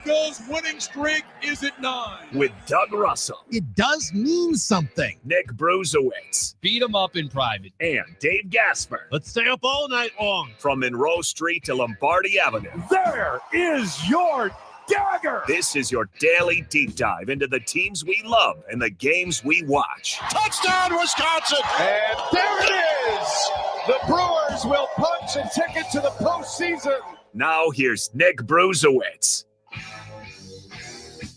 Bills winning streak is at 9. With Doug Russell. It does mean something. Nick Bruzowitz. Beat him up in private. And Dave Gasper. Let's stay up all night long. From Monroe Street to Lombardi Avenue. There is your dagger. This is your daily deep dive into the teams we love and the games we watch. Touchdown, Wisconsin. And there it is. The Brewers will punch a ticket to the postseason. Now here's Nick Bruzowitz.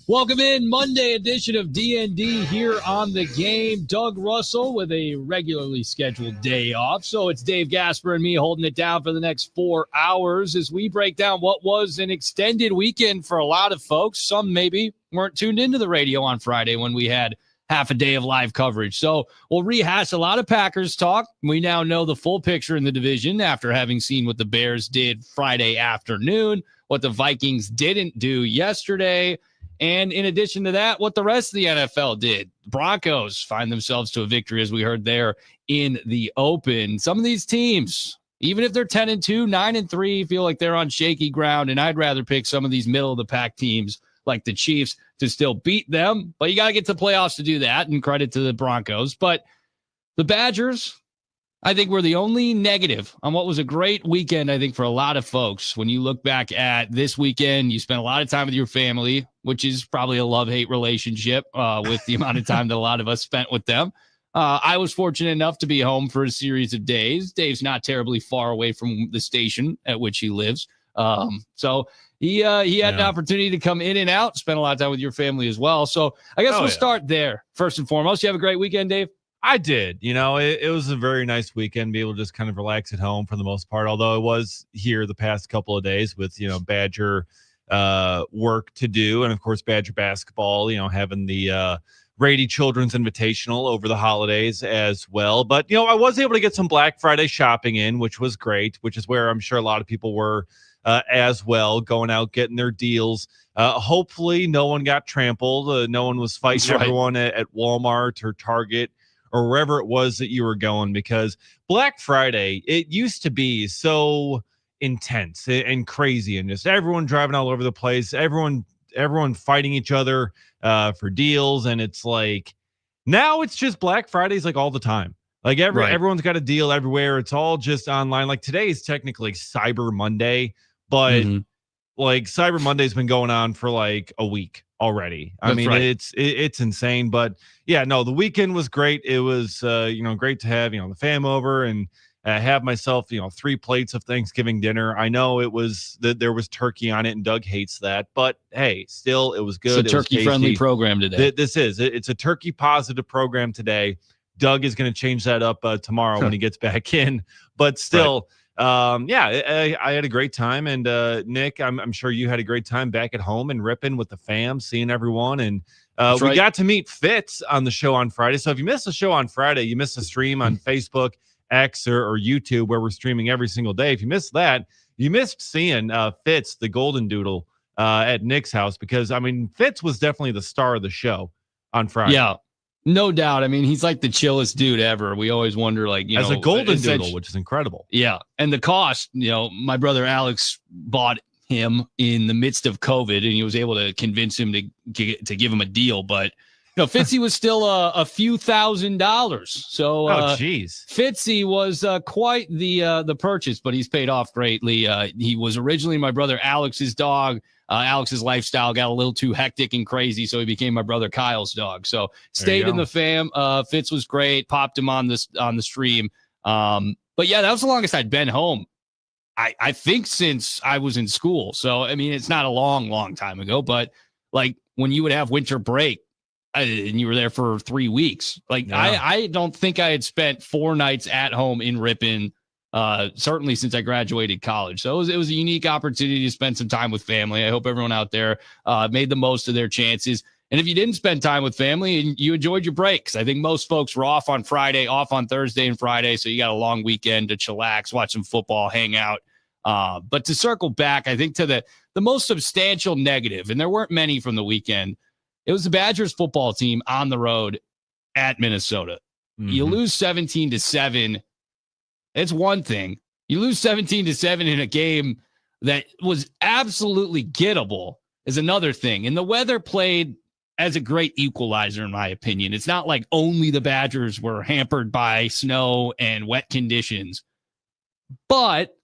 Welcome in, Monday edition of D.N.D. here on The Game. Doug Russell with a regularly scheduled day off. So it's Dave Gasper and me holding it down for the next 4 hours as we break down what was an extended weekend for a lot of folks. Some maybe weren't tuned into the radio on Friday when we had half a day of live coverage. So we'll rehash a lot of Packers talk. We now know the full picture in the division after having seen what the Bears did Friday afternoon, what the Vikings didn't do yesterday. And in addition to that, what the rest of the NFL did. The Broncos find themselves to a victory, as we heard there in the open. Some of these teams, even if they're 10-2, 9-3, feel like they're on shaky ground. And I'd rather pick some of these middle-of-the-pack teams like the Chiefs to still beat them. But you got to get to the playoffs to do that, and credit to the Broncos. But the Badgers, I think, were the only negative on what was a great weekend, I think, for a lot of folks. When you look back at this weekend, you spent a lot of time with your family, which is probably a love-hate relationship with the amount of time that a lot of us spent with them. I was fortunate enough to be home for a series of days. Dave's not terribly far away from the station at which he lives. So he had an opportunity to come in and out, spend a lot of time with your family as well. So I guess we'll start there. First and foremost, you have a great weekend, Dave? I did. You know, it was a very nice weekend, be able to just kind of relax at home for the most part, although I was here the past couple of days with, Badger work to do. And, of course, Badger basketball, having the Rady Children's Invitational over the holidays as well. But, I was able to get some Black Friday shopping in, which was great, which is where I'm sure a lot of people were as well, going out, getting their deals. Hopefully no one got trampled. No one was fighting everyone at Walmart or Target or wherever it was that you were going, because Black Friday, it used to be so intense and crazy and just everyone driving all over the place, everyone fighting each other for deals. And it's like, now it's just Black Fridays like all the time. Like everyone's got a deal everywhere. It's all just online. Like today is technically Cyber Monday, but like Cyber Monday's been going on for like a week already. I mean, it's insane. But yeah, no, the weekend was great. It was great to have the fam over and have myself 3 plates of Thanksgiving dinner. I know it was there was turkey on it, and Doug hates that, but hey, still it was good. It's a turkey friendly program today. It's a turkey positive program today. Doug is going to change that up tomorrow when he gets back in, but still. I had a great time, and Nick, I'm sure you had a great time back at home and ripping with the fam, seeing everyone, and we got to meet Fitz on the show on Friday. So if you missed the show on Friday, you missed the stream on Facebook, X, or YouTube, where we're streaming every single day. If you missed that, you missed seeing Fitz, the Golden Doodle, at Nick's house, because I mean, Fitz was definitely the star of the show on Friday. Yeah. No doubt. I mean, he's like the chillest dude ever. We always wonder, like, as a Golden Doodle, which is incredible. Yeah. And the cost, my brother Alex bought him in the midst of COVID, and he was able to convince him to give him a deal. But, Fitzy was still a few $1,000s. So, Fitzy was quite the purchase, but he's paid off greatly. He was originally my brother Alex's dog. Alex's lifestyle got a little too hectic and crazy, so he became my brother Kyle's dog. So stayed in the fam. Fitz was great. Popped him on the stream. But yeah, that was the longest I'd been home. I think since I was in school. So I mean, it's not a long time ago, but like when you would have winter break and you were there for 3 weeks, like I don't think I had spent 4 nights at home in Ripon. Certainly since I graduated college. So it was a unique opportunity to spend some time with family. I hope everyone out there made the most of their chances. And if you didn't spend time with family and you enjoyed your breaks, I think most folks were off on Friday, off on Thursday and Friday. So you got a long weekend to chillax, watch some football, hang out. But to circle back, I think to the most substantial negative, and there weren't many from the weekend, it was the Badgers football team on the road at Minnesota. You lose 17-7. It's one thing. You lose 17-7 in a game that was absolutely gettable. is another thing. And the weather played as a great equalizer, in my opinion. It's not like only the Badgers were hampered by snow and wet conditions, but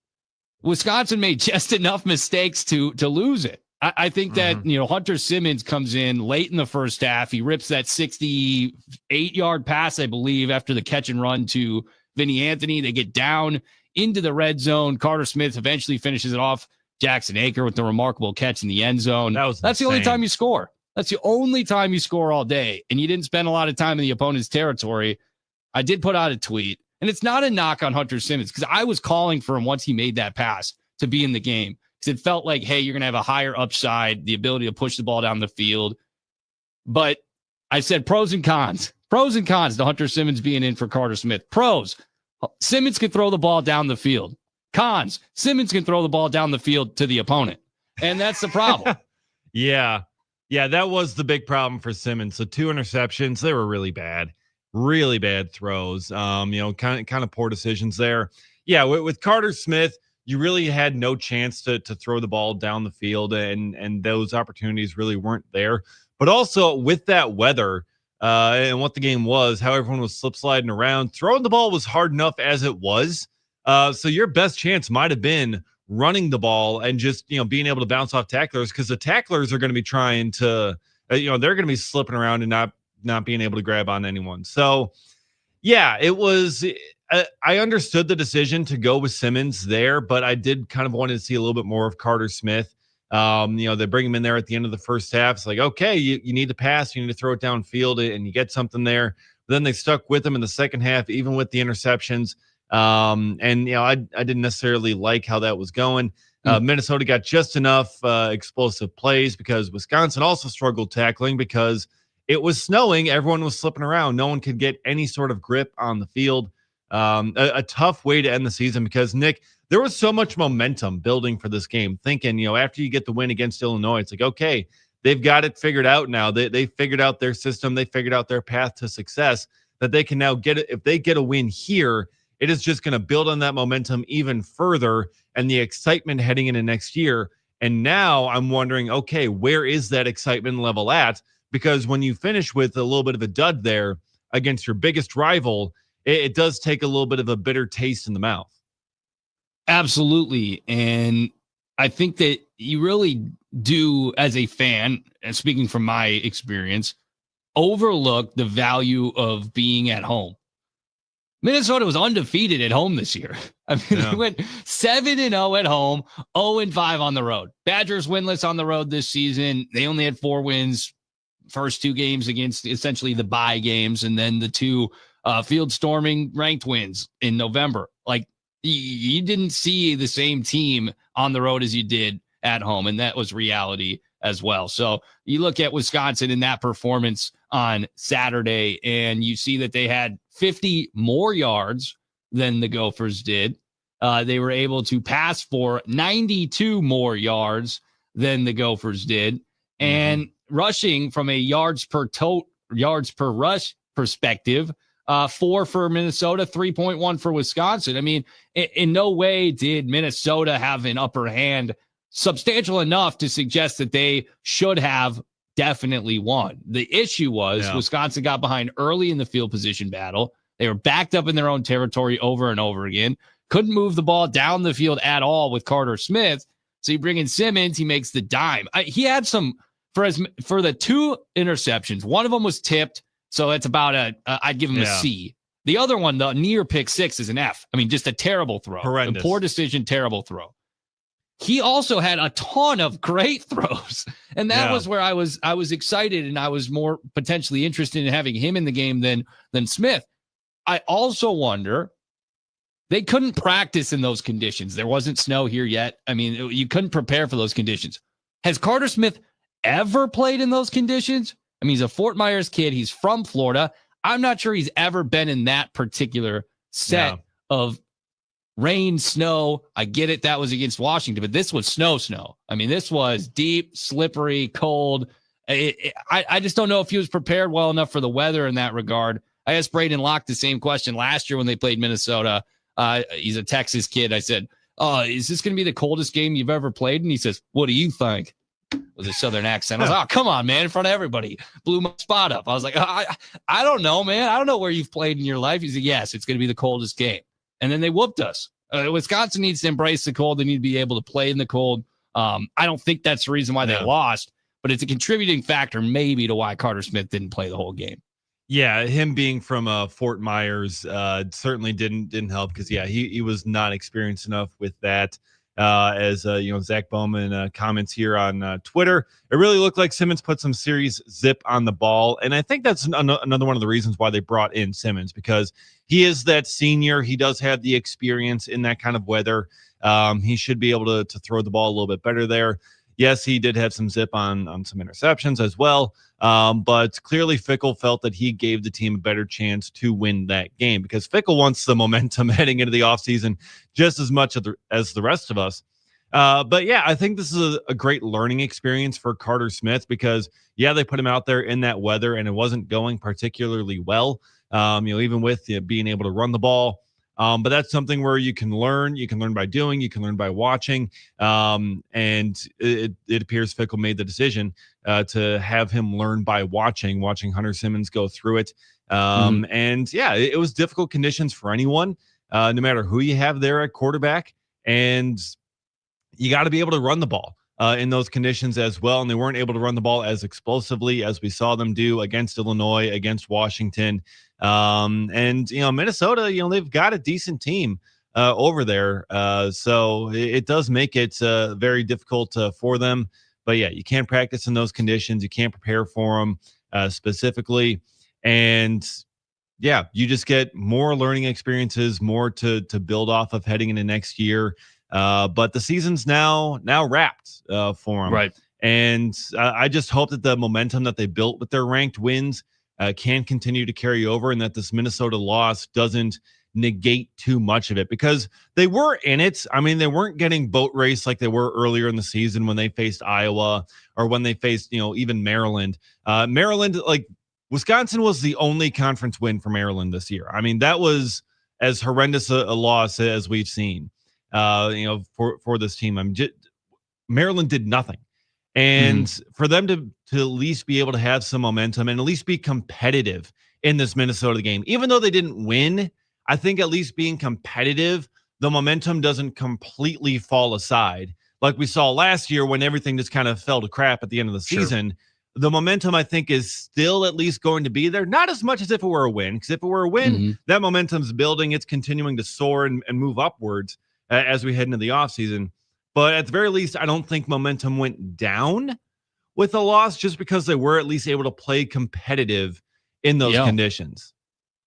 Wisconsin made just enough mistakes to lose it. I think that, Hunter Simmons comes in late in the first half. He rips that 68-yard pass, I believe, after the catch and run to Vinny Anthony. They get down into the red zone. Carter Smith eventually finishes it off. Jackson Aker with the remarkable catch in the end zone. That's the only time you score. That's the only time you score all day. And you didn't spend a lot of time in the opponent's territory. I did put out a tweet, and it's not a knock on Hunter Simmons, because I was calling for him once he made that pass to be in the game, because it felt like, hey, you're going to have a higher upside, the ability to push the ball down the field. But I said pros and cons. Pros and cons to Hunter Simmons being in for Carter Smith. Pros, Simmons can throw the ball down the field. Cons, Simmons can throw the ball down the field to the opponent. And that's the problem. Yeah, that was the big problem for Simmons. So 2 interceptions, they were really bad throws. Kind of poor decisions there. Yeah, with Carter Smith, you really had no chance to throw the ball down the field, and those opportunities really weren't there. But also with that weather and what the game was, how everyone was slip sliding around, throwing the ball was hard enough as it was. So your best chance might have been running the ball and just, being able to bounce off tacklers, because the tacklers are going to be trying to, they're going to be slipping around and not being able to grab on anyone. So yeah, it was, I understood the decision to go with Simmons there, but I did kind of wanted to see a little bit more of Carter Smith. They bring him in there at the end of the first half. It's like, okay, you need to pass, you need to throw it downfield, and you get something there. But then they stuck with him in the second half, even with the interceptions. I didn't necessarily like how that was going. Minnesota got just enough explosive plays, because Wisconsin also struggled tackling because it was snowing. Everyone was slipping around. No one could get any sort of grip on the field. A tough way to end the season, because, Nick, there was so much momentum building for this game, thinking, after you get the win against Illinois, it's like, okay, they've got it figured out now. They figured out their system. They figured out their path to success, that they can now get it. If they get a win here, it is just going to build on that momentum even further, and the excitement heading into next year. And now I'm wondering, okay, where is that excitement level at? Because when you finish with a little bit of a dud there against your biggest rival, it does take a little bit of a bitter taste in the mouth. Absolutely. And I think that you really do, as a fan, and speaking from my experience, overlook the value of being at home. Minnesota was undefeated at home this year. I mean, They went 7-0 at home, 0-5 on the road. Badgers winless on the road this season. They only had 4 wins, first 2 games against essentially the bye games, and then the 2 field storming ranked wins in November. Like, you didn't see the same team on the road as you did at home, and that was reality as well. So you look at Wisconsin in that performance on Saturday, and you see that they had 50 more yards than the Gophers did. They were able to pass for 92 more yards than the Gophers did. And rushing from a yards per rush perspective, 4 for Minnesota, 3.1 for Wisconsin. I mean, in no way did Minnesota have an upper hand substantial enough to suggest that they should have definitely won. The issue was Wisconsin got behind early in the field position battle. They were backed up in their own territory over and over again. Couldn't move the ball down the field at all with Carter Smith. So you bring in Simmons, he makes the dime. He had some for the 2 interceptions. One of them was tipped, so it's about I'd give him a C. The other one, the near pick 6, is an F. I mean, just a terrible throw. Horrendous. A poor decision, terrible throw. He also had a ton of great throws, and that was where I was excited, and I was more potentially interested in having him in the game than Smith. I also wonder, they couldn't practice in those conditions. There wasn't snow here yet. I mean, you couldn't prepare for those conditions. Has Carter Smith ever played in those conditions? I mean, he's a Fort Myers kid. He's from Florida. I'm not sure he's ever been in that particular set of rain, snow. I get it. That was against Washington, but this was snow. I mean, this was deep, slippery, cold. I just don't know if he was prepared well enough for the weather in that regard. I asked Braden Locke the same question last year when they played Minnesota. He's a Texas kid. I said, is this going to be the coldest game you've ever played? And he says, what do you think? with a Southern accent. I was like, oh, come on, man, in front of everybody. Blew my spot up. I was like, I don't know, man. I don't know where you've played in your life. He said, yes, it's going to be the coldest game. And then they whooped us. Wisconsin needs to embrace the cold. They need to be able to play in the cold. I don't think that's the reason why they lost, but it's a contributing factor maybe to why Carter Smith didn't play the whole game. Yeah, him being from Fort Myers certainly didn't help because he was not experienced enough with that. As Zach Bowman comments here on Twitter, it really looked like Simmons put some serious zip on the ball, and I think that's another one of the reasons why they brought in Simmons, because he is that senior. He does have the experience in that kind of weather. He should be able to throw the ball a little bit better there. Yes, he did have some zip on some interceptions as well. But clearly Fickell felt that he gave the team a better chance to win that game because Fickell wants the momentum heading into the offseason just as much as the rest of us. But yeah, I think this is a great learning experience for Carter Smith because, they put him out there in that weather and it wasn't going particularly well, even with being able to run the ball. But that's something where you can learn. You can learn by doing. You can learn by watching. And it appears Fickell made the decision to have him learn by watching Hunter Simmons go through it. And it was difficult conditions for anyone, no matter who you have there at quarterback. And you got to be able to run the ball in those conditions as well. And they weren't able to run the ball as explosively as we saw them do against Illinois, against Washington. And Minnesota, they've got a decent team over there. So it does make it very difficult for them. But you can't practice in those conditions. You can't prepare for them specifically. And you just get more learning experiences, more to build off of heading into next year. But the season's now wrapped for them. Right. And I just hope that the momentum that they built with their ranked wins can continue to carry over and that this Minnesota loss doesn't negate too much of it because they were in it. I mean, they weren't getting boat race like they were earlier in the season when they faced Iowa or when they faced, even Maryland. Maryland, Wisconsin was the only conference win for Maryland this year. I mean, that was as horrendous a loss as we've seen, for this team. Maryland did nothing. And for them to at least be able to have some momentum and at least be competitive in this Minnesota game, even though they didn't win, I think at least being competitive, the momentum doesn't completely fall aside. Like we saw last year when everything just kind of fell to crap at the end of the season. The momentum, I think, is still at least going to be there. Not as much as if it were a win, because if it were a win, that momentum's building. It's continuing to soar and move upwards as we head into the offseason. But at the very least, I don't think momentum went down with the loss just because they were at least able to play competitive in those conditions.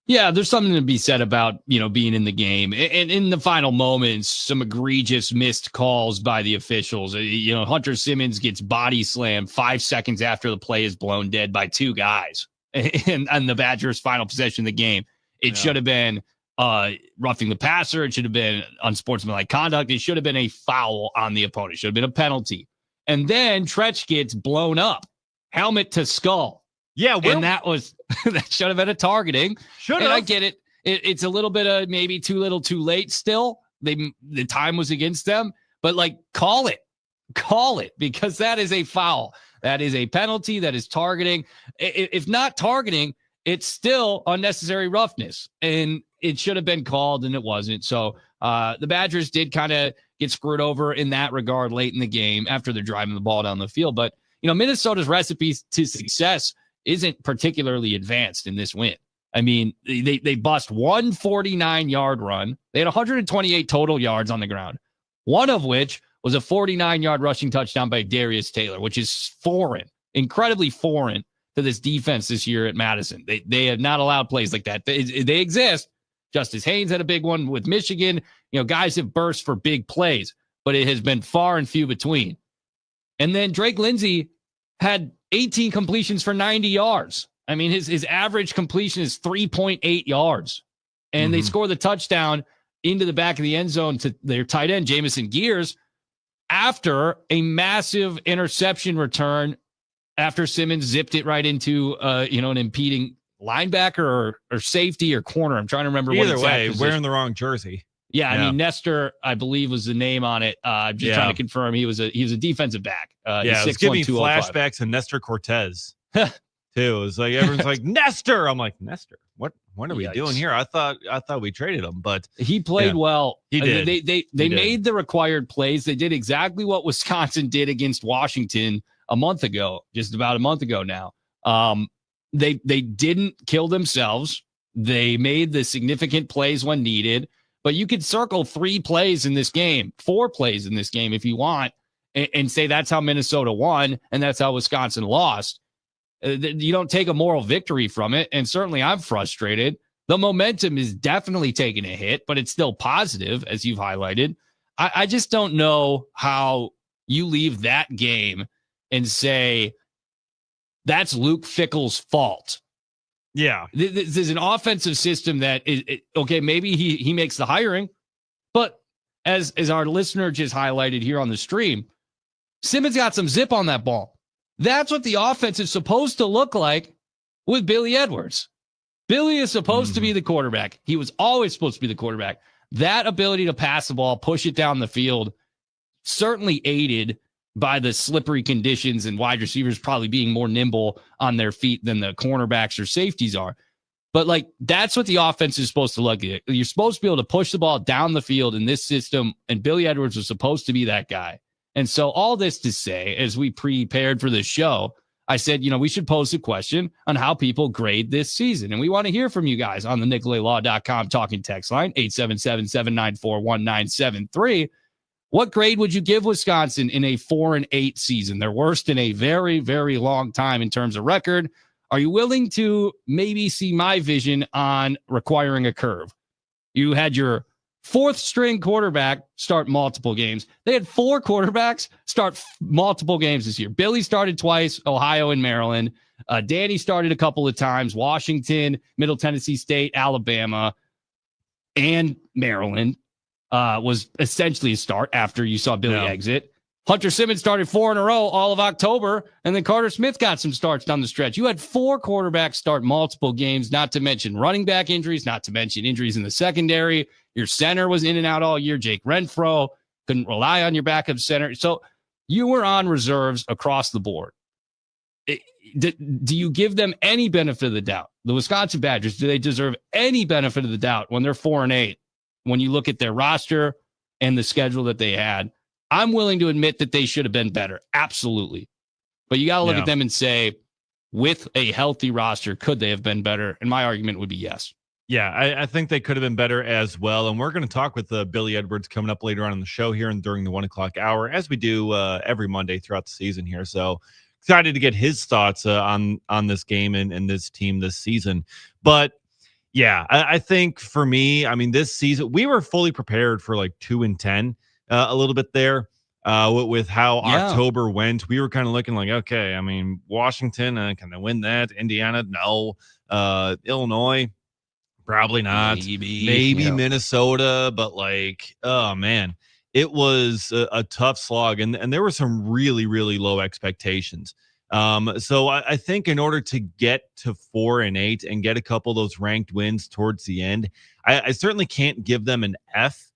Yeah, there's something to be said about, being in the game. And in the final moments, some egregious missed calls by the officials. Hunter Simmons gets body slammed 5 seconds after the play is blown dead by two guys. And the Badgers' final possession of the game. It should have been roughing the passer. It should have been unsportsmanlike conduct. It should have been a foul on the opponent. It should have been a penalty. And then Tretch gets blown up, helmet to skull. Yeah, and that should have been a targeting. Should have. And I get it. It's a little bit of maybe too little, too late. Still, the time was against them. But call it because that is a foul. That is a penalty. That is targeting. If not targeting, it's still unnecessary roughness, and it should have been called, and it wasn't. So the Badgers did kind of get screwed over in that regard late in the game after they're driving the ball down the field. But Minnesota's recipe to success isn't particularly advanced in this win. I mean, they bust 149-yard run. They had 128 total yards on the ground, one of which was a 49-yard rushing touchdown by Darius Taylor, which is incredibly foreign to this defense this year at Madison. They have not allowed plays like that. They exist. Justice Haynes had a big one with Michigan. Guys have burst for big plays, but it has been far and few between. And then Drake Lindsay had 18 completions for 90 yards. I mean, his average completion is 3.8 yards. And they score the touchdown into the back of the end zone to their tight end, Jamison Gears, after a massive interception return after Simmons zipped it right into, an impeding linebacker or safety or corner. I'm trying to remember. Either way, wearing the wrong jersey. Yeah, I mean Nestor, I believe, was the name on it. I'm just trying to confirm he was a defensive back. It's giving me flashbacks to Nestor Cortez too. It's like everyone's like Nestor. I'm like Nestor. What are we doing here? I thought we traded him, but he played well. He did. They made the required plays. They did exactly what Wisconsin did against Washington a month ago, just about a month ago now. They didn't kill themselves. They made the significant plays when needed. But you could circle 3 plays in this game, 4 plays in this game if you want, and say that's how Minnesota won and that's how Wisconsin lost. You don't take a moral victory from it. And certainly I'm frustrated. The momentum is definitely taking a hit, but it's still positive, as you've highlighted. I just don't know how you leave that game and say that's Luke Fickell's fault. Yeah. This is an offensive system that is okay. Maybe he makes the hiring, but as our listener just highlighted here on the stream, Simmons got some zip on that ball. That's what the offense is supposed to look like with Billy Edwards. Billy is supposed to be the quarterback. He was always supposed to be the quarterback. That ability to pass the ball, push it down the field, certainly aided by the slippery conditions and wide receivers probably being more nimble on their feet than the cornerbacks or safeties are. But like, that's what the offense is supposed to look at. You're supposed to be able to push the ball down the field in this system. And Billy Edwards was supposed to be that guy. And so all this to say, as we prepared for this show, I said, we should pose a question on how people grade this season. And we want to hear from you guys on the NicoletLaw.com talking text line, 877-794-1973. What grade would you give Wisconsin in a 4-8 season? Their worst in a very, very long time in terms of record. Are you willing to maybe see my vision on requiring a curve? You had your 4th string quarterback start multiple games. They had 4 quarterbacks start multiple games this year. Billy started twice, Ohio and Maryland. Danny started a couple of times, Washington, Middle Tennessee State, Alabama, and Maryland. Was essentially a start after you saw Billy exit. Hunter Simmons started 4 in a row all of October, and then Carter Smith got some starts down the stretch. You had 4 quarterbacks start multiple games, not to mention running back injuries, not to mention injuries in the secondary. Your center was in and out all year. Jake Renfro couldn't rely on your backup center. So you were on reserves across the board. Do you give them any benefit of the doubt? The Wisconsin Badgers, do they deserve any benefit of the doubt when they're 4-8? When you look at their roster and the schedule that they had, I'm willing to admit that they should have been better. Absolutely. But you got to look at them and say, with a healthy roster, could they have been better? And my argument would be yes. Yeah, I think they could have been better as well. And we're going to talk with Billy Edwards coming up later on in the show here and during the 1 o'clock hour, as we do every Monday throughout the season here. So excited to get his thoughts on this game and this team this season. But yeah, I think for me, I mean, this season, we were fully prepared for like 2-10 a little bit there with how October went. We were kind of looking like, okay, I mean, Washington, can they win that? Indiana, no. Illinois, probably not. Maybe Minnesota, but like, oh, man, it was a tough slog. And there were some really, really low expectations. So I think in order to get to 4-8 and get a couple of those ranked wins towards the end, I certainly can't give them an F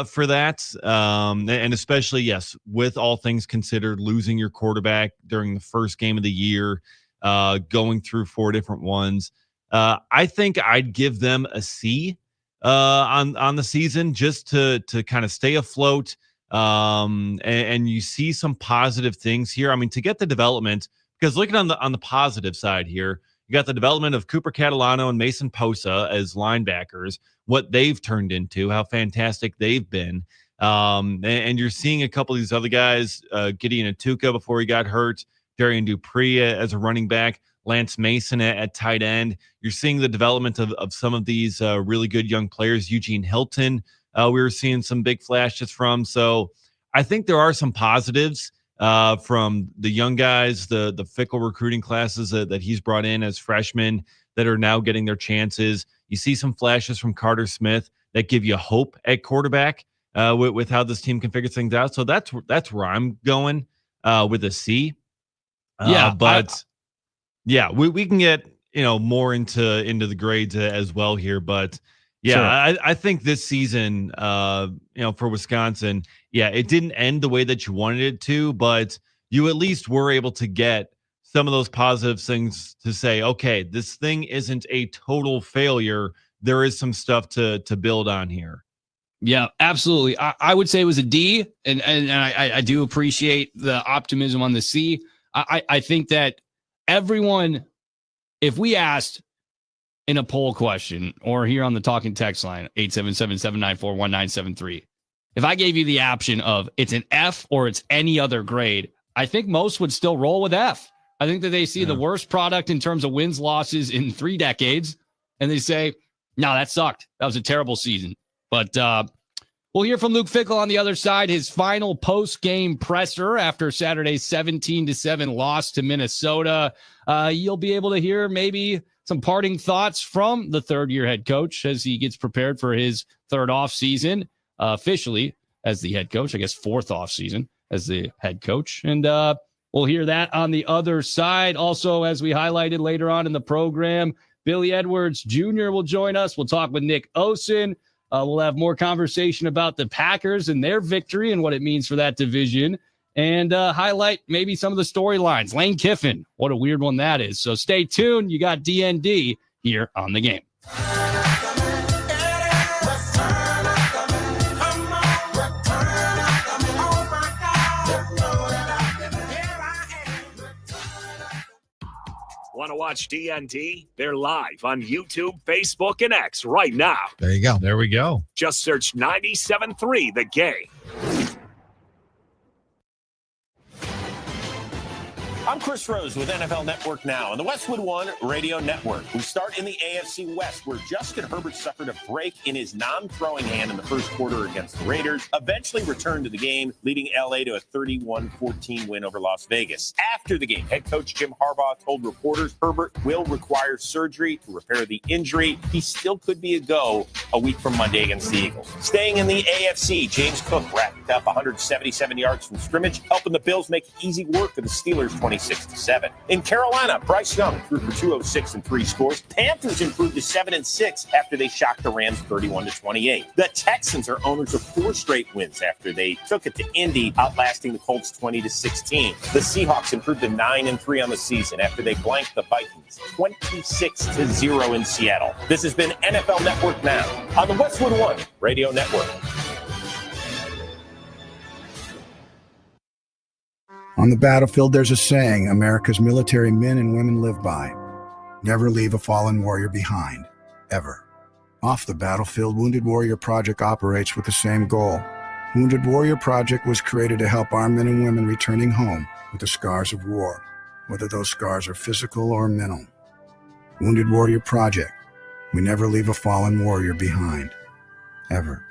for that. And especially, yes, with all things considered, losing your quarterback during the first game of the year, going through 4 different ones. I think I'd give them a C on the season just to kind of stay afloat. And you see some positive things here. I mean, to get the development, because looking on the positive side here, you got the development of Cooper Catalano and Mason Posa as linebackers, what they've turned into, how fantastic they've been. And you're seeing a couple of these other guys, Gideon Atuka before he got hurt, Darian Dupree as a running back, Lance Mason at tight end. You're seeing the development of some of these really good young players. Eugene Hilton, we were seeing some big flashes from. So I think there are some positives from the young guys, the Fickell recruiting classes that he's brought in as freshmen that are now getting their chances. You see some flashes from Carter Smith that give you hope at quarterback with how this team can figure things out. So that's where I'm going with a C. We can get more into the grades as well here, but Yeah, Sure. I think this season, for Wisconsin, it didn't end the way that you wanted it to, but you at least were able to get some of those positive things to say, okay, this thing isn't a total failure. There is some stuff to build on here. Yeah, absolutely. I would say it was a D, and I do appreciate the optimism on the C. I think that everyone, if we asked in a poll question or here on the talking text line, 877-794-1973, if I gave you the option of it's an F or it's any other grade, I think most would still roll with F. I think that they see the worst product in terms of wins, losses in 3 decades, and they say, no, that sucked. That was a terrible season. But we'll hear from Luke Fickell on the other side, his final post-game presser after Saturday's 17-7 loss to Minnesota. You'll be able to hear maybe some parting thoughts from the third-year head coach as he gets prepared for his third offseason, officially as the head coach, I guess 4th offseason as the head coach. And we'll hear that on the other side. Also, as we highlighted later on in the program, Billy Edwards Jr. will join us. We'll talk with Nick Osen. We'll have more conversation about the Packers and their victory and what it means for that division, and highlight maybe some of the storylines. Lane Kiffin, what a weird one that is. So stay tuned. You got D.N.D. here on The Game. Want to watch D.N.D? They're live on YouTube, Facebook, and X right now. There you go. There we go. Just search 97.3 The Game. I'm Chris Rose with NFL Network Now and the Westwood One Radio Network. We start in the AFC West, where Justin Herbert suffered a break in his non-throwing hand in the first quarter against the Raiders, eventually returned to the game, leading LA to a 31-14 win over Las Vegas. After the game, head coach Jim Harbaugh told reporters Herbert will require surgery to repair the injury. He still could be a go a week from Monday against the Eagles. Staying in the AFC, James Cook racked up 177 yards from scrimmage, helping the Bills make easy work of the Steelers 26-7. In Carolina, Bryce Young threw for 206 and 3 scores. Panthers improved to 7-6 after they shocked the Rams 31-28. The Texans are owners of 4 straight wins after they took it to Indy, outlasting the Colts 20-16. The Seahawks improved to 9-3 on the season after they blanked the Vikings 26-0 in Seattle. This has been NFL Network Now on the Westwood One Radio Network. On the battlefield, there's a saying America's military men and women live by. Never leave a fallen warrior behind, ever. Off the battlefield, Wounded Warrior Project operates with the same goal. Wounded Warrior Project was created to help our men and women returning home with the scars of war, whether those scars are physical or mental. Wounded Warrior Project. We never leave a fallen warrior behind, ever.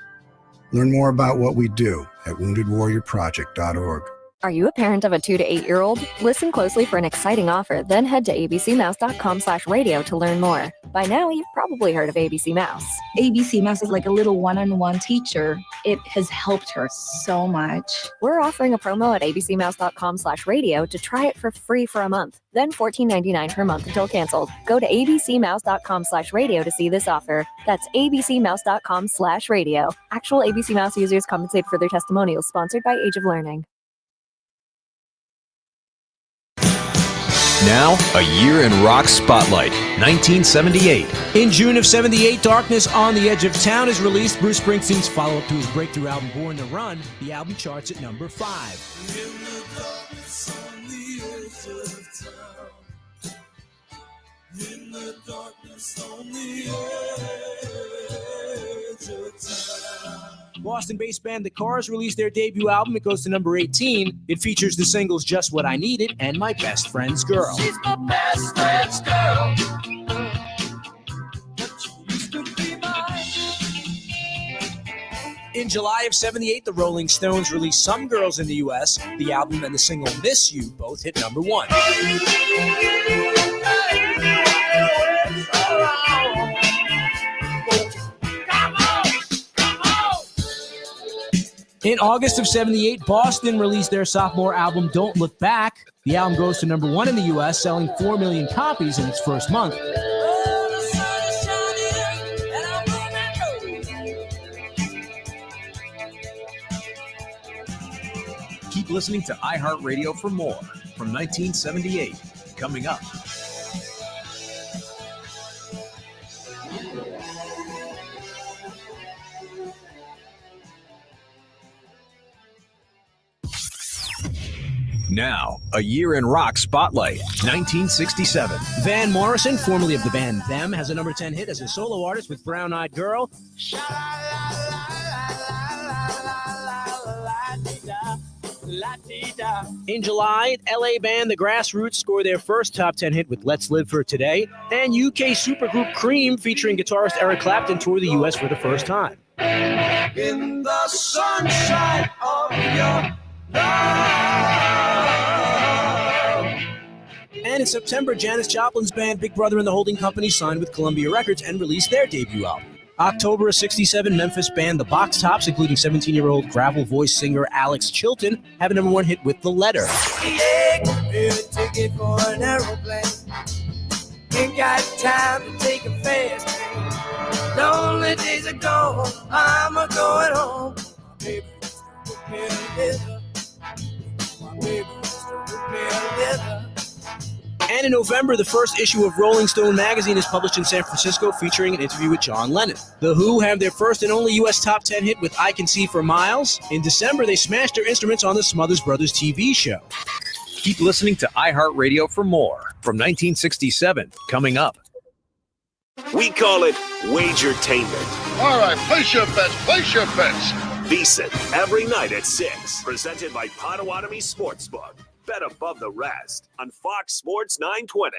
Learn more about what we do at woundedwarriorproject.org. Are you a parent of a 2 to 8-year-old? Listen closely for an exciting offer, then head to abcmouse.com/radio to learn more. By now, you've probably heard of ABC Mouse. ABC Mouse is like a little one-on-one teacher. It has helped her so much. We're offering a promo at abcmouse.com/radio to try it for free for a month, then $14.99 per month until canceled. Go to abcmouse.com/radio to see this offer. That's abcmouse.com/radio. Actual ABC Mouse users compensate for their testimonials, sponsored by Age of Learning. Now, a year in rock spotlight, 1978. In June of 78, Darkness on the Edge of Town is released. Bruce Springsteen's follow-up to his breakthrough album, Born to Run. The album charts at number 5. In the darkness on the edge of town. Boston-based band The Cars released their debut album. It goes to number 18. It features the singles Just What I Needed and My Best Friend's Girl. She's my best friend's girl. But you used to be mine. In July of 78, the Rolling Stones released Some Girls in the U.S. The album and the single Miss You both hit number 1. In August of 78, Boston released their sophomore album, Don't Look Back. The album goes to number 1 in the U.S., selling 4 million copies in its first month. Keep listening to iHeartRadio for more from 1978. Coming up. Now, a year in rock spotlight, 1967. Van Morrison, formerly of the band Them, has a number 10 hit as a solo artist with Brown Eyed Girl. In July, LA band The Grassroots scored their first top 10 hit with Let's Live for Today. And UK supergroup Cream, featuring guitarist Eric Clapton, toured the US for the first time. In the sunshine of your love. And in September, Janis Joplin's band Big Brother and the Holding Company signed with Columbia Records and released their debut album. October of '67, Memphis band The Box Tops, including 17-year-old gravel voice singer Alex Chilton, have a number 1 hit with The Letter. Yeah, ticket for an aeroplane. Ain't got time to take a fast train. Lonely days are gone, I'm a going home. My baby used to put me together. My baby used to put me together. And in November, the first issue of Rolling Stone magazine is published in San Francisco, featuring an interview with John Lennon. The Who have their first and only U.S. top 10 hit with I Can See for Miles. In December, they smashed their instruments on the Smothers Brothers TV show. Keep listening to iHeartRadio for more from 1967. Coming up. We call it Wagertainment. All right, place your bets. Place your bets. VSiN, every night at 6. Presented by Potawatomi Sportsbook. Bet above the rest on Fox Sports 920.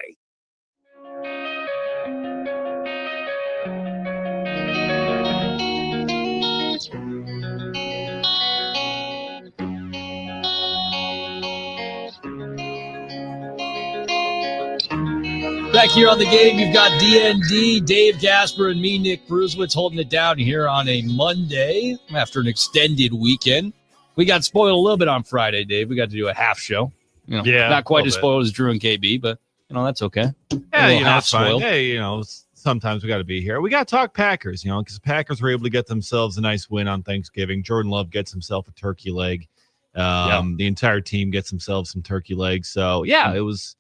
Back here on the game, you've got D.N.D, Dave Gasper, and me, Nick Bruswitz, holding it down here on a Monday after an extended weekend. We got spoiled a little bit on Friday, Dave. We got to do a half show. Not quite as spoiled as Drew and KB, but that's okay. Yeah, it's fine. Hey, sometimes we got to be here. We got to talk Packers, because Packers were able to get themselves a nice win on Thanksgiving. Jordan Love gets himself a turkey leg. The entire team gets themselves some turkey legs. So yeah, it was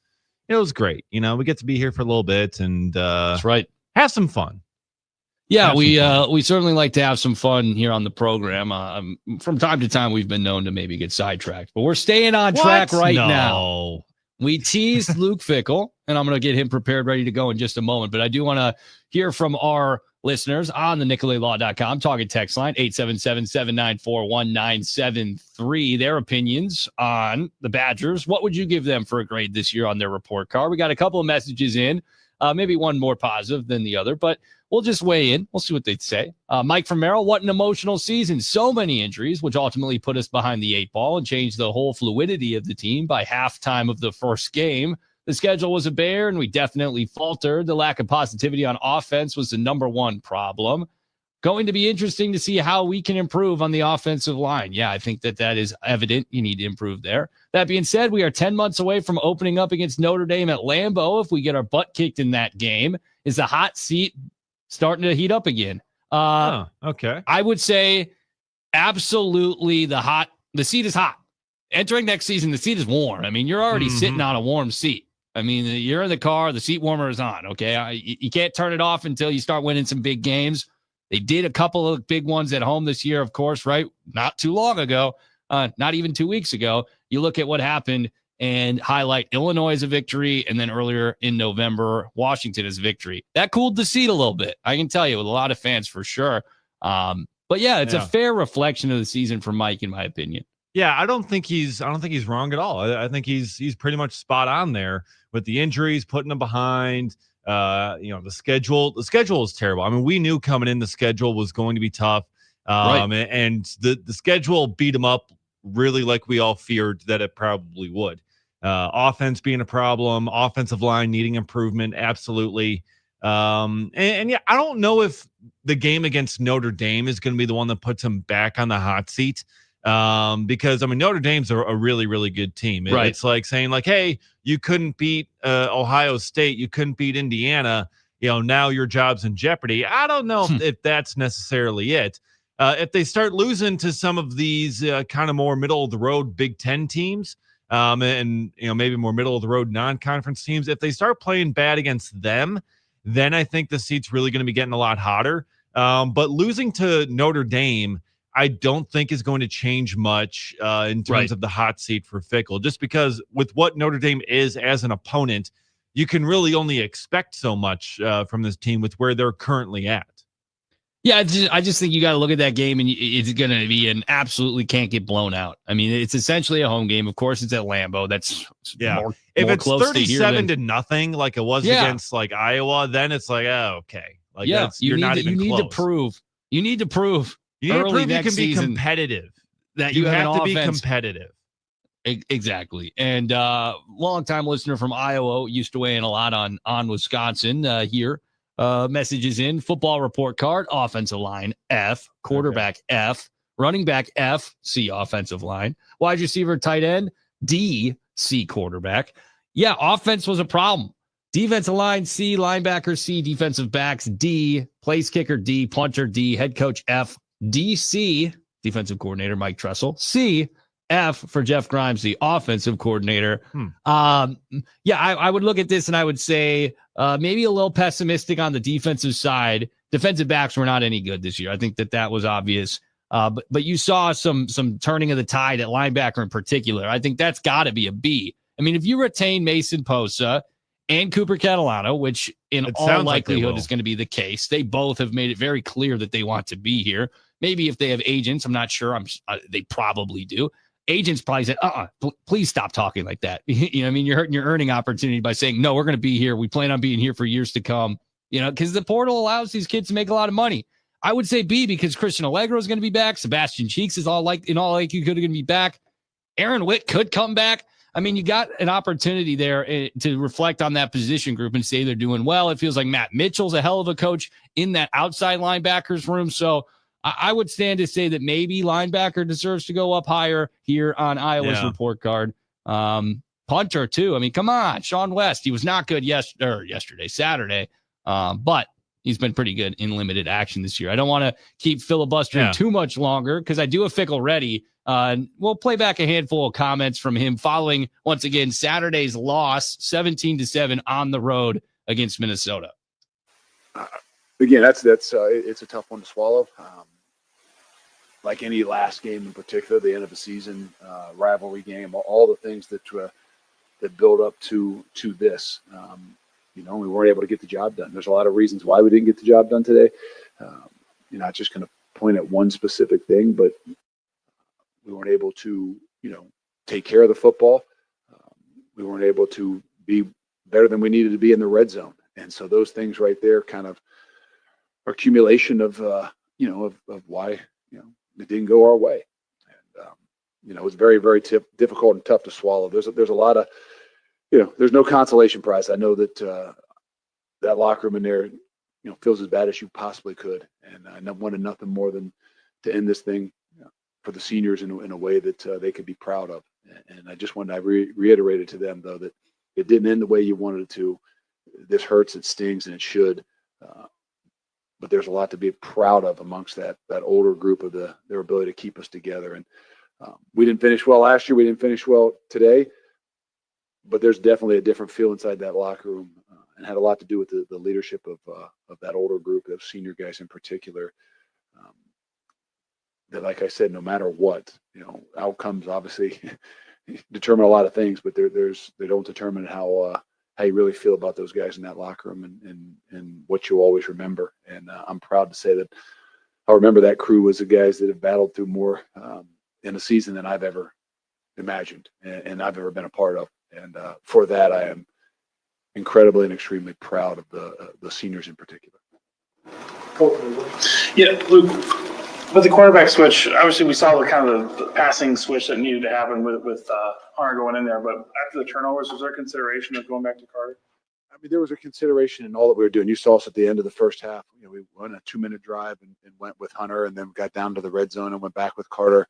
great. We get to be here for a little bit and that's right. Have some fun. Yeah, we certainly like to have some fun here on the program. From time to time, we've been known to maybe get sidetracked, but we're staying on track now. We teased Luke Fickell, and I'm going to get him prepared, ready to go in just a moment. But I do want to hear from our listeners on the NicoletLaw.com talking text line, 877-794-1973, their opinions on the Badgers. What would you give them for a grade this year on their report card? We got a couple of messages in, maybe one more positive than the other, but we'll just weigh in. We'll see what they'd say. Mike from Merrill, what an emotional season. So many injuries, which ultimately put us behind the 8 ball and changed the whole fluidity of the team by halftime of the first game. The schedule was a bear, and we definitely faltered. The lack of positivity on offense was the number one problem. Going to be interesting to see how we can improve on the offensive line. Yeah, I think that is evident. You need to improve there. That being said, we are 10 months away from opening up against Notre Dame at Lambeau. If we get our butt kicked in that game, is the hot seat starting to heat up again? Okay. I would say absolutely the seat is hot. Entering next season, the seat is warm. I mean, you're already sitting on a warm seat. I mean, you're in the car, the seat warmer is on, okay? You can't turn it off until you start winning some big games. They did a couple of big ones at home this year, of course, right? Not too long ago, not even 2 weeks ago. You look at what happened and highlight Illinois as a victory, and then earlier in November, Washington as a victory. That cooled the seat a little bit, I can tell you, with a lot of fans for sure. But yeah, it's a fair reflection of the season for Mike, in my opinion. Yeah, I don't think he's wrong at all. I think he's pretty much spot on there with the injuries, putting them behind. The schedule is terrible. I mean, we knew coming in the schedule was going to be tough. And the schedule beat them up really like we all feared that it probably would. Offense being a problem, offensive line needing improvement, absolutely. And yeah, I don't know if the game against Notre Dame is going to be the one that puts him back on the hot seat. Because I mean, Notre Dame's a really, really good team. It's like saying like, hey, you couldn't beat Ohio State, you couldn't beat Indiana, now your job's in jeopardy. I don't know if that's necessarily it. if they start losing to some of these kind of more middle of the road Big Ten teams, and maybe more middle of the road non-conference teams, if they start playing bad against them, then I think the seat's really going to be getting a lot hotter. But losing to Notre Dame, I don't think is going to change much in terms of the hot seat for Fickell, just because with what Notre Dame is as an opponent, you can really only expect so much from this team with where they're currently at. Yeah, I just think you got to look at that game, and it's going to be an absolutely can't get blown out. I mean, it's essentially a home game. Of course, it's at Lambeau. That's more if more it's close 37 to nothing, like it was against like Iowa, then it's like, okay, like you're not even close. You need to prove you early can be season competitive. That you have to offense. be competitive. Exactly. And longtime listener from Iowa used to weigh in a lot on Wisconsin here. Messages in football report card, offensive line F, quarterback F, running back F, C, offensive line, wide receiver, tight end D, C, quarterback. Yeah, offense was a problem. Defensive line C, linebacker C, defensive backs D, place kicker D, punter D, head coach F, DC, defensive coordinator Mike Tressel, C, F for Jeff Grimes, the offensive coordinator. I would look at this and I would say maybe a little pessimistic on the defensive side. Defensive backs were not any good this year. I think that was obvious. But you saw some turning of the tide at linebacker in particular. I think that's got to be a B. I mean, if you retain Mason Posa and Cooper Catalano, which in all likelihood is going to be the case, they both have made it very clear that they want to be here. Maybe if they have agents, I'm not sure. They probably do. Agents probably said, please stop talking like that. You know, I mean, you're hurting your earning opportunity by saying, no, we're going to be here. We plan on being here for years to come, because the portal allows these kids to make a lot of money. I would say B because Christian Allegro is going to be back. Sebastian Cheeks is all likelihood going to be back. Aaron Witt could come back. I mean, you got an opportunity there to reflect on that position group and say they're doing well. It feels like Matt Mitchell's a hell of a coach in that outside linebackers room. So I would stand to say that maybe linebacker deserves to go up higher here on Iowa's report card. Punter, too. I mean, come on. Sean West. He was not good Saturday. But he's been pretty good in limited action this year. I don't want to keep filibustering too much longer because I do have Fickell ready. We'll play back a handful of comments from him following, once again, Saturday's loss, 17-7 on the road against Minnesota. Again, that's it's a tough one to swallow. Like any last game in particular, the end of the season, rivalry game, all the things that build up to this. We weren't able to get the job done. There's a lot of reasons why we didn't get the job done today. You're not just going to point at one specific thing, but we weren't able to, take care of the football. We weren't able to be better than we needed to be in the red zone. And so those things right there kind of are accumulation of why, it didn't go our way. And, it was very, very difficult and tough to swallow. There's a lot of, there's no consolation prize. I know that that locker room in there, feels as bad as you possibly could. And I wanted nothing more than to end this thing for the seniors in a way that they could be proud of. And I just wanted to reiterate it to them, though, that it didn't end the way you wanted it to. This hurts, it stings, and it should. But there's a lot to be proud of amongst that older group of their ability to keep us together. And we didn't finish well last year. We didn't finish well today. But there's definitely a different feel inside that locker room, and had a lot to do with the leadership of that older group, of senior guys in particular. That, like I said, no matter what, outcomes obviously determine a lot of things, but they don't determine how you really feel about those guys in that locker room and what you always remember. And I'm proud to say that I remember that crew as the guys that have battled through more in a season than I've ever imagined and I've ever been a part of. And for that, I am incredibly and extremely proud of the seniors in particular. Yeah, Luke, with the quarterback switch, obviously we saw the passing switch that needed to happen with Hunter going in there. But after the turnovers, was there consideration of going back to Carter? I mean, there was a consideration in all that we were doing. You saw us at the end of the first half. We won a 2-minute drive and went with Hunter, and then got down to the red zone and went back with Carter.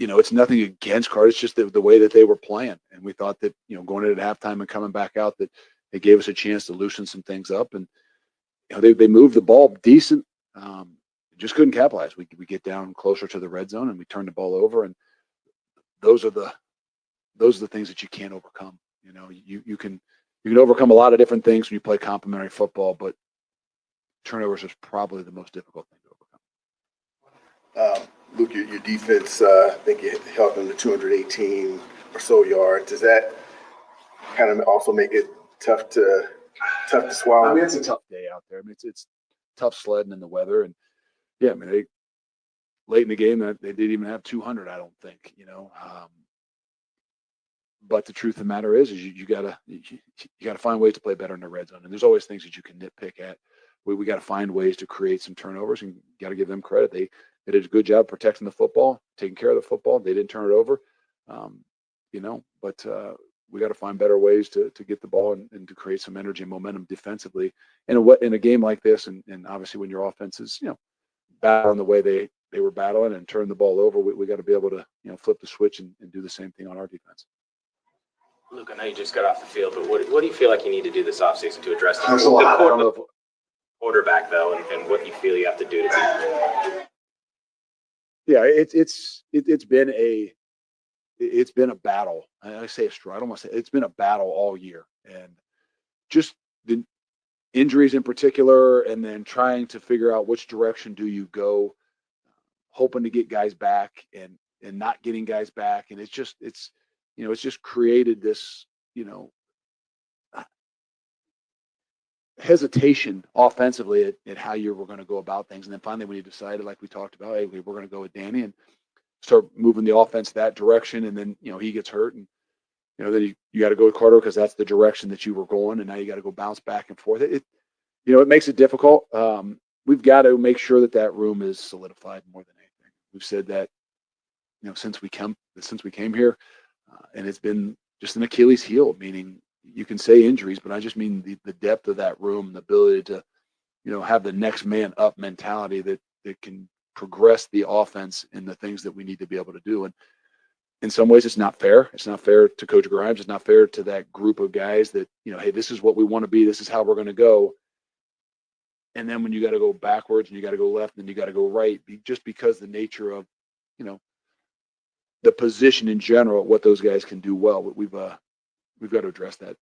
It's nothing against Carter. It's just the way that they were playing. And we thought that, going in at halftime and coming back out, that they gave us a chance to loosen some things up. And, they moved the ball decent. just couldn't capitalize. We get down closer to the red zone and we turn the ball over, and those are the things that you can't overcome. You know, you can overcome a lot of different things when you play complementary football, but turnovers is probably the most difficult thing to overcome. Luke, your defense, I think you held them to 218 or so yards. Does that kind of also make it tough to swallow? I mean, it's a tough day out there. I mean, it's tough sledding in the weather, and yeah, I mean, they late in the game that they didn't even have 200. I don't think, you know. But the truth of the matter is you gotta find ways to play better in the red zone, and there's always things that you can nitpick at. We got to find ways to create some turnovers, and got to give them credit. They did a good job protecting the football, taking care of the football. They didn't turn it over, you know. But we got to find better ways to get the ball and to create some energy and momentum defensively. In a game like this, and obviously when your offense is, you know, battling the way they were battling and turn the ball over, we got to be able to, you know, flip the switch and do the same thing on our defense. Luke, I know you just got off the field, but what do you feel like you need to do this offseason to address That's a lot. I don't know if, quarterback, though, and what you feel you have to do to be? Yeah, it's been a battle. I say a struggle. I don't want to say it's been a battle all year, and just the injuries in particular, and then trying to figure out which direction do you go, hoping to get guys back and not getting guys back, and it's just created this, you know, hesitation offensively at how you were going to go about things. And then finally, when you decided, like we talked about, hey, we're going to go with Danny and start moving the offense that direction. And then, you know, he gets hurt, and, you know, then you got to go with Carter because that's the direction that you were going. And now you got to go bounce back and forth. It makes it difficult. We've got to make sure that room is solidified more than anything. We've said that, you know, since we came here, and it's been just an Achilles heel, meaning you can say injuries, but I just mean the depth of that room, the ability to, you know, have the next man up mentality that can progress the offense in the things that we need to be able to do. And in some ways it's not fair. It's not fair to Coach Grimes. It's not fair to that group of guys that, you know, hey, this is what we want to be. This is how we're going to go. And then when you got to go backwards and you got to go left and you got to go right, just because the nature of, you know, the position in general, what those guys can do well, but we've got to address that.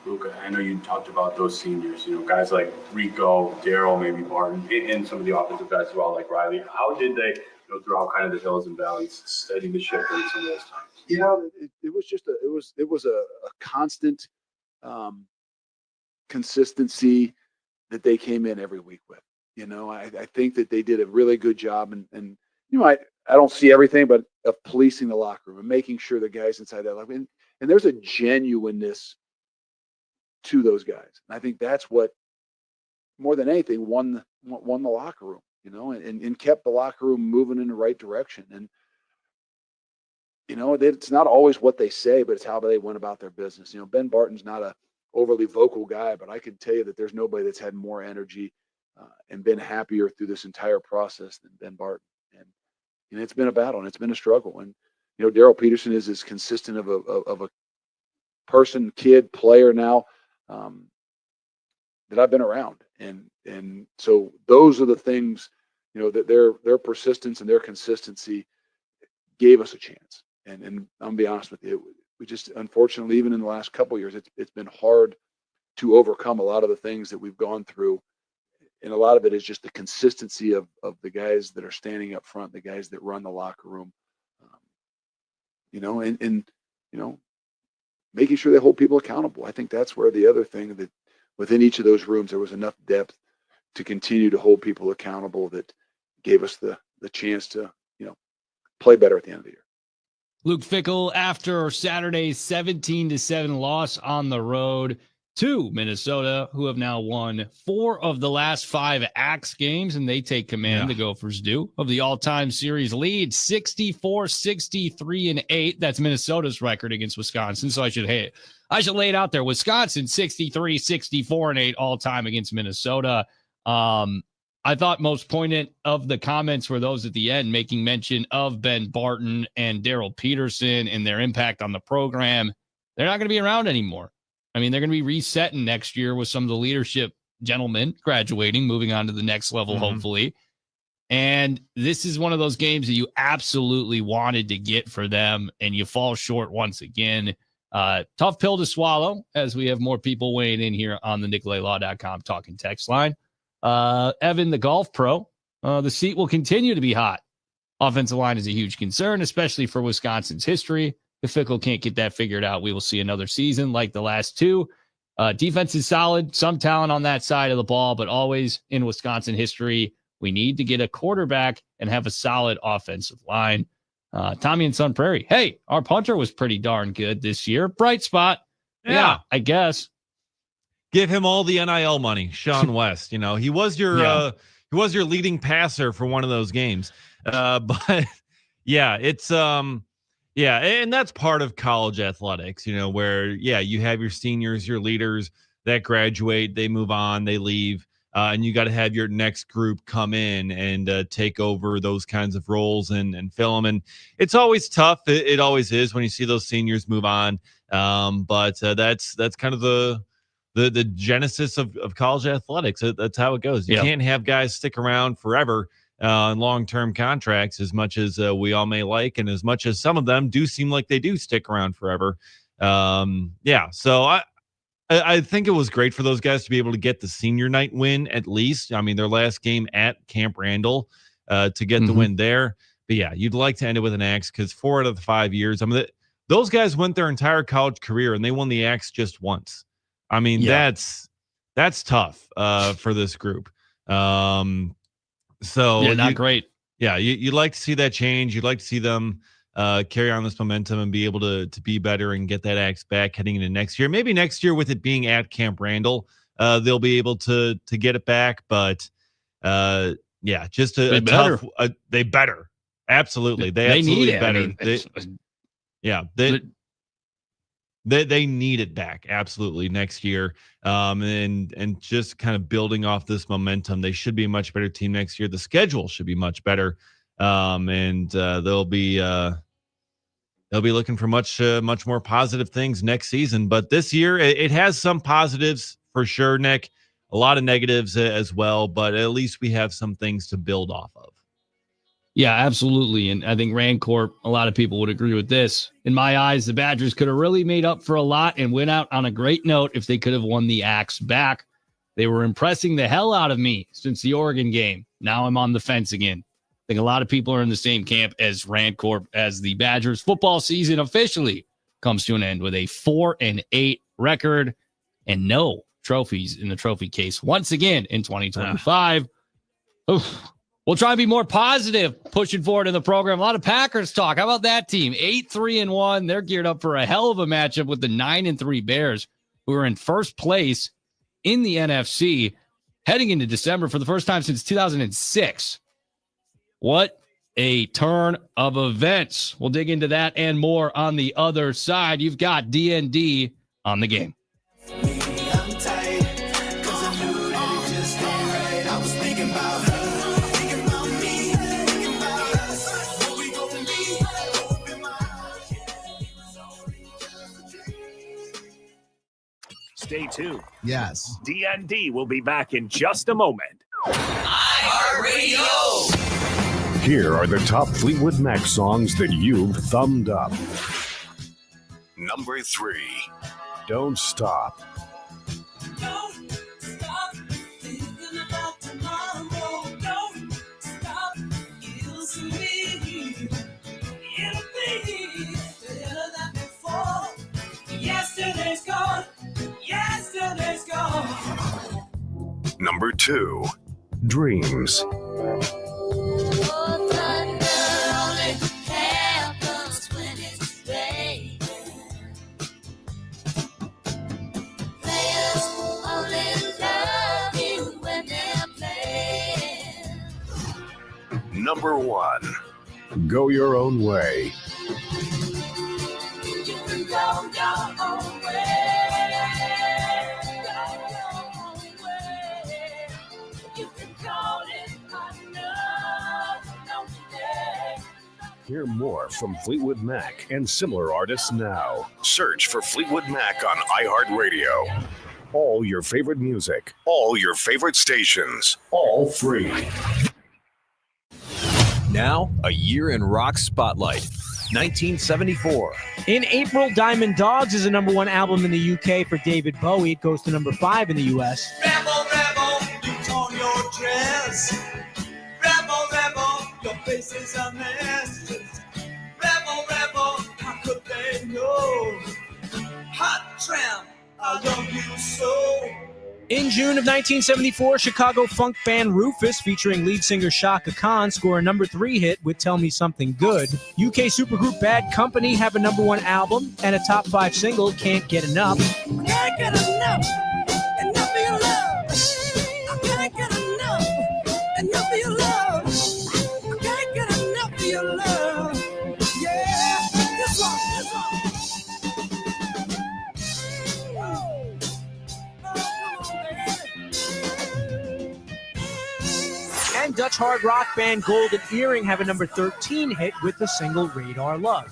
Luca, I know you talked about those seniors, you know, guys like Rico, Daryl, maybe Barton, and some of the offensive guys as well, like Riley. How did they, you know, throughout kind of the hills and valleys, steady the ship in some of those times? You know, it was just it was a constant consistency that they came in every week with. You know, I think that they did a really good job, and you know, I don't see everything, but of policing the locker room and making sure the guys inside that locker room, and there's a genuineness to those guys. And I think that's what, more than anything, won the locker room, you know, and kept the locker room moving in the right direction. And, you know, it's not always what they say, but it's how they went about their business. You know, Ben Barton's not a overly vocal guy, but I can tell you that there's nobody that's had more energy and been happier through this entire process than Ben Barton. And, you know, it's been a battle and it's been a struggle. And, you know, Daryl Peterson is as consistent of a person, kid, player now that I've been around. And so those are the things, you know, that their persistence and their consistency gave us a chance. And I'm gonna be honest with you, we just, unfortunately, even in the last couple of years, it's been hard to overcome a lot of the things that we've gone through. And a lot of it is just the consistency of the guys that are standing up front, the guys that run the locker room, you know, and you know, making sure they hold people accountable. I think that's where the other thing, that within each of those rooms, there was enough depth to continue to hold people accountable that gave us the chance to, you know, play better at the end of the year. Luke Fickell, after Saturday's 17-7 loss on the road to Minnesota, who have now won 4 of the last 5 Axe games, and they take command, the Gophers do, of the all-time series lead, 64-63-8. That's Minnesota's record against Wisconsin. So I should lay it out there. Wisconsin 63-64-8 all-time against Minnesota. I thought most poignant of the comments were those at the end, making mention of Ben Barton and Daryl Peterson and their impact on the program. They're not going to be around anymore. I mean, they're going to be resetting next year with some of the leadership gentlemen graduating, moving on to the next level, hopefully. And this is one of those games that you absolutely wanted to get for them, and you fall short once again. Tough pill to swallow as we have more people weighing in here on the NicoletLaw.com talking text line. Evan, the golf pro, the seat will continue to be hot. Offensive line is a huge concern, especially for Wisconsin's history. If Fickell can't get that figured out, we will see another season like the last two. Defense is solid, some talent on that side of the ball, but always in Wisconsin history, we need to get a quarterback and have a solid offensive line. Tommy in Sun Prairie. Hey, our punter was pretty darn good this year. Bright spot. Yeah, I guess. Give him all the NIL money, Sean West. You know, he was your leading passer for one of those games. But yeah, it's and that's part of college athletics, you know, where you have your seniors, your leaders that graduate, they move on, they leave. And you got to have your next group come in and take over those kinds of roles and fill them. And it's always tough. It always is when you see those seniors move on. But that's kind of the genesis of college athletics. That's how it goes. You can't have guys stick around forever on long-term contracts as much as we all may like, and as much as some of them do seem like they do stick around forever. So I think it was great for those guys to be able to get the senior night win at least. I mean, their last game at Camp Randall to get the win there. But yeah, you'd like to end it with an Axe because 4 out of the 5 years, I mean, those guys went their entire college career and they won the Axe just once. I mean, that's tough for this group. Not great. Yeah, you'd like to see that change. You'd like to see them carry on this momentum and be able to be better and get that Axe back heading into next year. Maybe next year with it being at Camp Randall, they'll be able to get it back. But just they better. They better. Absolutely. They absolutely need it. better. I mean, They need it back absolutely next year. And just kind of building off this momentum, they should be a much better team next year. The schedule should be much better. And they'll be looking for much more positive things next season. But this year it has some positives for sure, Nick, a lot of negatives as well, but at least we have some things to build off of. Yeah, absolutely. And I think Rancorp, a lot of people would agree with this. In my eyes, the Badgers could have really made up for a lot and went out on a great note if they could have won the Axe back. They were impressing the hell out of me since the Oregon game. Now I'm on the fence again. I think a lot of people are in the same camp as Rancorp as the Badgers football season officially comes to an end with a 4-8 record and no trophies in the trophy case once again in 2025. We'll try and be more positive pushing forward in the program. A lot of Packers talk. How about that team? 8-3-1. They're geared up for a hell of a matchup with the 9-3 Bears, who are in first place in the NFC heading into December for the first time since 2006. What a turn of events. We'll dig into that and more on the other side. You've got D.N.D. on the game. Stay tuned. Yes. D.N.D. will be back in just a moment. iHeartRadio. Here are the top Fleetwood Mac songs that you've thumbed up. Number 3, Don't Stop. Don't stop thinking about tomorrow. Don't stop. You'll see me. It'll be better than before. Yesterday's gone. Yesterday's gone. Number 2, Dreams. Number 1, Go Your Own Way. You can go your own way. Go your own way. You can call it another day. Hear more from Fleetwood Mac and similar artists now. Search for Fleetwood Mac on iHeartRadio. All your favorite music, all your favorite stations, all free. Now, a year in rock spotlight. 1974. In April, Diamond Dogs is a #1 album in the UK for David Bowie. It goes to #5 in the US. Rebel, rebel, you torn your dress. Rebel, rebel, your face is a mess. Rebel, rebel, how could they know? Hot tramp, I love you so. In June of 1974, Chicago funk band Rufus, featuring lead singer Shaka Khan, score a #3 hit with Tell Me Something Good. UK supergroup Bad Company have a #1 album and a top 5 single, Can't Get Enough. Can't get enough, enough of your love. I can't get enough, enough of your love. I can't get enough of your love. Yeah, this one, this one. And Dutch hard rock band Golden Earring have a #13 hit with the single Radar Love.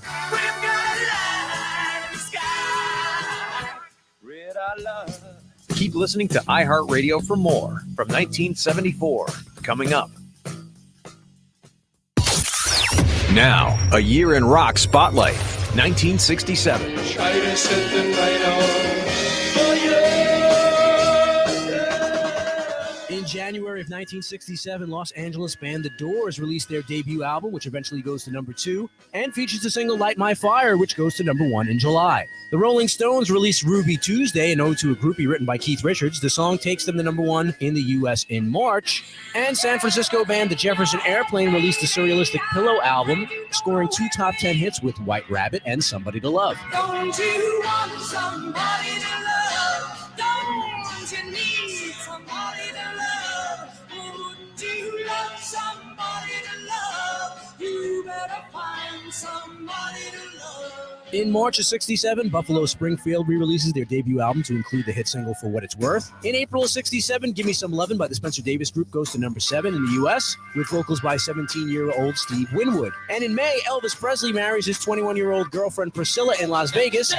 Keep listening to iHeartRadio for more from 1974. Coming up. Now, a year in rock spotlight. 1967. Try to set the night on. In January of 1967, Los Angeles band The Doors released their debut album, which eventually goes to #2, and features the single Light My Fire, which goes to #1 in July. The Rolling Stones released Ruby Tuesday, an ode to a groupie written by Keith Richards. The song takes them to #1 in the U.S. in March. And San Francisco band The Jefferson Airplane released the surrealistic Pillow album, scoring 2 top 10 hits with White Rabbit and Somebody to Love. Don't you want somebody to love? Don't you need somebody to love? Wouldn't you love somebody to love? You better find somebody to love. In March of 67, Buffalo Springfield re-releases their debut album to include the hit single For What It's Worth. In April of 67, Give Me Some Lovin' by the Spencer Davis Group goes to #7 in the U.S., with vocals by 17-year-old Steve Winwood. And in May, Elvis Presley marries his 21-year-old girlfriend Priscilla in Las Vegas.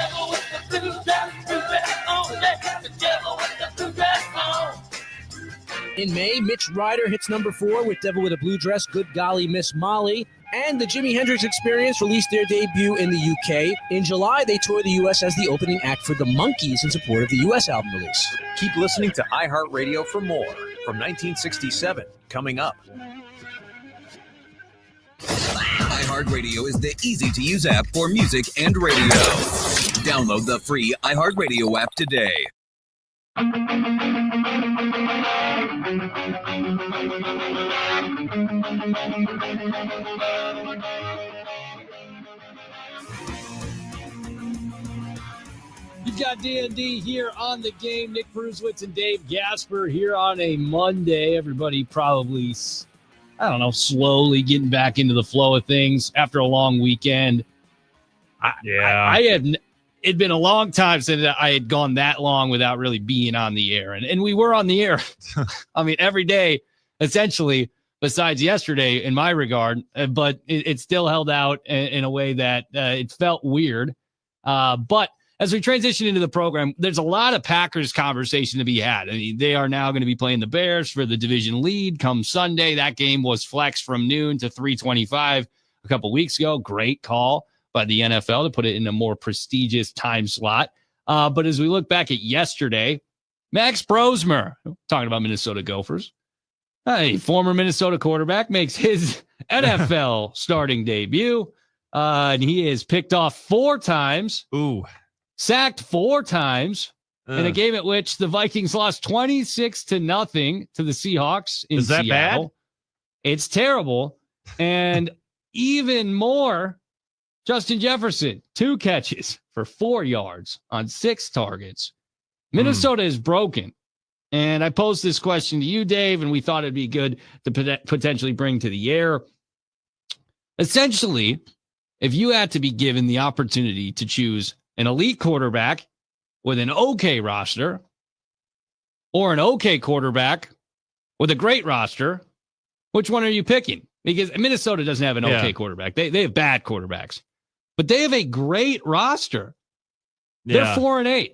In May, Mitch Ryder hits #4 with Devil with a Blue Dress, Good Golly Miss Molly. And the Jimi Hendrix Experience released their debut in the UK. In July, they toured the U.S. as the opening act for the Monkees in support of the U.S. album release. Keep listening to iHeartRadio for more from 1967. Coming up. iHeartRadio is the easy-to-use app for music and radio. Download the free iHeartRadio app today. You've got D.N.D. here on the game. Nick Bruswitz and Dave Gasper here on a Monday. Everybody probably, slowly getting back into the flow of things after a long weekend. It'd been a long time since I had gone that long without really being on the air. And we were on the air, every day, essentially, besides yesterday in my regard. But it still held out in a way that it felt weird. But as we transition into the program, there's a lot of Packers conversation to be had. They are now going to be playing the Bears for the division lead come Sunday. That game was flexed from noon to 3:25 a couple weeks ago. Great call by the NFL to put it in a more prestigious time slot. But as we look back at yesterday, Max Brosmer, talking about Minnesota Gophers, a former Minnesota quarterback, makes his NFL starting debut. And he is picked off 4 times. Sacked 4 times in a game at which the Vikings lost 26-0 to the Seahawks in Seattle. Is that bad? It's terrible. And even more, Justin Jefferson, 2 catches for 4 yards on 6 targets. Minnesota is broken. And I posed this question to you, Dave, and we thought it'd be good to potentially bring to the air. Essentially, if you had to be given the opportunity to choose an elite quarterback with an okay roster or an okay quarterback with a great roster, which one are you picking? Because Minnesota doesn't have an okay quarterback. They have bad quarterbacks, but they have a great roster. They're 4-8.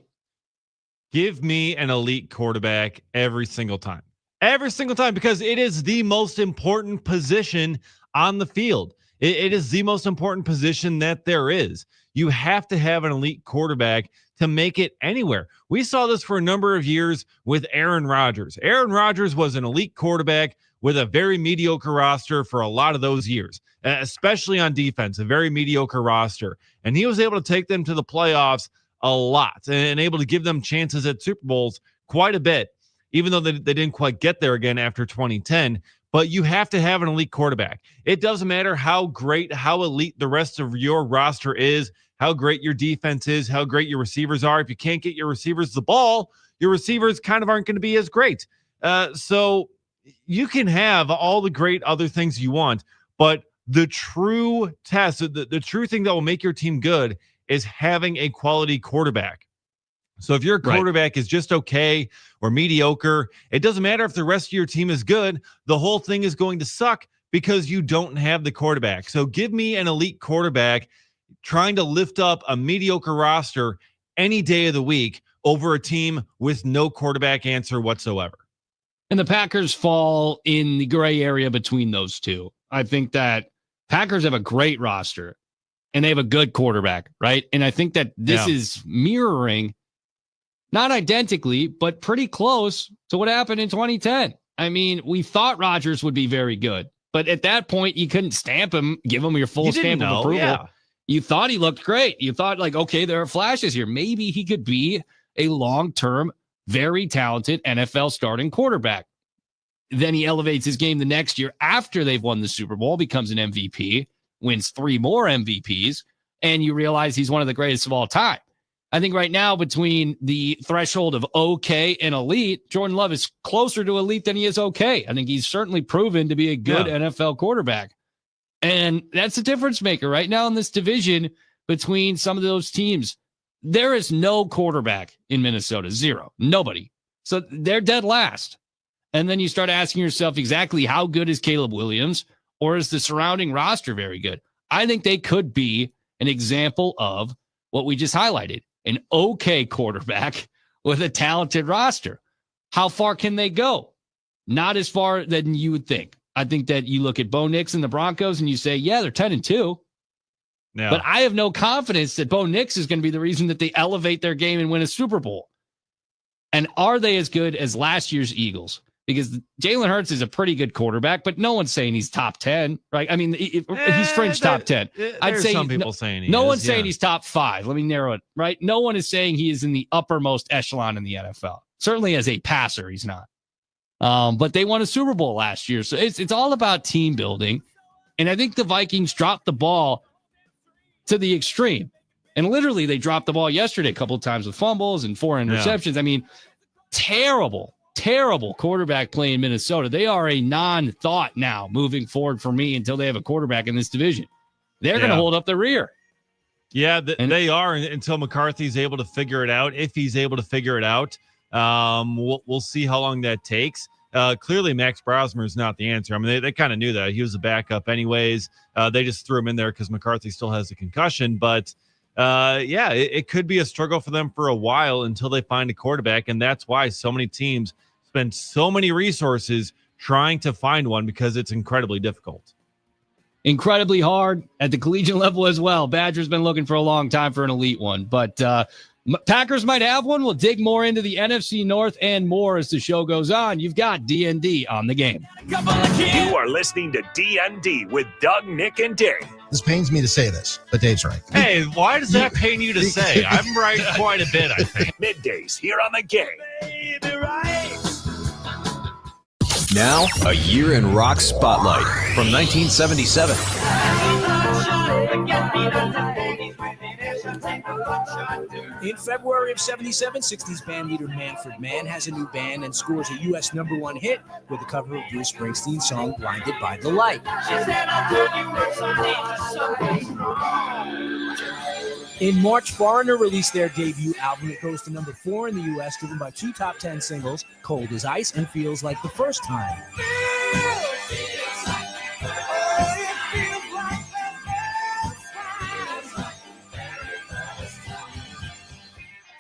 Give me an elite quarterback every single time. Every single time, because it is the most important position on the field. It is the most important position that there is. You have to have an elite quarterback to make it anywhere. We saw this for a number of years with Aaron Rodgers. Aaron Rodgers was an elite quarterback with a very mediocre roster for a lot of those years, especially on defense, a very mediocre roster. And he was able to take them to the playoffs a lot and able to give them chances at Super Bowls quite a bit, even though they didn't quite get there again after 2010. But you have to have an elite quarterback. It doesn't matter how great, how elite the rest of your roster is, how great your defense is, how great your receivers are. If you can't get your receivers the ball, your receivers kind of aren't going to be as great. So you can have all the great other things you want, but the true test, the true thing that will make your team good is having a quality quarterback. So if your quarterback is just okay or mediocre, it doesn't matter if the rest of your team is good. The whole thing is going to suck because you don't have the quarterback. So give me an elite quarterback trying to lift up a mediocre roster any day of the week over a team with no quarterback answer whatsoever. And the Packers fall in the gray area between those two. I think that Packers have a great roster and they have a good quarterback, right? And I think that this is mirroring, not identically, but pretty close to what happened in 2010. I mean, we thought Rodgers would be very good, but at that point, you couldn't stamp him, give him your full stamp of approval. Yeah. You thought he looked great. You thought, like, okay, there are flashes here. Maybe he could be a long-term, very talented NFL starting quarterback. Then he elevates his game the next year after they've won the Super Bowl, becomes an MVP, wins 3 more MVPs, and you realize he's one of the greatest of all time. I think right now, between the threshold of okay and elite, Jordan Love is closer to elite than he is okay. I think he's certainly proven to be a good NFL quarterback. And that's a difference maker right now in this division between some of those teams. There is no quarterback in Minnesota, 0, nobody. So they're dead last. And then you start asking yourself exactly how good is Caleb Williams, or is the surrounding roster very good? I think they could be an example of what we just highlighted, an okay quarterback with a talented roster. How far can they go? Not as far than you would think. I think that you look at Bo Nix and the Broncos and you say, yeah, they're 10-2. Yeah. But I have no confidence that Bo Nix is going to be the reason that they elevate their game and win a Super Bowl. And are they as good as last year's Eagles? Because Jalen Hurts is a pretty good quarterback, but no one's saying he's top 10, right? I mean, he's fringe top 10. I'd say some people saying no one's saying he's top 5. Let me narrow it, right? No one is saying he is in the uppermost echelon in the NFL. Certainly as a passer, he's not. But they won a Super Bowl last year. So it's all about team building. And I think the Vikings dropped the ball to the extreme. And literally they dropped the ball yesterday a couple of times with fumbles and 4 interceptions. Yeah. I mean, terrible quarterback play in Minnesota. They are a non-thought now moving forward for me until they have a quarterback in this division. They're going to hold up the rear. Yeah, they are until McCarthy's able to figure it out. If he's able to figure it out, we'll see how long that takes. Clearly, Max Brosmer is not the answer. I mean, they kind of knew that. He was a backup anyways. They just threw him in there because McCarthy still has a concussion. But, it could be a struggle for them for a while until they find a quarterback. And that's why so many teams spend so many resources trying to find one, because it's incredibly difficult. Incredibly hard at the collegiate level as well. Badger's been looking for a long time for an elite one, but Packers might have one. We'll dig more into the NFC North and more as the show goes on. You've got D.N.D. on the game. You are listening to D.N.D. with Doug, Nick, and Dave. This pains me to say this, but Dave's right. Hey, why does that pain you to say? I'm right quite a bit, I think. Middays here on the game. Now, a year in rock spotlight from 1977. In February of 77, 60s band leader Manfred Mann has a new band and scores a U.S. #1 hit with a cover of Bruce Springsteen's song Blinded by the Light. In March, Foreigner released their debut album. It goes to #4 in the U.S., driven by 2 top 10 singles, Cold as Ice and Feels Like the First Time.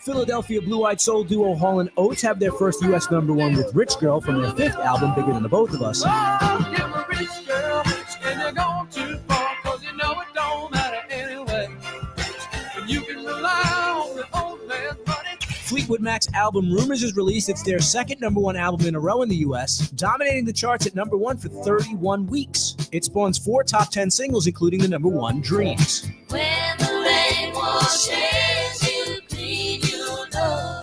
Philadelphia blue-eyed soul duo Hall & Oates have their first U.S. #1 with Rich Girl from their 5th album, Bigger Than the Both of Us. Oh, you're a rich girl, and you're going too far, 'cause you know it don't matter anyway. And you can rely on the old man's money. Fleetwood Mac's album Rumors is released. It's their second #1 album in a row in the U.S., dominating the charts at #1 for 31 weeks. It spawns 4 top 10 singles, including the #1 Dreams. When the rain washes you clean, you know.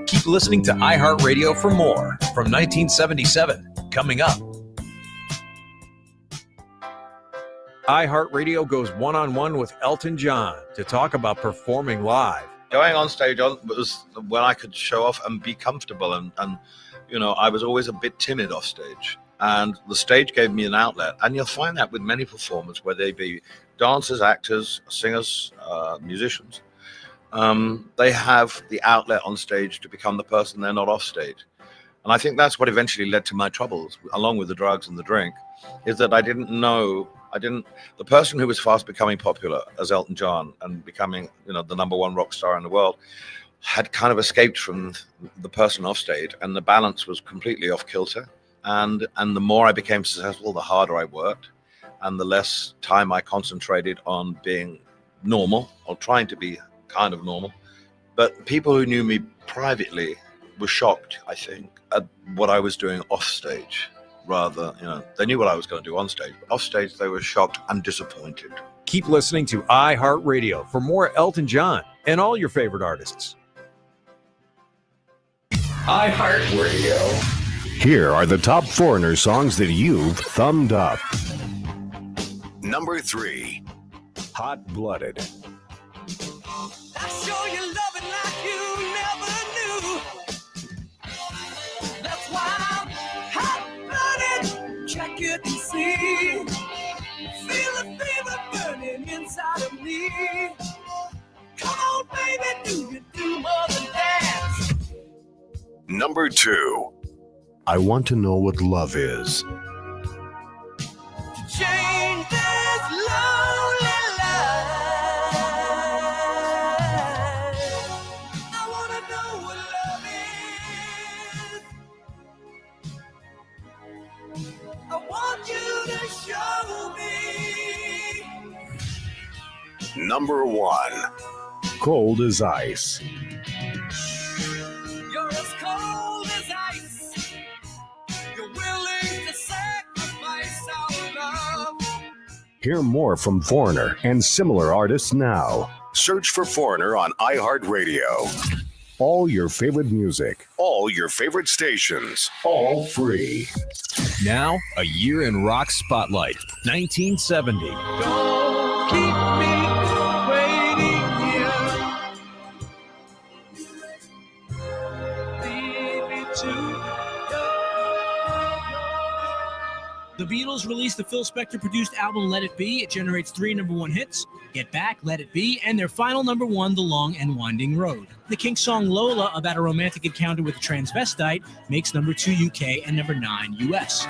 Keep listening to iHeartRadio for more. From 1977, coming up. iHeartRadio goes one-on-one with Elton John to talk about performing live. Going on stage was when I could show off and be comfortable. And you know, I was always a bit timid off stage. And the stage gave me an outlet. And you'll find that with many performers, whether they be dancers, actors, singers, musicians. They have the outlet on stage to become the person they're not off stage. And I think that's what eventually led to my troubles, along with the drugs and the drink, is that the person who was fast becoming popular as Elton John and becoming, you know, the #1 rock star in the world had kind of escaped from the person off stage, and the balance was completely off kilter. And the more I became successful, the harder I worked, and the less time I concentrated on being normal or trying to be kind of normal. But people who knew me privately were shocked, I think, at what I was doing off stage. Rather, you know, they knew what I was going to do on stage, but off stage they were shocked and disappointed. Keep listening to iHeartRadio for more Elton John and all your favorite artists. iHeartRadio. Here are the top Foreigner songs that you've thumbed up. Number 3. Hot Blooded. I show you loving like you never knew. That's why I'm hot-blooded. Check it and see. Feel the fever burning inside of me. Come on, baby, do you do more than dance? Number 2. I Want to Know What Love Is. Change this lonely life. I want to know what love is. I want you to show me. Number 1. Cold as Ice. You're as cold as ice. You're willing to sacrifice our love. Hear more from Foreigner and similar artists now. Search for Foreigner on iHeartRadio. All your favorite music, all your favorite stations, all free. Now, a year in rock spotlight, 1970. Don't keep me waiting here. Leave me to The Beatles released the Phil Spector-produced album Let It Be. It generates 3 #1 hits, Get Back, Let It Be, and their final #1, The Long and Winding Road. The Kinks song Lola, about a romantic encounter with a transvestite, makes #2 UK and #9 US.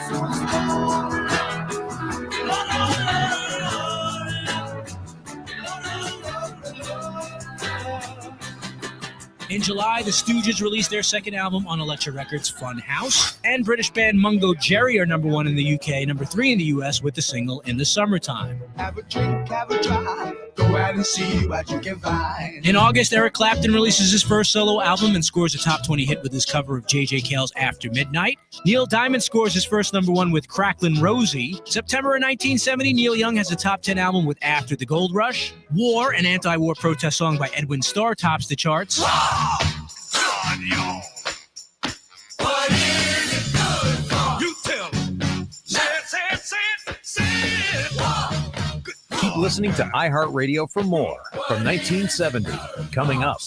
In July, the Stooges released their second album on Elektra Records, Fun House. And British band Mungo Jerry are #1 in the UK, #3 in the US with the single In the Summertime. have a drink, have a drive. Go out and see what you can find. In August, Eric Clapton releases his first solo album and scores a top 20 hit with his cover of J.J. Cale's After Midnight. Neil Diamond scores his first #1 with Cracklin' Rosie. September of 1970, Neil Young has a top 10 album with After the Gold Rush. War, an anti-war protest song by Edwin Starr, tops the charts. What is it good for? You tell me. Say it. Keep listening to iHeartRadio for more from 1970. Coming up.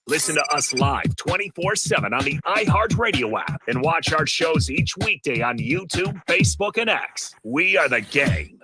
Listen to us live 24/7 on the iHeartRadio app and watch our shows each weekday on YouTube, Facebook, and X. We are the game.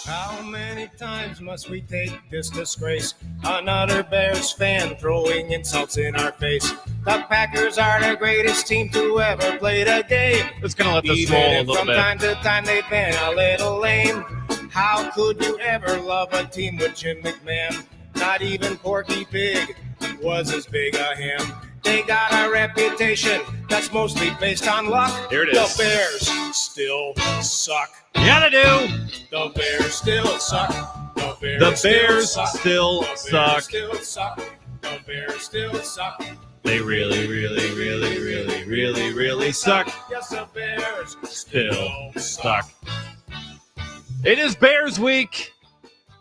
How many times times must we take this disgrace? Another Bears fan throwing insults in our face. The Packers are the greatest team to ever play the game. Just gonna let this Even roll a if little from bit. time to time they've been a little lame. How could you ever love a team with Jim McMahon? Not even Porky Pig was as big a him. They got a reputation that's mostly based on luck. Here it The is. Bears still suck. You gotta do. The Bears still suck. The Bears, The Bears still still suck. suck. Still suck. The Bears still suck. They really, really, really, really, really, really suck. Yes, the Bears Still suck. It is Bears week.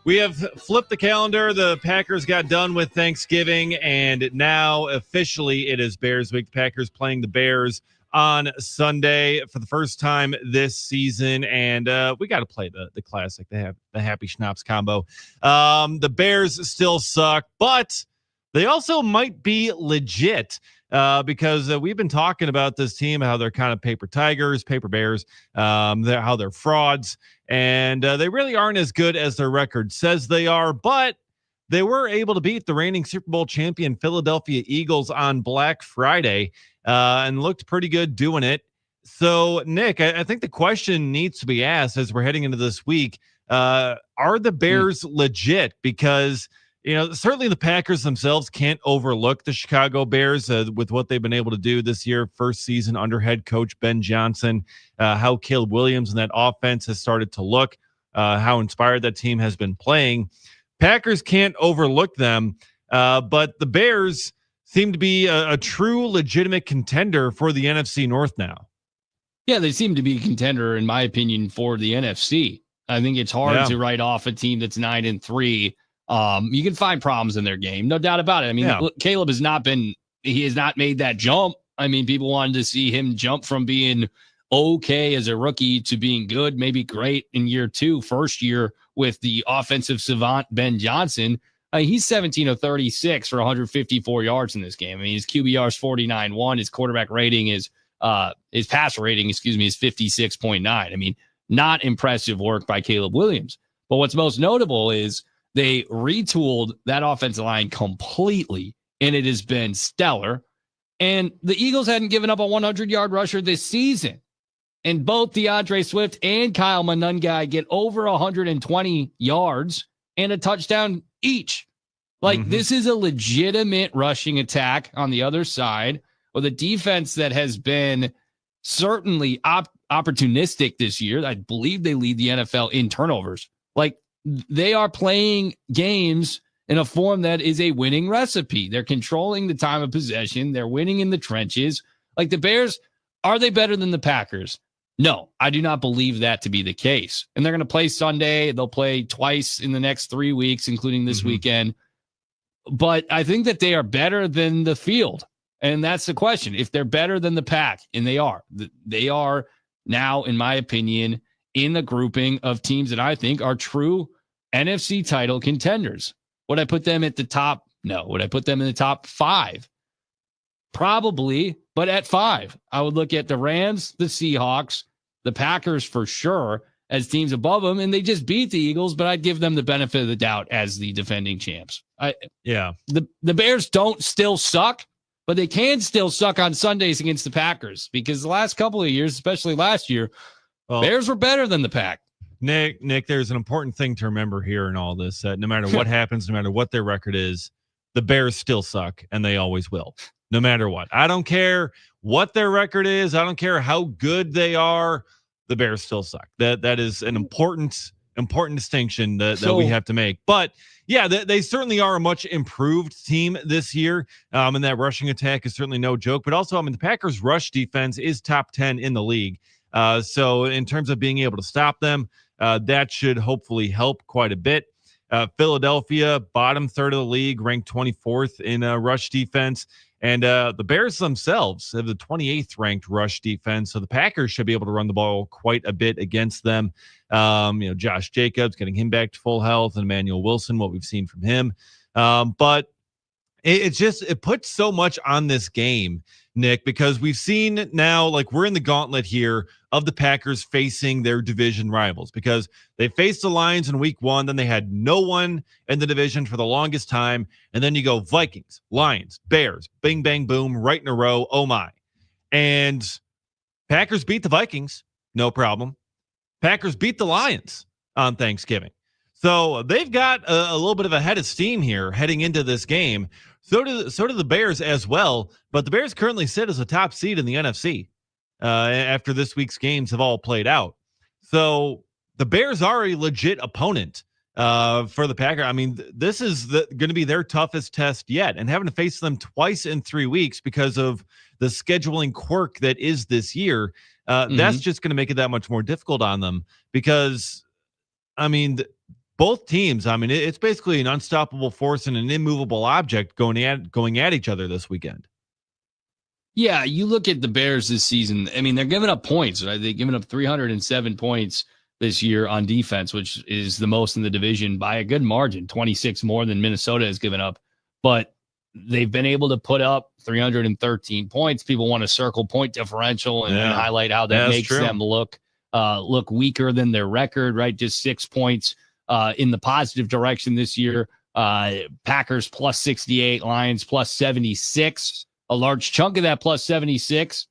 We have flipped the calendar. The Packers got done with Thanksgiving, and now officially it is Bears week. The Packers playing the Bears on Sunday for the first time this season, and we got to play the classic, the Happy Schnapps combo. The Bears still suck, but they also might be legit because we've been talking about this team, how they're kind of paper tigers, paper bears, how they're frauds, and they really aren't as good as their record says they are, but they were able to beat the reigning Super Bowl champion Philadelphia Eagles on Black Friday and looked pretty good doing it. So, Nick, I think the question needs to be asked as we're heading into this week, are the Bears legit? Because certainly the Packers themselves can't overlook the Chicago Bears with what they've been able to do this year, first season under head coach Ben Johnson, how Caleb Williams and that offense has started to look, how inspired that team has been playing. Packers can't overlook them, but the Bears seem to be a true legitimate contender for the NFC North now. Yeah, they seem to be a contender, in my opinion, for the NFC. I think it's hard to write off a team that's 9-3. You can find problems in their game, no doubt about it. I mean, look, Caleb has not made that jump. I mean, people wanted to see him jump from being okay as a rookie to being good, maybe great in year two, first year with the offensive savant Ben Johnson. He's 17 of 36 for 154 yards in this game. I mean, his QBR is 49.1. His quarterback rating is his passer rating, is 56.9. I mean, not impressive work by Caleb Williams. But what's most notable is they retooled that offensive line completely, and it has been stellar. And the Eagles hadn't given up a 100-yard rusher this season. And both DeAndre Swift and Kyle Monungai get over 120 yards and a touchdown each. This is a legitimate rushing attack on the other side with a defense that has been certainly opportunistic this year. I believe they lead the NFL in turnovers. They are playing games in a form that is a winning recipe. They're controlling the time of possession. They're winning in the trenches. The Bears, are they better than the Packers? No, I do not believe that to be the case. And they're going to play Sunday. They'll play twice in the next 3 weeks, including this weekend. But I think that they are better than the field. And that's the question. If they're better than the pack, and they are now, in my opinion, in the grouping of teams that I think are true NFC title contenders. Would I put them at the top? No. Would I put them in the top 5? Probably, but at 5. I would look at the Rams, the Seahawks, the Packers for sure as teams above them, and they just beat the Eagles, but I'd give them the benefit of the doubt as the defending champs. The Bears don't still suck, but they can still suck on Sundays against the Packers because the last couple of years, especially last year, Bears were better than the Pack. Nick, there's an important thing to remember here in all this. No matter what happens, no matter what their record is, the Bears still suck, and they always will, no matter what. I don't care what their record is. I don't care how good they are. The Bears still suck. That is an important distinction that we have to make. But yeah, they certainly are a much improved team this year. And that rushing attack is certainly no joke. But also, the Packers' rush defense is top 10 in the league. So in terms of being able to stop them, that should hopefully help quite a bit. Philadelphia, bottom third of the league, ranked 24th in rush defense. And the Bears themselves have the 28th ranked rush defense. So the Packers should be able to run the ball quite a bit against them. Josh Jacobs, getting him back to full health, and Emmanuel Wilson, what we've seen from him. But it puts so much on this game, Nick, because we've seen now, like, we're in the gauntlet here of the Packers facing their division rivals, because they faced the Lions in week 1, then they had no one in the division for the longest time, and then you go Vikings, Lions, Bears, bing, bang, boom, right in a row. Oh my. And Packers beat the Vikings, no problem. Packers beat the Lions on Thanksgiving. So they've got a little bit of a head of steam here heading into this game. So do the Bears as well. But the Bears currently sit as a top seed in the NFC after this week's games have all played out. So the Bears are a legit opponent for the Packers. I mean, this is going to be their toughest test yet. And having to face them twice in 3 weeks because of the scheduling quirk that is this year, that's just going to make it that much more difficult on them. Because, I mean, both teams, I mean, it's basically an unstoppable force and an immovable object going at each other this weekend. Yeah, you look at the Bears this season. I mean, they're giving up points, right? They've given up 307 points this year on defense, which is the most in the division by a good margin, 26 more than Minnesota has given up. But they've been able to put up 313 points. People want to circle point differential and highlight how that makes them look weaker than their record, right? Just 6 points in the positive direction this year. Packers plus 68, Lions plus 76. A large chunk of that plus 76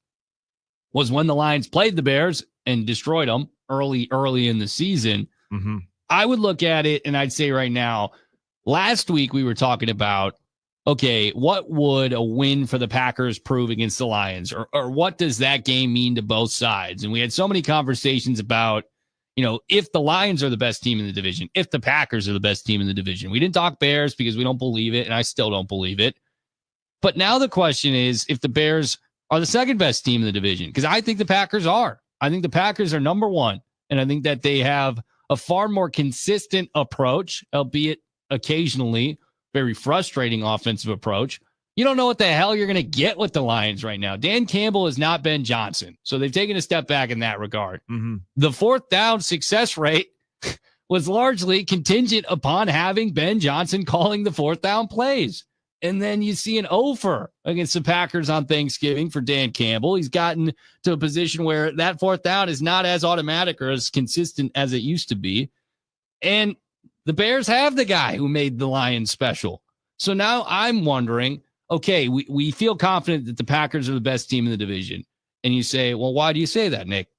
was when the Lions played the Bears and destroyed them early in the season. Mm-hmm. I would look at it and I'd say right now, last week we were talking about, okay, what would a win for the Packers prove against the Lions? Or what does that game mean to both sides? And we had so many conversations about, if the Lions are the best team in the division, if the Packers are the best team in the division. We didn't talk Bears because we don't believe it, and I still don't believe it. But now the question is if the Bears are the second best team in the division, because I think the Packers are. I think the Packers are number one, and I think that they have a far more consistent approach, albeit occasionally very frustrating offensive approach. You don't know what the hell you're going to get with the Lions right now. Dan Campbell is not Ben Johnson, so they've taken a step back in that regard. Mm-hmm. The fourth down success rate was largely contingent upon having Ben Johnson calling the fourth down plays. And then you see an over against the Packers on Thanksgiving for Dan Campbell. He's gotten to a position where that fourth down is not as automatic or as consistent as it used to be. And the Bears have the guy who made the Lions special. So now I'm wondering, okay, we feel confident that the Packers are the best team in the division. And you say, well, why do you say that, Nick?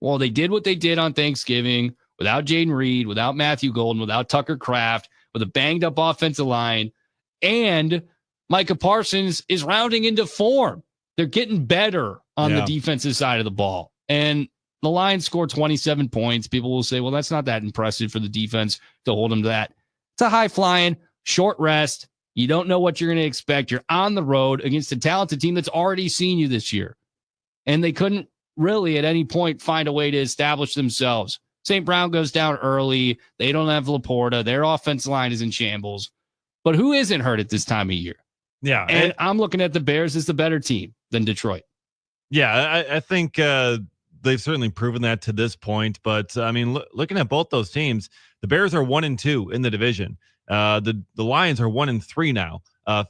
Well, they did what they did on Thanksgiving without Jaden Reed, without Matthew Golden, without Tucker Kraft, with a banged up offensive line. And Micah Parsons is rounding into form. They're getting better on the defensive side of the ball. And the Lions scored 27 points. People will say, well, that's not that impressive for the defense to hold them to that. It's a high-flying, short rest. You don't know what you're going to expect. You're on the road against a talented team that's already seen you this year. And they couldn't really at any point find a way to establish themselves. St. Brown goes down early. They don't have Laporta. Their offensive line is in shambles. But who isn't hurt at this time of year? Yeah. And I'm looking at the Bears as the better team than Detroit. Yeah, I think they've certainly proven that to this point. But, I mean, looking at both those teams, the Bears are 1-2 in the division. The Lions are 1-3 now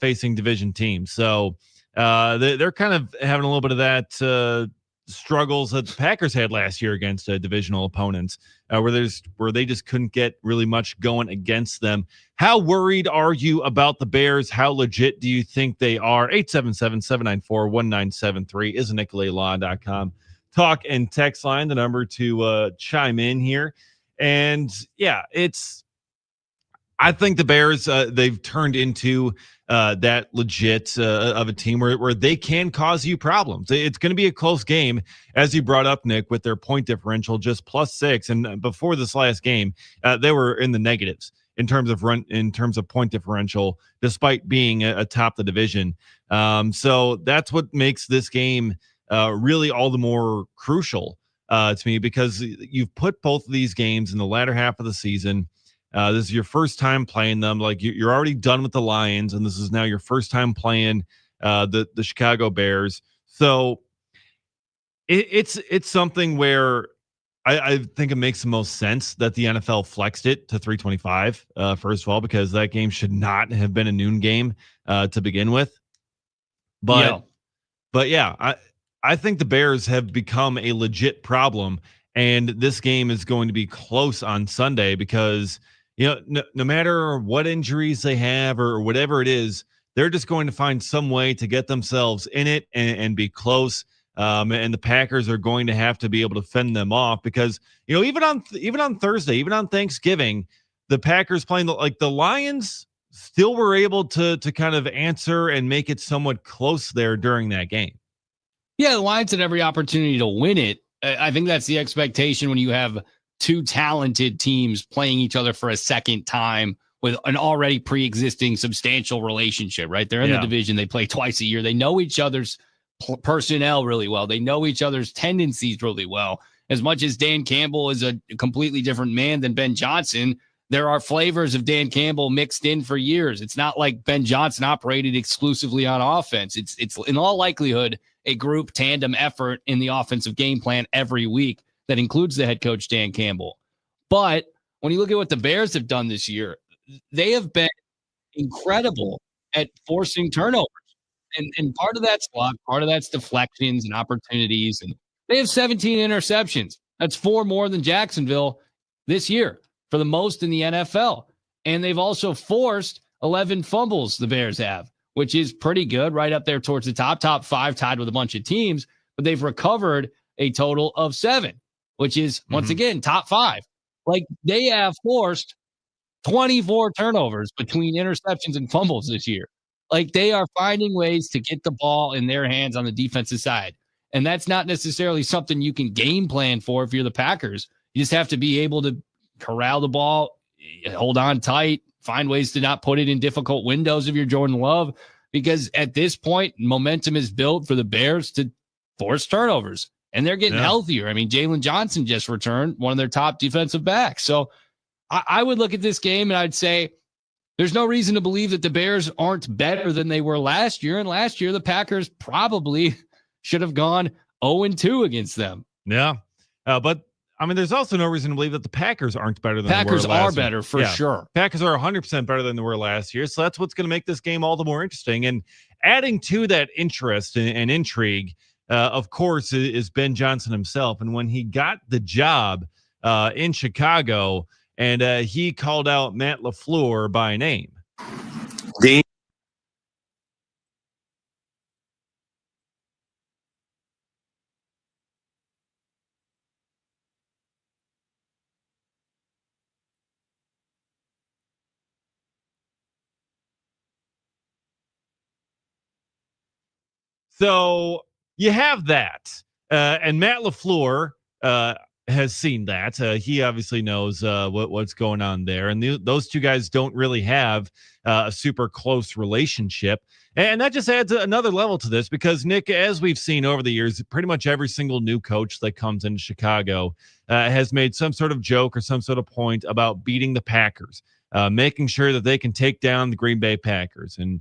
facing division teams. So they're kind of having a little bit of that struggles that the Packers had last year against divisional opponents, where they just couldn't get really much going against them. How worried are you about the Bears? How legit do you think they are? 877-794-1973 is NicoletLaw.com talk and text line, the number to chime in here. And yeah, I think the Bears, they've turned into that legit of a team where they can cause you problems. It's going to be a close game, as you brought up, Nick, with their point differential just +6. And before this last game, they were in the negatives in terms of point differential, despite being atop the division. So that's what makes this game really all the more crucial to me, because you've put both of these games in the latter half of the season. This is your first time playing them. Like, you're already done with the Lions, and this is now your first time playing the Chicago Bears. So it's something where I think it makes the most sense that the NFL flexed it to 325, first of all, because that game should not have been a noon game to begin with. But yeah, I think the Bears have become a legit problem, and this game is going to be close on Sunday because, no matter what injuries they have or whatever it is, they're just going to find some way to get themselves in it and be close. And the Packers are going to have to be able to fend them off because, even on Thursday, even on Thanksgiving, the Packers playing the Lions still were able to kind of answer and make it somewhat close there during that game. Yeah, the Lions had every opportunity to win it. I think that's the expectation when you have two talented teams playing each other for a second time with an already pre-existing substantial relationship, right? They're in the division. They play twice a year. They know each other's personnel really well. They know each other's tendencies really well. As much as Dan Campbell is a completely different man than Ben Johnson, there are flavors of Dan Campbell mixed in for years. It's not like Ben Johnson operated exclusively on offense. It's in all likelihood a group tandem effort in the offensive game plan every week that includes the head coach, Dan Campbell. But when you look at what the Bears have done this year, they have been incredible at forcing turnovers. And part of that's luck, part of that's deflections and opportunities. And they have 17 interceptions. That's 4 more than Jacksonville this year for the most in the NFL. And they've also forced 11 fumbles, the Bears have, which is pretty good, right up there towards the top 5, tied with a bunch of teams. But they've recovered a total of 7, which is, once again, top 5. Like, they have forced 24 turnovers between interceptions and fumbles this year. Like, they are finding ways to get the ball in their hands on the defensive side. And that's not necessarily something you can game plan for if you're the Packers. You just have to be able to corral the ball, hold on tight, find ways to not put it in difficult windows if you're Jordan Love, because at this point, momentum is built for the Bears to force turnovers, and they're getting healthier. I mean, Jalen Johnson just returned, one of their top defensive backs. So I would look at this game and I'd say there's no reason to believe that the Bears aren't better than they were last year. And last year, the Packers probably should have gone 0-2 against them. Yeah. But I mean, there's also no reason to believe that the Packers aren't better than Packers they were last are better year. for sure. Packers are 100% better than they were last year. So that's what's going to make this game all the more interesting. And adding to that interest and intrigue, of course, is Ben Johnson himself. And when he got the job in Chicago, and he called out Matt LaFleur by name. So you have that. And Matt LaFleur has seen that. He obviously knows what's going on there. And those two guys don't really have a super close relationship. And that just adds another level to this because, Nick, as we've seen over the years, pretty much every single new coach that comes into Chicago has made some sort of joke or some sort of point about beating the Packers, making sure that they can take down the Green Bay Packers. And,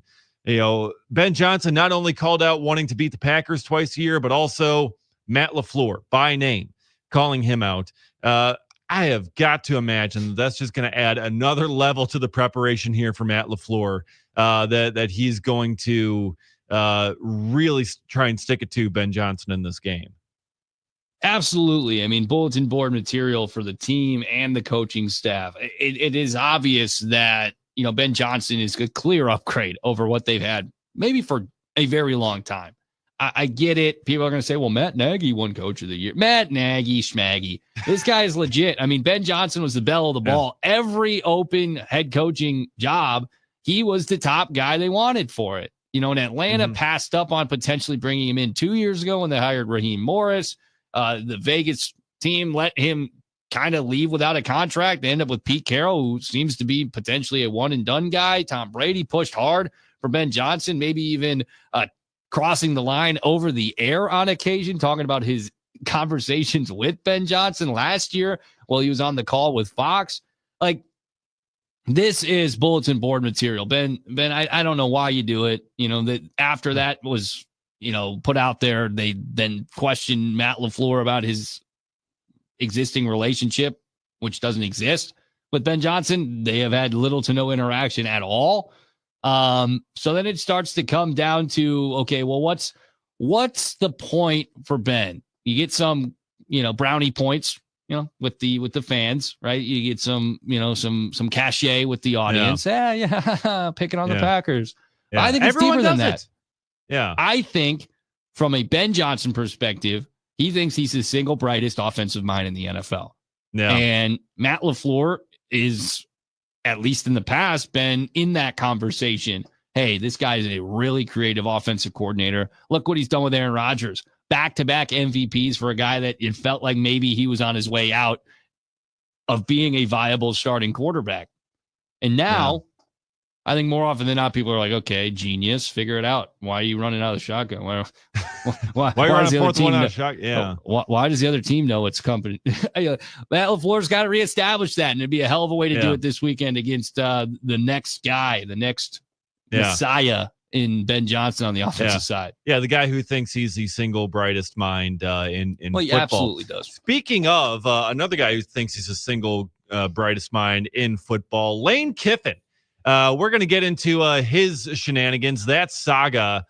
Ben Johnson not only called out wanting to beat the Packers twice a year, but also Matt LaFleur by name, calling him out. I have got to imagine that's just going to add another level to the preparation here for Matt LaFleur, that he's going to really try and stick it to Ben Johnson in this game. Absolutely. I mean, bulletin board material for the team and the coaching staff. It is obvious that, Ben Johnson is a clear upgrade over what they've had maybe for a very long time. I get it. People are going to say, well, Matt Nagy won coach of the year. Matt Nagy, schmaggy. This guy is legit. I mean, Ben Johnson was the belle of the ball. Every open head coaching job, he was the top guy they wanted for it. And Atlanta passed up on potentially bringing him in 2 years ago when they hired Raheem Morris. The Vegas team let him kind of leave without a contract. They end up with Pete Carroll, who seems to be potentially a one-and-done guy. Tom Brady pushed hard for Ben Johnson, maybe even crossing the line over the air on occasion, talking about his conversations with Ben Johnson last year while he was on the call with Fox. Like, this is bulletin board material. Ben, I don't know why you do it. That after that was, put out there, they then questioned Matt LaFleur about his existing relationship, which doesn't exist with Ben Johnson. They have had little to no interaction at all. So then it starts to come down to, okay, well, what's the point for Ben? You get some, brownie points, with the fans, right? You get some, some cachet with the audience. Yeah, picking on the Packers. Yeah. I think it's Everyone deeper than does that. it. Yeah. I think from a Ben Johnson perspective, he thinks he's the single brightest offensive mind in the NFL. Yeah. And Matt LaFleur is, at least in the past, been in that conversation. Hey, this guy is a really creative offensive coordinator. Look what he's done with Aaron Rodgers. Back-to-back MVPs for a guy that it felt like maybe he was on his way out of being a viable starting quarterback. And now, I think more often than not, people are like, okay, genius, figure it out. Why are you running out of the shotgun? Why are you running does the other fourth team one out know- of shotgun? Yeah. Why does the other team know it's company? Matt LaFleur's got to reestablish that, and it'd be a hell of a way to do it this weekend against the next guy, the next messiah in Ben Johnson on the offensive side. Yeah, the guy who thinks he's the single brightest mind in Well, he football. absolutely does. Speaking of another guy who thinks he's a single brightest mind in football, Lane Kiffin. We're going to get into his shenanigans, that saga,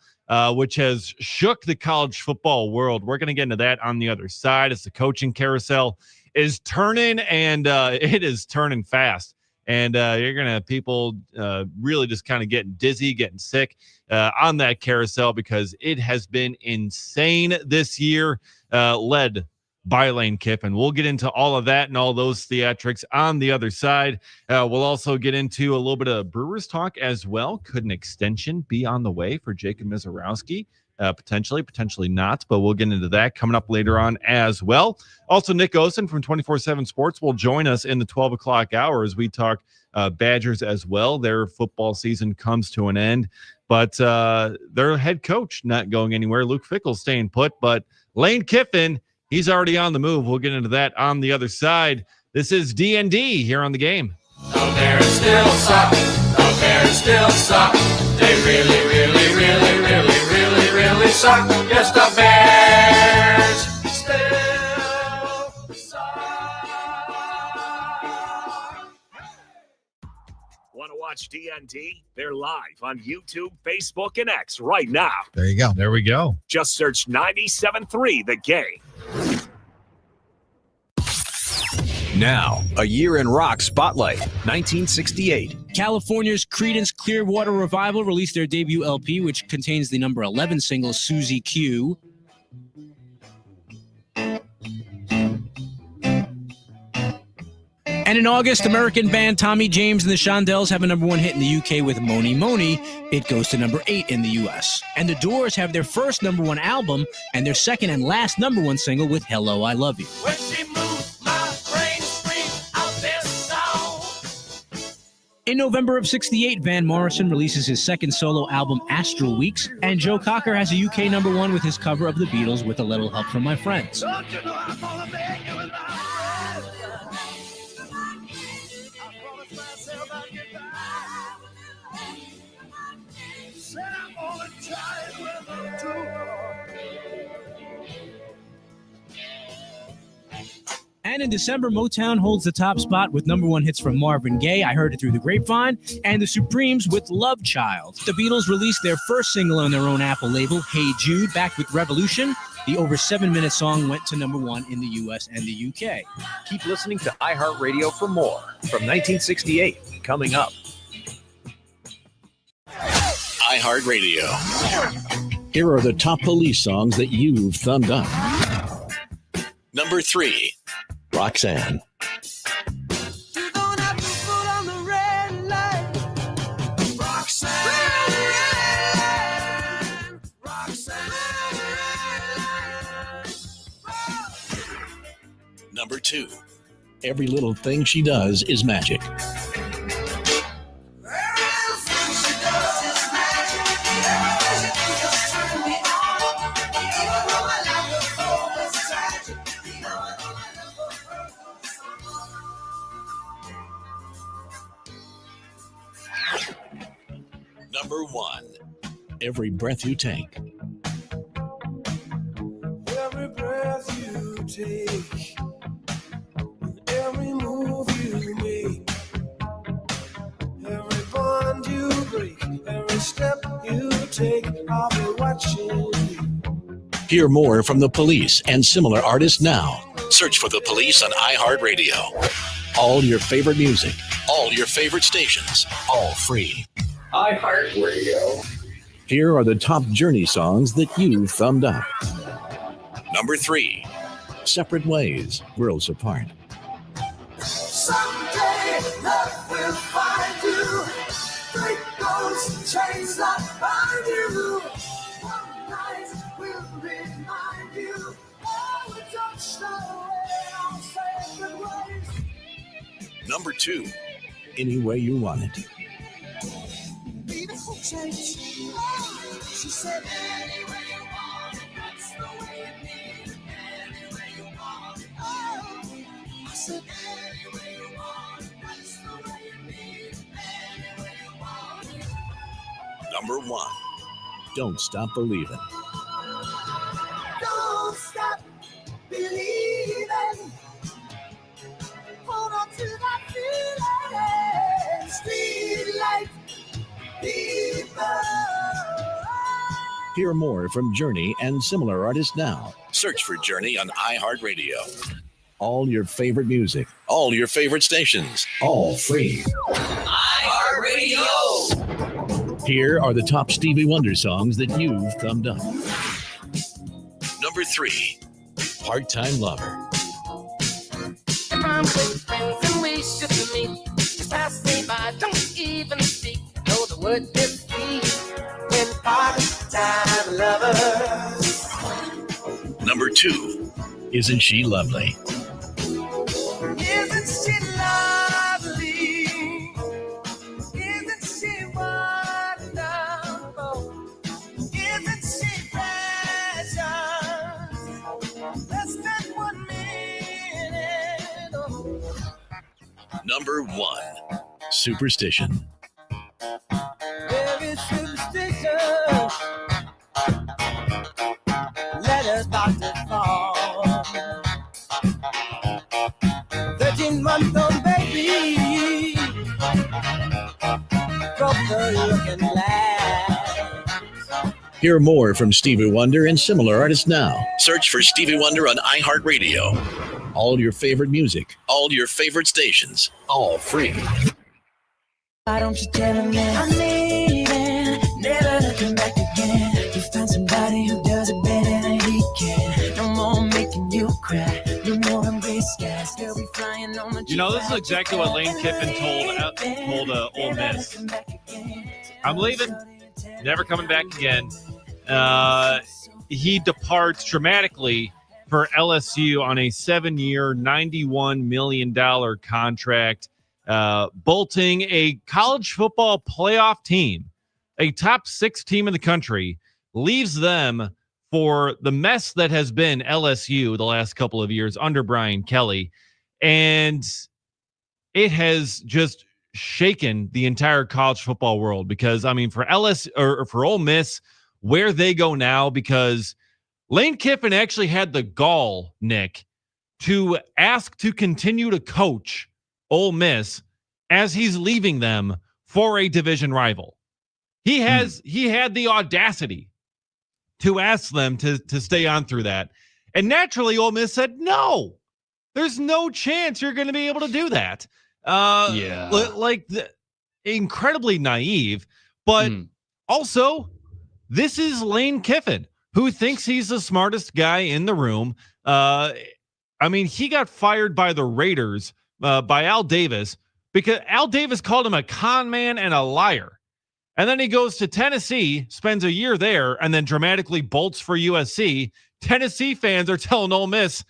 which has shook the college football world. We're going to get into that on the other side as the coaching carousel is turning, and it is turning fast. And you're going to have people really just kind of getting dizzy, getting sick on that carousel because it has been insane this year, led by Lane Kiffin. We'll get into all of that and all those theatrics on the other side. We'll also get into a little bit of Brewers talk as well. Could an extension be on the way for Jacob Mizorowski? Potentially not, but we'll get into that coming up later on as well. Also, Nick Osen from 24/7 Sports will join us in the 12 o'clock hour as we talk Badgers as well. Their football season comes to an end, but their head coach not going anywhere. Luke Fickell's staying put, but Lane Kiffin, he's already on the move. We'll get into that on the other side. This is D.N.D. here on The Game. The Bears still suck. The Bears still suck. They really, really, really, really, really, really suck. Yes, the Bears still suck. Want to watch D.N.D? They're live on YouTube, Facebook, and X right now. There you go. There we go. Just search 97.3 The Game. Now, a year in rock spotlight, 1968. California's Creedence Clearwater Revival released their debut LP, which contains the number 11 single, Susie Q. And in August, American band Tommy James and the Shondells have a number 1 hit in the UK with Moni Moni. It goes to number 8 in the US. And the Doors have their first number 1 album and their second and last number 1 single with Hello, I Love You. When she moves, my brain screams out this song. In November of 68, Van Morrison releases his second solo album, Astral Weeks, and Joe Cocker has a UK number 1 with his cover of the Beatles with a little help from my friends. Don't you know I'm gonna make you with my friends? I promised myself I'd get back. Said I'm gonna try it with them too. And in December, Motown holds the top spot with number 1 hits from Marvin Gaye, I Heard It Through the Grapevine, and the Supremes with Love Child. The Beatles released their first single on their own Apple label, Hey Jude, back with Revolution. The over 7-minute song went to number 1 in the US and the UK. Keep listening to iHeartRadio for more from 1968, coming up. iHeartRadio. Here are the top police songs that you've thumbed up. Number 3, Roxanne. You don't have to put on the red light. Roxanne. Roxanne. Number 2, Every Little Thing She Does Is Magic. Number 1, Every Breath You Take. Every breath you take, every move you make, every bond you break, every step you take, I'll be watching you. Hear more from the Police and similar artists now. Search for the Police on iHeartRadio. All your favorite music, all your favorite stations, all free. iHeartRadio. Here are the top Journey songs that you thumbed up. Number 3, Separate Ways, Worlds Apart. Someday love will find you. Break those chains that bind you. One night will remind you. Oh, we touched away on separate ways. Number 2, Any Way You Want It. Beautiful change. She said, any way you want it, that's the way it is. Any way you want it. Oh, I said, any way you want it, that's the way it is. Any way you want it. Number 1, Don't Stop Believing. Don't stop believing. Hold on to that feeling. Street light, people. Hear more from Journey and similar artists now. Search for Journey on iHeartRadio. All your favorite music, all your favorite stations, all free. iHeartRadio. Here are the top Stevie Wonder songs that you've thumbed up. Number 3, Part-Time Lover. If I'm with friends and we should meet, just pass me by, don't even speak. Know the word defeat when part-time lovers. Number 2, Isn't She Lovely? Isn't she lovely? Isn't she wonderful? Isn't she precious? Less than 1 minute. Oh. Number 1, Superstition. Very superstitious. Let us start to fall. 13-month-old baby broke the looking glass. Hear more from Stevie Wonder and similar artists now. Search for Stevie Wonder on iHeartRadio. All your favorite music, all your favorite stations, all free. Why don't you tell him that I'm leaving, never looking back again. You find somebody who does it better than he can. No more making you cry, no more embrace skies. Still be flying on the. You know, this is exactly what Lane Kiffin told Ole Miss. I'm leaving, never coming back again. He departs dramatically for LSU on a 7-year, $91 million contract, bolting a college football playoff team, a top 6 team in the country, leaves them for the mess that has been LSU the last couple of years under Brian Kelly. And it has just shaken the entire college football world because, I mean, for LSU or for Ole Miss, where they go now, because Lane Kiffin actually had the gall, Nick, to ask to continue to coach Ole Miss as he's leaving them for a division rival. He had the audacity to ask them to stay on through that. And naturally, Ole Miss said, no, there's no chance you're going to be able to do that. Incredibly naive, but also this is Lane Kiffin, who thinks he's the smartest guy in the room. I mean, he got fired by the Raiders by Al Davis because Al Davis called him a con man and a liar. And then he goes to Tennessee, spends a year there, and then dramatically bolts for USC. Tennessee fans are telling Ole Miss,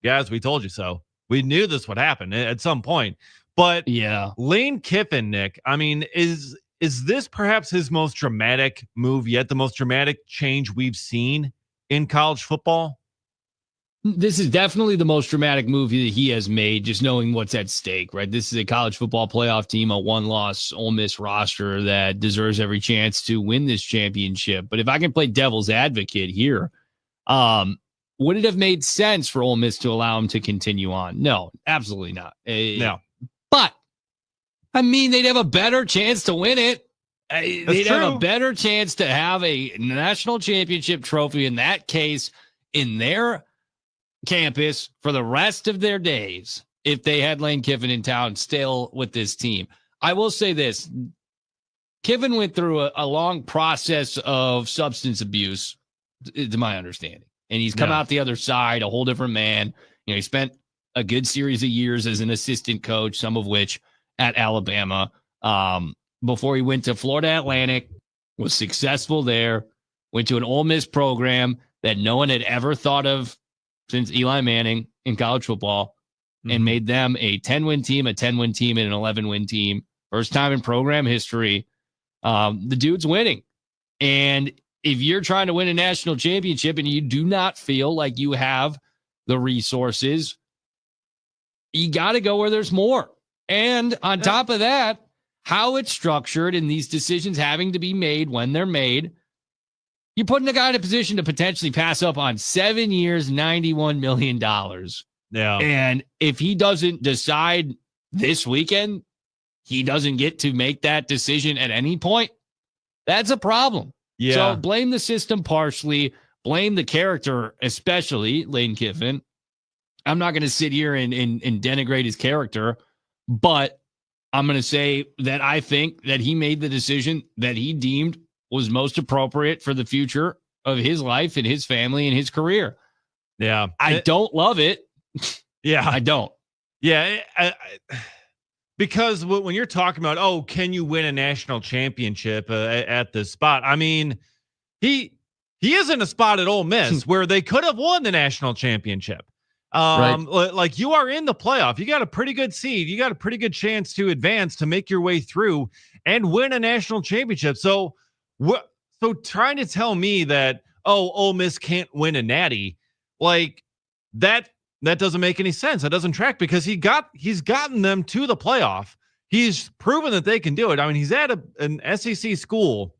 guys, we told you so. We knew this would happen at some point. But yeah, Lane Kiffin, Nick, I mean, is this perhaps his most dramatic move yet, the most dramatic change we've seen in college football? This is definitely the most dramatic move that he has made, just knowing what's at stake, right? This is a college football playoff team, a one-loss Ole Miss roster that deserves every chance to win this championship. But if I can play devil's advocate here, would it have made sense for Ole Miss to allow him to continue on? No, absolutely not. No. But, I mean, they'd have a better chance to win it. They'd have a better chance to have a national championship trophy in that case in their campus for the rest of their days if they had Lane Kiffin in town still with this team. I will say this. Kiffin went through a long process of substance abuse, to my understanding. And he's come out the other side, a whole different man. You know, he spent a good series of years as an assistant coach, some of which at Alabama, before he went to Florida Atlantic, was successful there, went to an Ole Miss program that no one had ever thought of since Eli Manning in college football, and made them a 10-win team, and an 11-win team. First time in program history. The dude's winning. And if you're trying to win a national championship and you do not feel like you have the resources, you got to go where there's more. And on top of that, how it's structured and these decisions having to be made when they're made, you're putting a guy in a position to potentially pass up on 7 years, $91 million. Yeah. And if he doesn't decide this weekend, he doesn't get to make that decision at any point. That's a problem. Yeah. So blame the system partially, blame the character, especially Lane Kiffin. I'm not going to sit here and denigrate his character, but I'm going to say that I think that he made the decision that he deemed was most appropriate for the future of his life and his family and his career. Yeah. I don't love it. Yeah. I don't. Yeah. Because when you're talking about, can you win a national championship at this spot? I mean, he is in a spot at Ole Miss where they could have won the national championship. Right. Like you are in the playoff. You got a pretty good seed. You got a pretty good chance to advance, to make your way through and win a national championship. So trying to tell me that, Ole Miss can't win a natty, like that doesn't make any sense. That doesn't track, because he's gotten them to the playoff. He's proven that they can do it. I mean, he's at an SEC school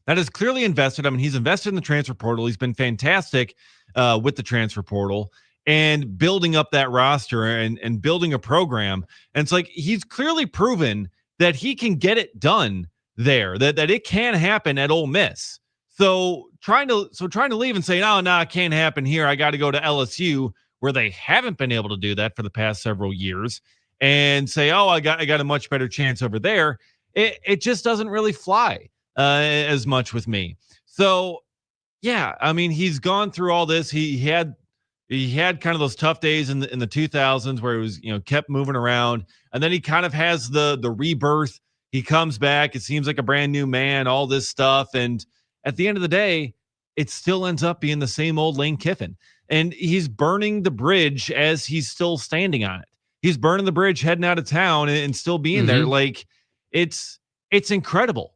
that is clearly invested. I mean, he's invested in the transfer portal. He's been fantastic with the transfer portal and building up that roster and building a program. And it's like, he's clearly proven that he can get it done there, that it can happen at Ole Miss. So trying to leave and say, no, it can't happen here. I got to go to LSU, where they haven't been able to do that for the past several years, and say, I got a much better chance over there. It just doesn't really fly as much with me. So yeah, I mean, he's gone through all this. He had kind of those tough days in the 2000s where he was, kept moving around, and then he kind of has the rebirth. He comes back. It seems like a brand new man, all this stuff. And at the end of the day, it still ends up being the same old Lane Kiffin. And he's burning the bridge as he's still standing on it. He's burning the bridge heading out of town and still being there. Like, it's incredible.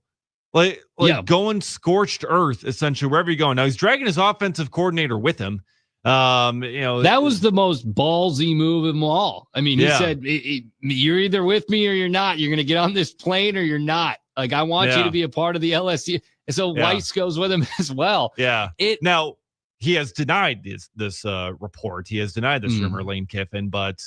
Like going scorched earth, essentially, wherever you're going. Now, he's dragging his offensive coordinator with him. That was the most ballsy move of them all. I mean, he said, you're either with me or you're not. You're going to get on this plane or you're not. Like, I want you to be a part of the LSU. And so Weiss goes with him as well. Yeah. Now, he has denied this report. He has denied this rumor, Lane Kiffin, but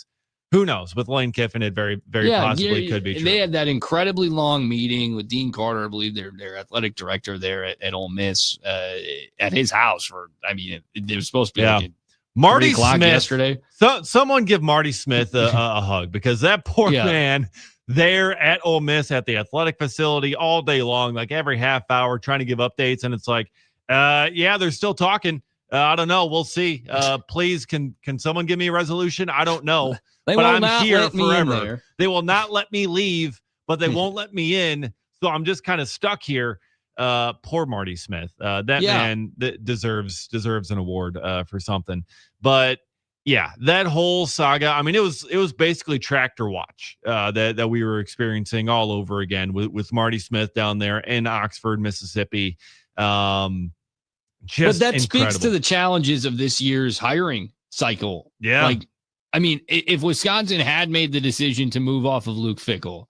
who knows? With Lane Kiffin, it very, very possibly could be true. They had that incredibly long meeting with Dean Carter, I believe their athletic director there at Ole Miss, at his house. They were supposed to be like Marty 3 o'clock Smith yesterday. So someone give Marty Smith a hug, because that poor man there at Ole Miss at the athletic facility all day long, like every half hour, trying to give updates, and it's like, they're still talking. I don't know. We'll see. Please, can someone give me a resolution? I don't know. But I'm here forever. They will not let me leave, but they won't let me in. So I'm just kind of stuck here. Poor Marty Smith. That man deserves an award for something. But yeah, that whole saga. I mean, it was basically tractor watch that we were experiencing all over again with Marty Smith down there in Oxford, Mississippi. But that speaks to the challenges of this year's hiring cycle. Yeah. Like, I mean, if Wisconsin had made the decision to move off of Luke Fickell,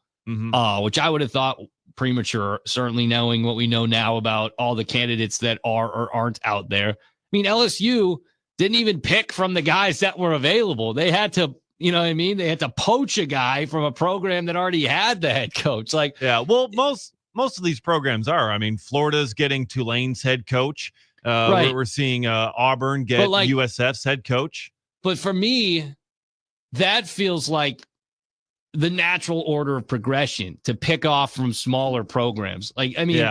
which I would have thought premature, certainly knowing what we know now about all the candidates that are or aren't out there. I mean, LSU, didn't even pick from the guys that were available. They had to, you know what I mean? They had to poach a guy from a program that already had the head coach. Like, yeah, well, most of these programs are. I mean, Florida's getting Tulane's head coach. Right. We're seeing Auburn get USF's head coach. But for me, that feels like the natural order of progression to pick off from smaller programs. Like, I mean,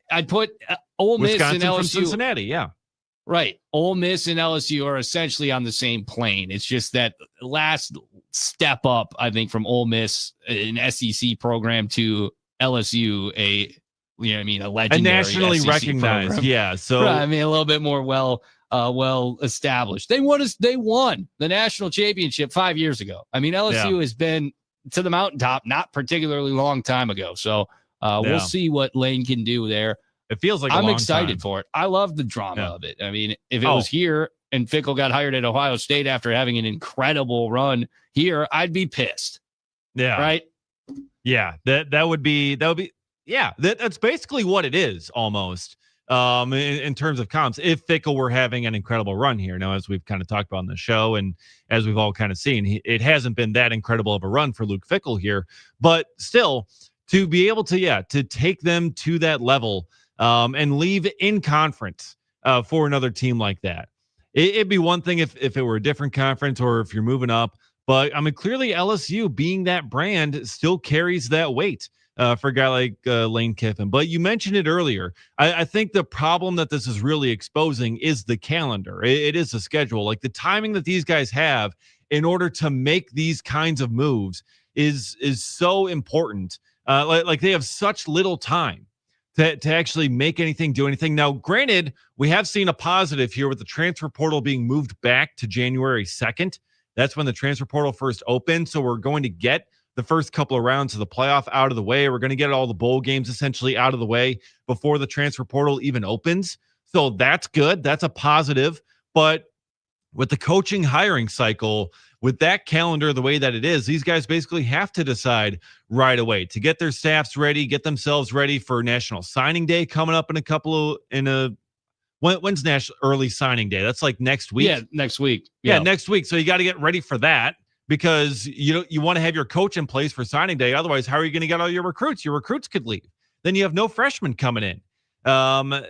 I'd put Ole Miss Wisconsin and LSU. from Cincinnati, yeah. Right. Ole Miss and LSU are essentially on the same plane. It's just that last step up, I think, from Ole Miss, an SEC program, to LSU, a legendary nationally SEC recognized program. Yeah, so right, I mean, a little bit more well established. They won the national championship 5 years ago. I mean, LSU has been to the mountaintop not particularly long time ago. So we'll see what Lane can do there. It feels like I'm excited for it. I love the drama of it. I mean, if it was here and Fickell got hired at Ohio State after having an incredible run here, I'd be pissed. Yeah. Right. Yeah. That would be. Yeah. That's basically what it is almost. In terms of comps, if Fickell were having an incredible run here. Now, as we've kind of talked about on the show, and as we've all kind of seen, it hasn't been that incredible of a run for Luke Fickell here, but still to be able to take them to that level, and leave in conference, for another team like that. It'd be one thing if it were a different conference or if you're moving up, but I mean, clearly LSU being that brand still carries that weight. For a guy like Lane Kiffin. But you mentioned it earlier. I think the problem that this is really exposing is the calendar. It is the schedule. Like the timing that these guys have in order to make these kinds of moves is so important. Like they have such little time to actually make anything, do anything. Now, granted, we have seen a positive here with the transfer portal being moved back to January 2nd. That's when the transfer portal first opened. So we're going to get the first couple of rounds of the playoff out of the way. We're going to get all the bowl games essentially out of the way before the transfer portal even opens. So that's good. That's a positive. But with the coaching hiring cycle, with that calendar the way that it is, these guys basically have to decide right away to get their staffs ready, get themselves ready for National Signing Day coming up when's National Early Signing Day? That's like next week. Yeah, next week. Yeah, next week. So you got to get ready for that, because you want to have your coach in place for signing day. Otherwise, how are you going to get all your recruits? Your recruits could leave. Then you have no freshmen coming in.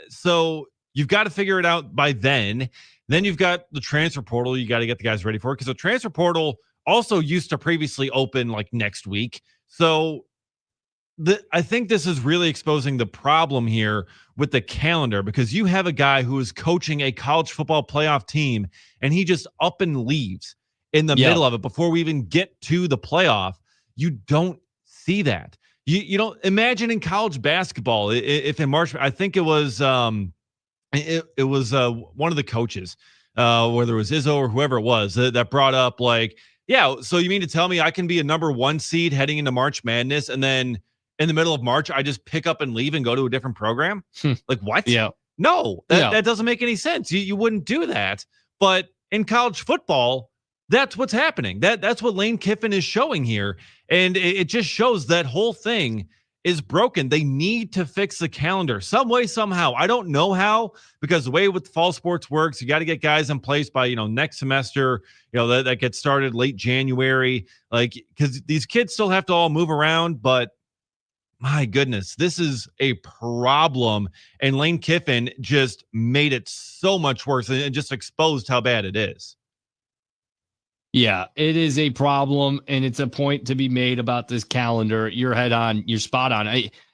So you've got to figure it out by then. Then you've got the transfer portal. You got to get the guys ready for it, because the transfer portal also used to previously open like next week. So I think this is really exposing the problem here with the calendar, because you have a guy who is coaching a college football playoff team and he just up and leaves in the middle of it before we even get to the playoff. You don't see that. You don't imagine in college basketball, if in March, I think it was one of the coaches, whether it was Izzo or whoever it was, that brought up like, yeah, so you mean to tell me I can be a number 1 seed heading into March Madness, and then in the middle of March, I just pick up and leave and go to a different program? Like what? Yeah. No, that doesn't make any sense. You wouldn't do that. But in college football, that's what's happening. That's what Lane Kiffin is showing here. And it just shows that whole thing is broken. They need to fix the calendar some way, somehow. I don't know how, because the way with fall sports works, you got to get guys in place by, next semester, that gets started late January, like, because these kids still have to all move around. But my goodness, this is a problem. And Lane Kiffin just made it so much worse and just exposed how bad it is. Yeah, it is a problem, and it's a point to be made about this calendar. You're spot on.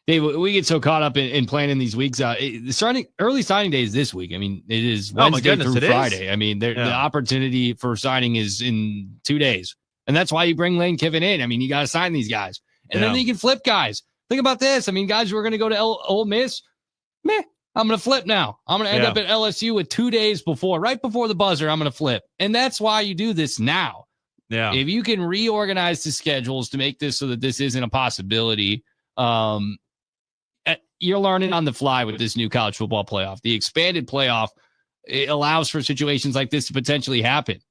Dave, we get so caught up in planning these weeks. Early signing day is this week. I mean, it is Wednesday through Friday. I mean, the opportunity for signing is in 2 days, and that's why you bring Lane Kiffin in. I mean, you got to sign these guys, and then you can flip guys. Think about this. I mean, guys who are going to go to Ole Miss, I'm going to flip now. I'm going to end up at LSU with 2 days right before the buzzer, I'm going to flip. And that's why you do this now. Yeah. If you can reorganize the schedules to make this so that this isn't a possibility, you're learning on the fly with this new college football playoff. The expanded playoff, it allows for situations like this to potentially happen.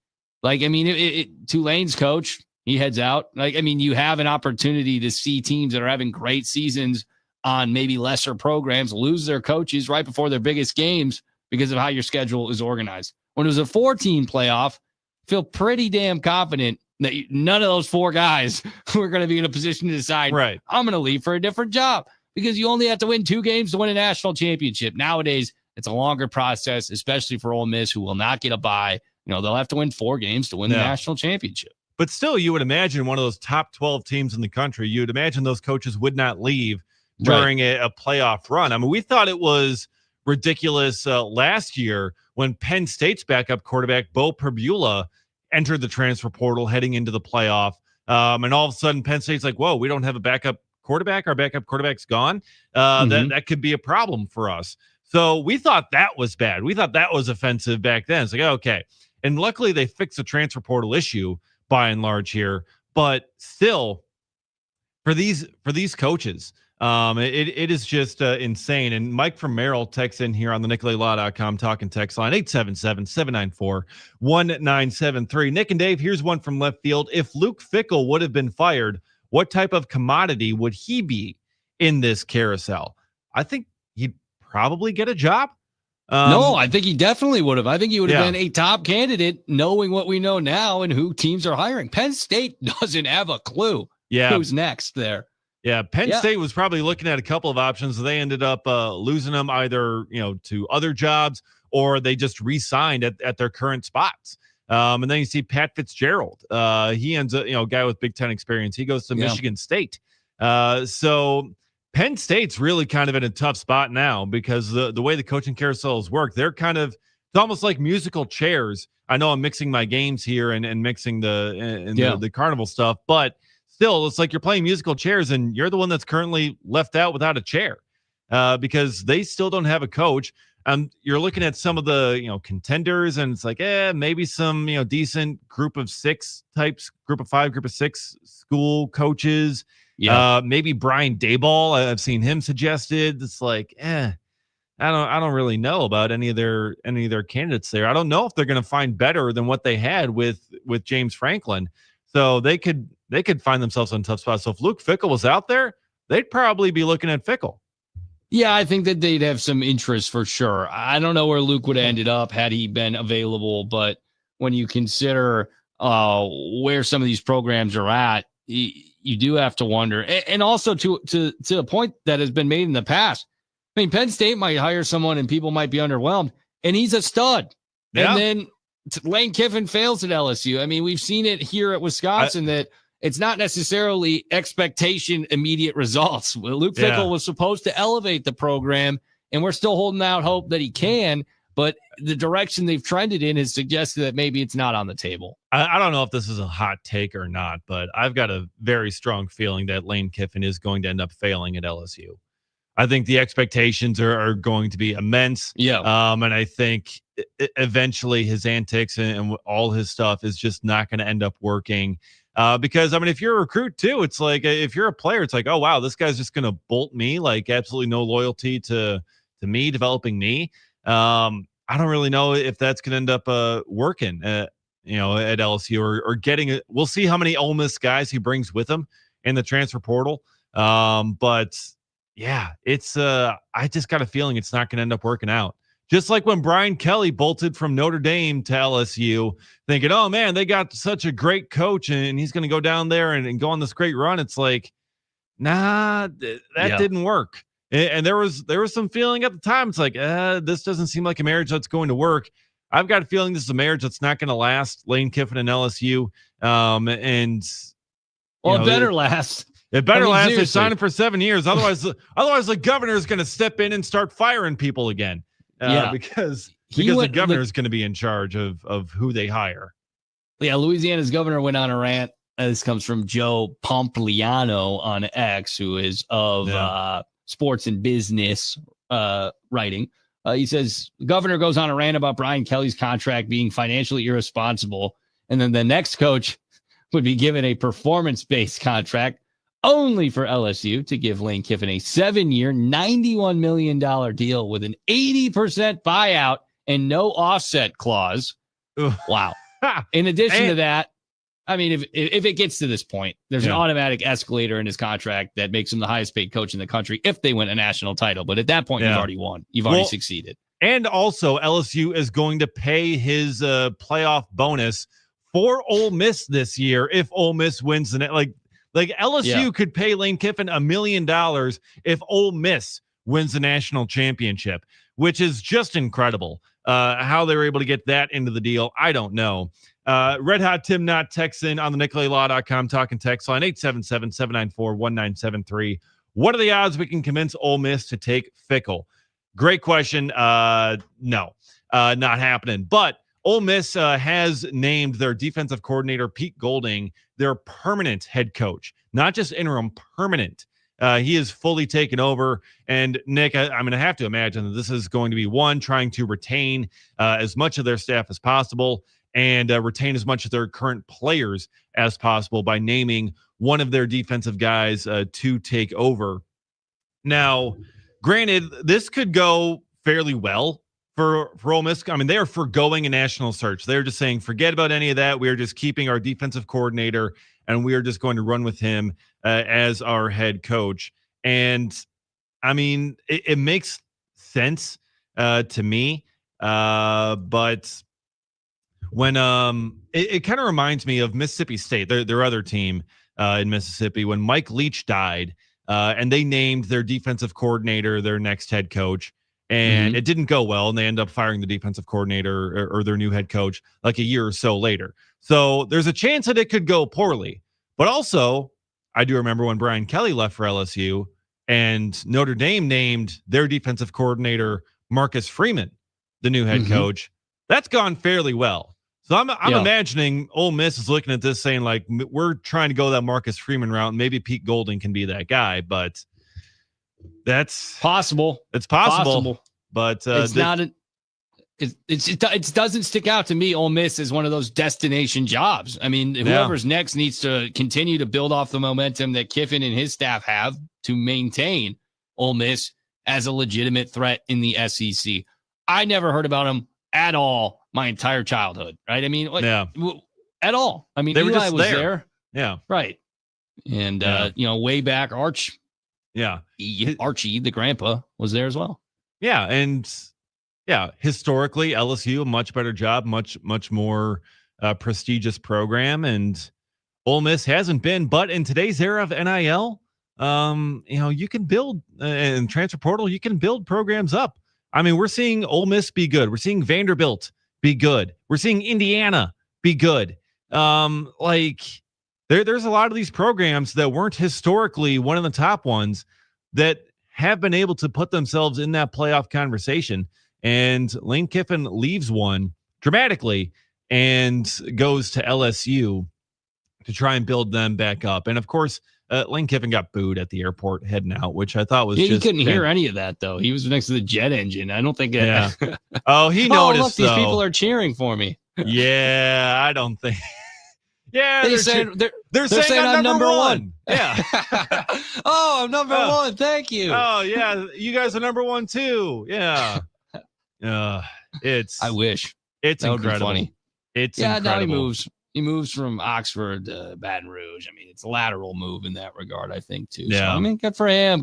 Like, I mean, Tulane's coach, he heads out. Like, I mean, you have an opportunity to see teams that are having great seasons on maybe lesser programs lose their coaches right before their biggest games because of how your schedule is organized. when it was a 4-team playoff, feel pretty damn confident that none of those 4 guys were going to be in a position to decide, right, I'm going to leave for a different job, because you only have to win 2 games to win a national championship. Nowadays, it's a longer process, especially for Ole Miss, who will not get a bye. They'll have to win 4 games to win the national championship. But still, you would imagine one of those top 12 teams in the country, you would imagine those coaches would not leave during a playoff run. I mean, we thought it was ridiculous last year when Penn State's backup quarterback, Bo Perbula, entered the transfer portal heading into the playoff. And all of a sudden, Penn State's like, whoa, we don't have a backup quarterback. Our backup quarterback's gone. That could be a problem for us. So we thought that was bad. We thought that was offensive back then. It's like, okay. And luckily, they fixed the transfer portal issue by and large here. But still, for these coaches, it is just insane. And Mike from Merrill texts in here on the NicoletLaw.com talking text line 877-794-1973. Nick and Dave, here's one from left field. If Luke Fickell would have been fired, what type of commodity would he be in this carousel? I think he'd probably get a job. No, I think he definitely would have. I think he would have been a top candidate, knowing what we know now and who teams are hiring. Penn State doesn't have a clue who's next there. Yeah, Penn State was probably looking at a couple of options. They ended up losing them either, to other jobs, or they just re-signed at their current spots. And then you see Pat Fitzgerald. He ends up, a guy with Big Ten experience. He goes to Michigan State. So Penn State's really kind of in a tough spot now because the way the coaching carousels work, they're kind of, it's almost like musical chairs. I know I'm mixing my games here and mixing the carnival stuff, but still, it's like you're playing musical chairs and you're the one that's currently left out without a chair because they still don't have a coach. You're looking at some of the, contenders, and it's like, maybe some, decent group of 6 types, group of 5, group of 6 school coaches. Yeah. Maybe Brian Daboll. I've seen him suggested. It's like, I don't really know about any of their candidates there. I don't know if they're going to find better than what they had with James Franklin. So they could find themselves in a tough spot. So if Luke Fickell was out there, they'd probably be looking at Fickell. Yeah, I think that they'd have some interest for sure. I don't know where Luke would have ended up had he been available, but when you consider where some of these programs are at, you do have to wonder. And also to a point that has been made in the past, I mean, Penn State might hire someone and people might be underwhelmed, and he's a stud. Yeah. And then Lane Kiffin fails at LSU. I mean, we've seen it here at Wisconsin that it's not necessarily expectation immediate results. Luke Fickell was supposed to elevate the program, and we're still holding out hope that he can, but the direction they've trended in has suggested that maybe it's not on the table. I don't know if this is a hot take or not, but I've got a very strong feeling that Lane Kiffin is going to end up failing at LSU. I think the expectations are going to be immense. Yeah. And I think eventually his antics and all his stuff is just not going to end up working. Because, I mean, if you're a recruit too, it's like, if you're a player, it's like, oh, wow, this guy's just going to bolt me, like absolutely no loyalty to me, developing me. I don't really know if that's going to end up working, at LSU or getting it. We'll see how many Ole Miss guys he brings with him in the transfer portal. But yeah, it's I just got a feeling it's not going to end up working out. Just like when Brian Kelly bolted from Notre Dame to LSU, thinking, oh, man, they got such a great coach and he's going to go down there and go on this great run. It's like, nah, that didn't work. And there was some feeling at the time. It's like, this doesn't seem like a marriage that's going to work. I've got a feeling this is a marriage that's not going to last. Lane Kiffin and LSU. It better last. It better last. They signed him for 7 years. Otherwise the governor is going to step in and start firing people again. Because the governor is going to be in charge of who they hire. Yeah, Louisiana's governor went on a rant. This comes from Joe Pompliano on X, who is of sports and business writing. He says, the governor goes on a rant about Brian Kelly's contract being financially irresponsible. And then the next coach would be given a performance-based contract only for LSU to give Lane Kiffin a 7-year, $91 million deal with an 80% buyout and no offset clause. Wow. In addition to that, I mean, if it gets to this point, there's an automatic escalator in his contract that makes him the highest paid coach in the country if they win a national title. But at that point, you've already won. You've already succeeded. And also LSU is going to pay his playoff bonus for Ole Miss this year if Ole Miss wins the net. Like LSU could pay Lane Kiffin $1 million if Ole Miss wins the national championship, which is just incredible. How they were able to get that into the deal, I don't know. Red Hot Tim Knott texts in on the NicoletLaw.com talking text line 877-794-1973. What are the odds we can convince Ole Miss to take Fickell? Great question. No, not happening. But Ole Miss has named their defensive coordinator, Pete Golding, their permanent head coach, not just interim, permanent. He is fully taken over. And Nick, I'm going to have to imagine that this is going to be one, trying to retain as much of their staff as possible and retain as much of their current players as possible by naming one of their defensive guys to take over. Now, granted, this could go fairly well for Ole Miss. I mean, they are forgoing a national search. They're just saying, forget about any of that. We are just keeping our defensive coordinator, and we are just going to run with him as our head coach. And, I mean, it makes sense to me. But when it kind of reminds me of Mississippi State, their other team in Mississippi, when Mike Leach died, and they named their defensive coordinator their next head coach, and it didn't go well, and they end up firing the defensive coordinator or their new head coach like a year or so later. So there's a chance that it could go poorly. But also, I do remember when Brian Kelly left for LSU and Notre Dame named their defensive coordinator Marcus Freeman the new head coach. That's gone fairly well. So I'm imagining Ole Miss is looking at this saying, like, we're trying to go that Marcus Freeman route. Maybe Pete Golding can be that guy, but that's possible. It's possible. But it's not it doesn't stick out to me. Ole Miss is one of those destination jobs. I mean, whoever's next needs to continue to build off the momentum that Kiffin and his staff have to maintain Ole Miss as a legitimate threat in the SEC. I never heard about them at all my entire childhood, right? I mean, at all. I mean, Eli was there. Yeah. Right. And, way back, Archie, the grandpa, was there as well. Yeah. And, historically, LSU, a much better job, much more prestigious program. And Ole Miss hasn't been. But in today's era of NIL, you can build, and transfer portal, you can build programs up. I mean, we're seeing Ole Miss be good. We're seeing Vanderbilt be good. We're seeing Indiana be good. There's a lot of these programs that weren't historically one of the top ones that have been able to put themselves in that playoff conversation. And Lane Kiffin leaves one dramatically and goes to LSU to try and build them back up. And of course, Lane Kiffin got booed at the airport heading out, which I thought was just... You couldn't hear any of that, though. He was next to the jet engine. I don't think... Oh, he noticed, look, these people are cheering for me. Yeah, I don't think... Yeah, they're saying I'm number one. Yeah. Oh, I'm number one. Thank you. Oh, yeah. You guys are number one, too. Yeah. I wish. It's that incredible. Would be funny. It's incredible. Now he moves from Oxford to Baton Rouge. I mean, it's a lateral move in that regard, I think, too. Yeah. So, I mean, good for him.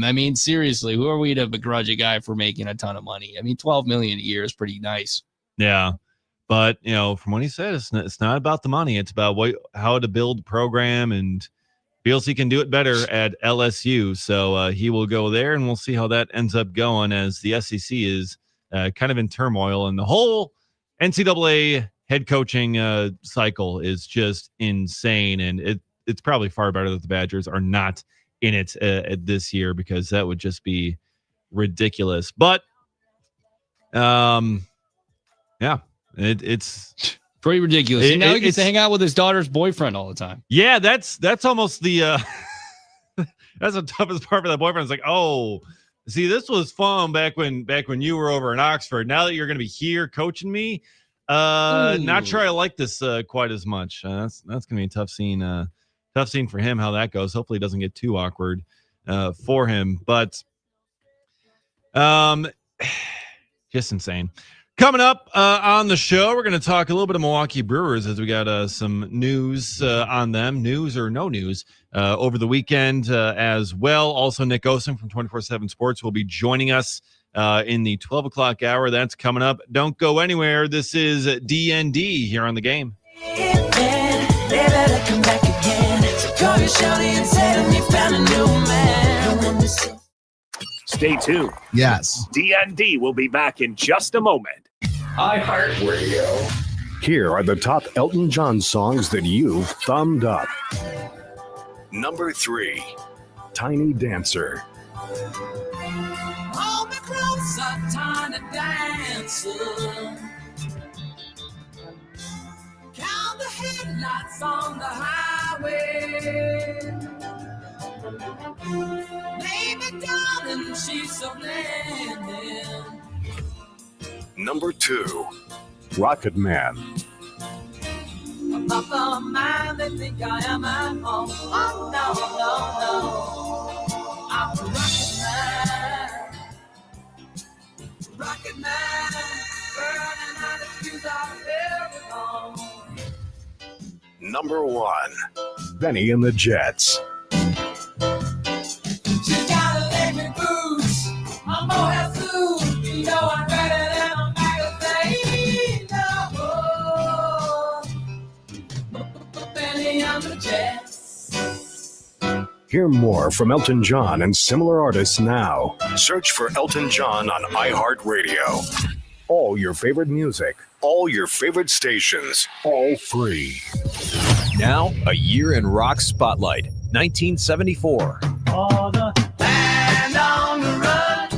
I mean, seriously, who are we to begrudge a guy for making a ton of money? I mean, $12 million a year is pretty nice. Yeah. But, from what he said, it's not about the money. It's about how to build the program, and feels he can do it better at LSU. So he will go there, and we'll see how that ends up going, as the SEC is kind of in turmoil, and the whole NCAA head coaching cycle is just insane. And it's probably far better that the Badgers are not in it this year, because that would just be ridiculous. But, it's pretty ridiculous. And now he gets to hang out with his daughter's boyfriend all the time. Yeah, that's almost the that's the toughest part for that boyfriend. It's like, oh, see, this was fun back when you were over in Oxford. Now that you're going to be here coaching me, not sure I like this quite as much. That's going to be a tough scene for him, how that goes. Hopefully it doesn't get too awkward for him, but just insane. Coming up on the show, we're going to talk a little bit of Milwaukee Brewers, as we got some news on them, news or no news, over the weekend as well. Also, Nick Osen from 24/7 Sports will be joining us in the 12 o'clock hour. That's coming up. Don't go anywhere. This is D.N.D. here on the game. They better come back again. So call your shawty and tell them you found a new man. Stay tuned. Yes. D.N.D. will be back in just a moment. iHeartRadio. Here are the top Elton John songs that you've thumbed up. Number 3, Tiny Dancer. All the clothes are tiny dancer. Count the headlights on the highway. Baby darling, she's so blended. Number 2, Rocket Man. I'm not the man they think I am at home. Oh, no. I'm a rocket man, burning out the fuse out of every home. Number 1, Benny and the Jets. She gotta let me boost. I'm more have food. You know I'm better than a magazine. No. Benny and the Jets. Hear more from Elton John and similar artists now. Search for Elton John on iHeartRadio. All your favorite music, all your favorite stations, all free. Now, a year in rock spotlight, 1974. For the band on the run.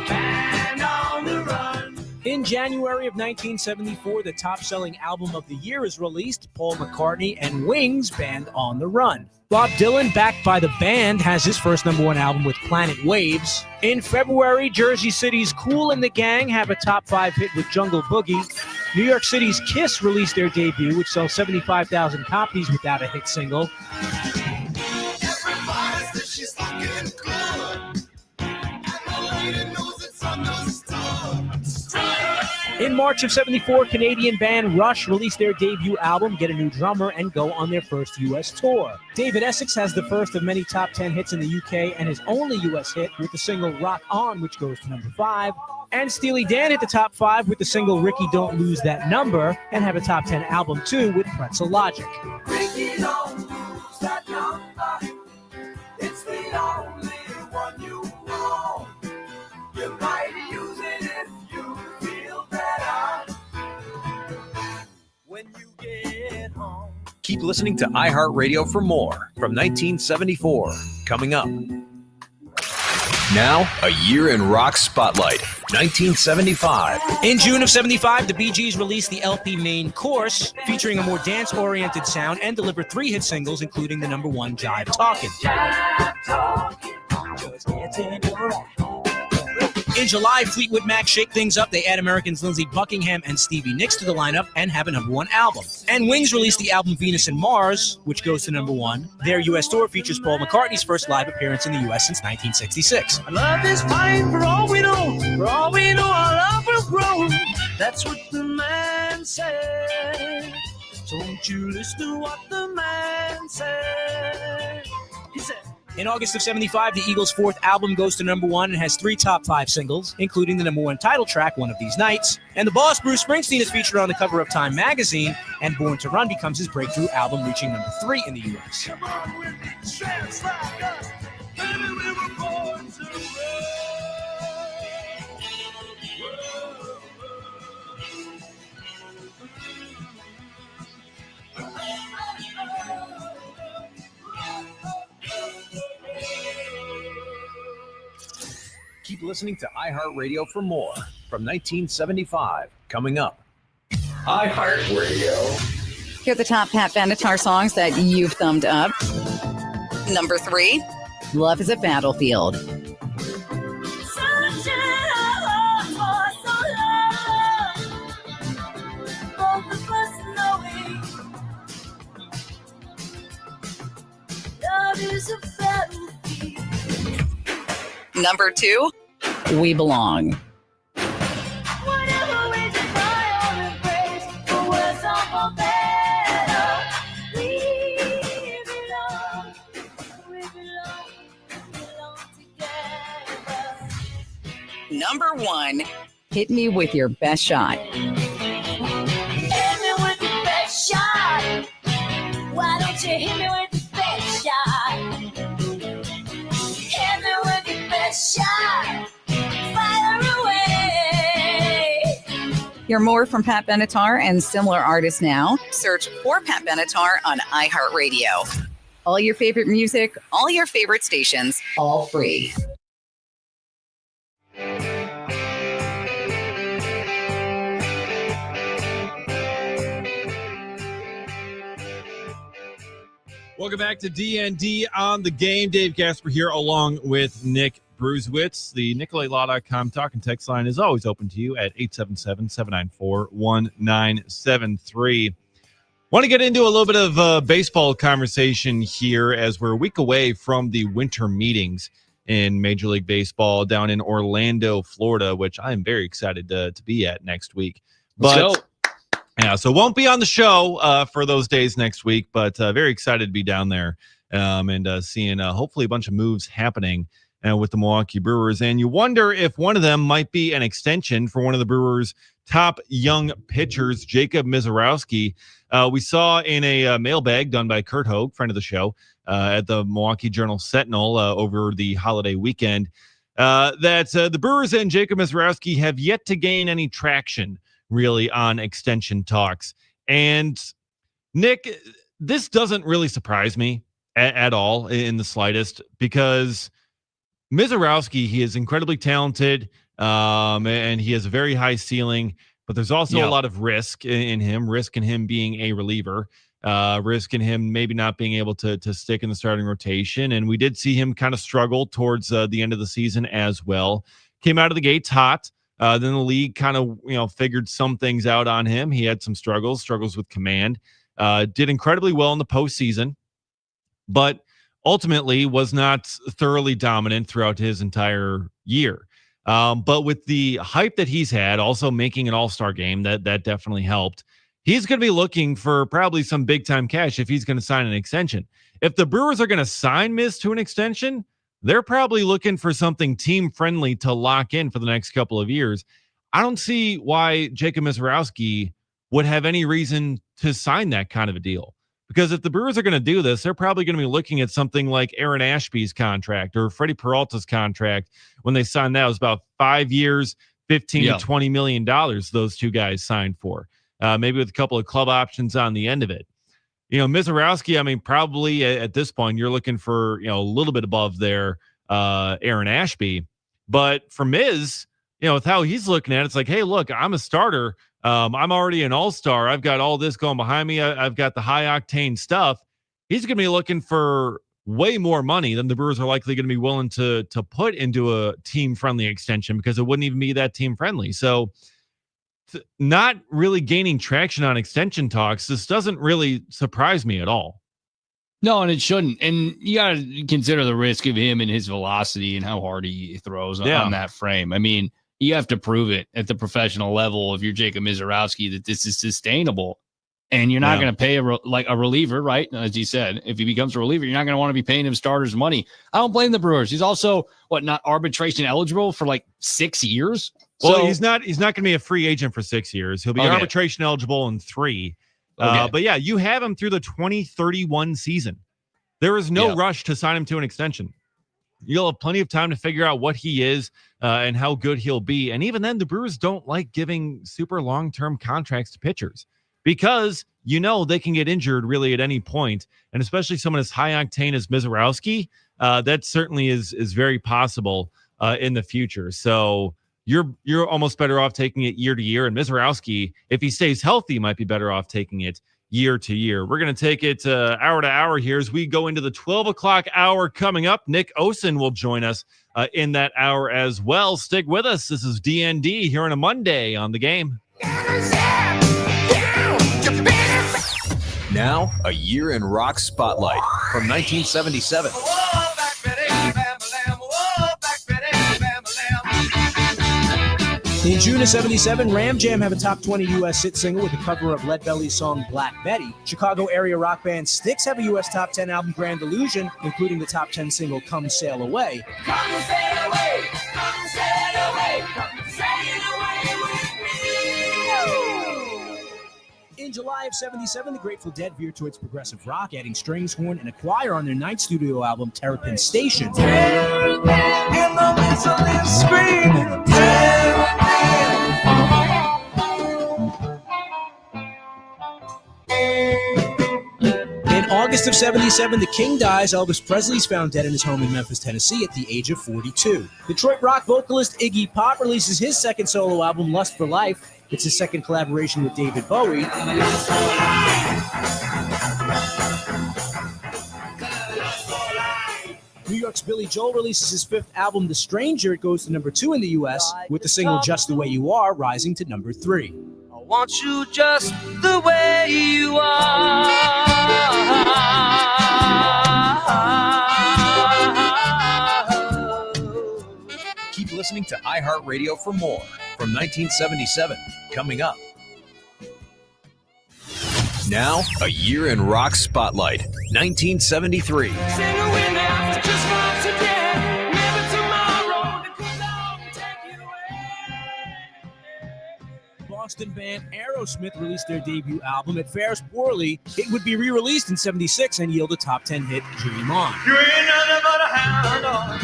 Band on the run. In January of 1974, the top-selling album of the year is released, Paul McCartney and Wings' Band on the Run. Bob Dylan, backed by the band, has his first #1 album with Planet Waves. In February, Jersey City's Kool and the Gang have a top 5 hit with Jungle Boogie. New York City's Kiss released their debut, which sells 75,000 copies without a hit single. Everybody says she's looking good. And the lady knows it's understood. In March of 74, Canadian band Rush released their debut album, Get a New Drummer, and go on their first U.S. tour. David Essex has the first of many top 10 hits in the UK and his only U.S. hit with the single Rock On, which goes to number 5. And Steely Dan hit the top 5 with the single Ricky Don't Lose That Number and have a top 10 album too with Pretzel Logic. Ricky, don't lose that number. It's the only one you know. You might use it if you feel better. When you get home. Keep listening to iHeartRadio for more from 1974. Coming up. Now, a year in rock spotlight, 1975. In June of 75, the Bee Gees released the LP Main Course, featuring a more dance-oriented sound, and delivered 3 hit singles, including the #1 Jive Talkin'. In July, Fleetwood Mac shake things up. They add Americans Lindsey Buckingham and Stevie Nicks to the lineup and have a #1 album. And Wings released the album Venus and Mars, which goes to #1. Their U.S. tour features Paul McCartney's first live appearance in the U.S. since 1966. Love is fine for all we know. For all we know, our love will grow. That's what the man said. Don't you listen to what the man said. He said. In August of 75, the Eagles' 4th album goes to #1 and has 3 top 5 singles, including the #1 title track, One of These Nights. And the boss, Bruce Springsteen, is featured on the cover of Time magazine, and Born to Run becomes his breakthrough album, reaching #3 in the U.S. Come on with me, chance like us. Baby, we were born to run. Keep listening to iHeartRadio for more from 1975. Coming up. iHeartRadio. Here are the top Pat Benatar songs that you've thumbed up. Number 3, Love is a Battlefield. Number 2, We Belong. Number 1, hit me with your best shot. Hit me with your best shot. Why don't you hit me with your best shot? Hit me with your best shot. Fire away. Hear more from Pat Benatar and similar artists now. Search for Pat Benatar on iHeartRadio. All your favorite music, all your favorite stations, all free. Welcome back to D.N.D. on the game. Dave Gasper here along with Nick Bruzewitz. The NicolaLaw.com talk and text line is always open to you at 877-794-1973. Want to get into a little bit of baseball conversation here as we're a week away from the winter meetings in Major League Baseball down in Orlando, Florida, which I am very excited to be at next week. Let's go. Yeah, so won't be on the show for those days next week, but very excited to be down there and seeing hopefully a bunch of moves happening with the Milwaukee Brewers. And you wonder if one of them might be an extension for one of the Brewers' top young pitchers, Jacob Misiorowski. We saw in a mailbag done by Kurt Hogue, friend of the show, at the Milwaukee Journal-Sentinel over the holiday weekend, that the Brewers and Jacob Misiorowski have yet to gain any traction really on extension talks. And Nick, this doesn't really surprise me at all in the slightest, because Misiorowski, he is incredibly talented and he has a very high ceiling, but there's also a lot of risk in him being a reliever, risk in him maybe not being able to stick in the starting rotation. And we did see him kind of struggle towards the end of the season as well. Came out of the gates hot. Then the league kind of, figured some things out on him. He had some struggles with command, did incredibly well in the postseason, but ultimately was not thoroughly dominant throughout his entire year. But with the hype that he's had, also making an all-star game, that definitely helped. He's going to be looking for probably some big-time cash if he's going to sign an extension. If the Brewers are going to sign Miz to an extension, they're probably looking for something team-friendly to lock in for the next couple of years. I don't see why Jacob Misiorowski would have any reason to sign that kind of a deal. Because if the Brewers are going to do this, they're probably going to be looking at something like Aaron Ashby's contract or Freddie Peralta's contract. When they signed that, it was about 5 years, $15 to $20 million those two guys signed for. Maybe with a couple of club options on the end of it. Misiorowski, probably at this point, you're looking for, a little bit above their Aaron Ashby. But for Miz, with how he's looking at it, it's like, hey, look, I'm a starter. I'm already an all-star. I've got all this going behind me. I've got the high-octane stuff. He's going to be looking for way more money than the Brewers are likely going to be willing to put into a team-friendly extension, because it wouldn't even be that team-friendly. So not really gaining traction on extension talks, this doesn't really surprise me at all. No, and it shouldn't. And you got to consider the risk of him and his velocity and how hard he throws on that frame. You have to prove it at the professional level if you're Jacob Misiorowski that this is sustainable. And you're not going to pay a reliever, right? As you said, if he becomes a reliever, you're not going to want to be paying him starters money. I don't blame the Brewers. He's also not arbitration eligible for 6 years. Well, So, he's not going to be a free agent for 6 years. He'll be arbitration eligible in 3. But yeah, you have him through the 2031 season. There is no rush to sign him to an extension. You'll have plenty of time to figure out what he is and how good he'll be. And even then, the Brewers don't like giving super long-term contracts to pitchers, because they can get injured really at any point. And especially someone as high octane as Misiorowski, that certainly is very possible in the future. So you're almost better off taking it year to year. And Misiorowski, if he stays healthy, might be better off taking it year to year. We're going to take it hour to hour here as we go into the 12 o'clock hour coming up. Nick Osen will join us in that hour as well. Stick with us. This is D.N.D. here on a Monday on the game. Now, a year in rock spotlight from 1977. In June of 77, Ram Jam have a top 20 U.S. hit single with a cover of Lead Belly's song Black Betty. Chicago area rock band Styx have a U.S. top 10 album, Grand Illusion, including the top 10 single Come Sail Away. Come sail away, come sail away, come sail away with me. In July of 77, the Grateful Dead veered towards progressive rock, adding strings, horn, and a choir on their ninth studio album, Terrapin Station. Terrapin in the whistling screaming, Terrapin. In August of 77, the King dies. Elvis Presley is found dead in his home in Memphis, Tennessee at the age of 42. Detroit rock vocalist Iggy Pop releases his second solo album, Lust for Life. It's his second collaboration with David Bowie. New York's Billy Joel releases his fifth album, The Stranger. It goes to number 2 in the U.S., with the single Just the Way You Are rising to number 3. I want you just the way you are. Keep listening to iHeartRadio for more from 1977. Coming up. Now, a year in rock spotlight. 1973. Boston band Aerosmith released their debut album. It fares poorly. It would be re-released in 76 and yield a top 10 hit, Dream On. You ain't nothing but a hound dog,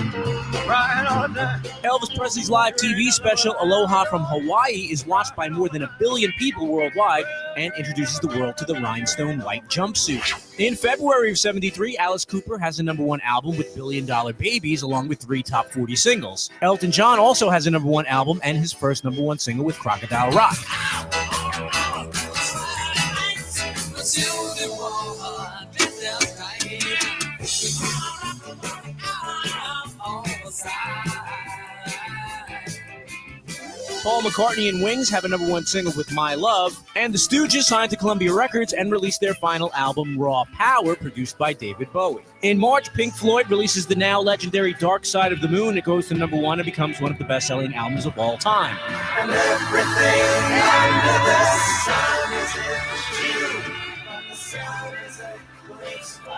right all day. Elvis Presley's live TV special, Aloha from Hawaii, is watched by more than 1 billion people worldwide and introduces the world to the rhinestone white jumpsuit. In February of 73, Alice Cooper has a #1 album with Billion Dollar Babies, along with 3 top 40 singles. Elton John also has a #1 album and his first #1 single with Crocodile Rock. Paul McCartney and Wings have a #1 single with My Love, and the Stooges signed to Columbia Records and released their final album, Raw Power, produced by David Bowie. In March, Pink Floyd releases the now legendary Dark Side of the Moon. It goes to #1 and becomes one of the best-selling albums of all time. And everything under the sun is you. The sun is a place for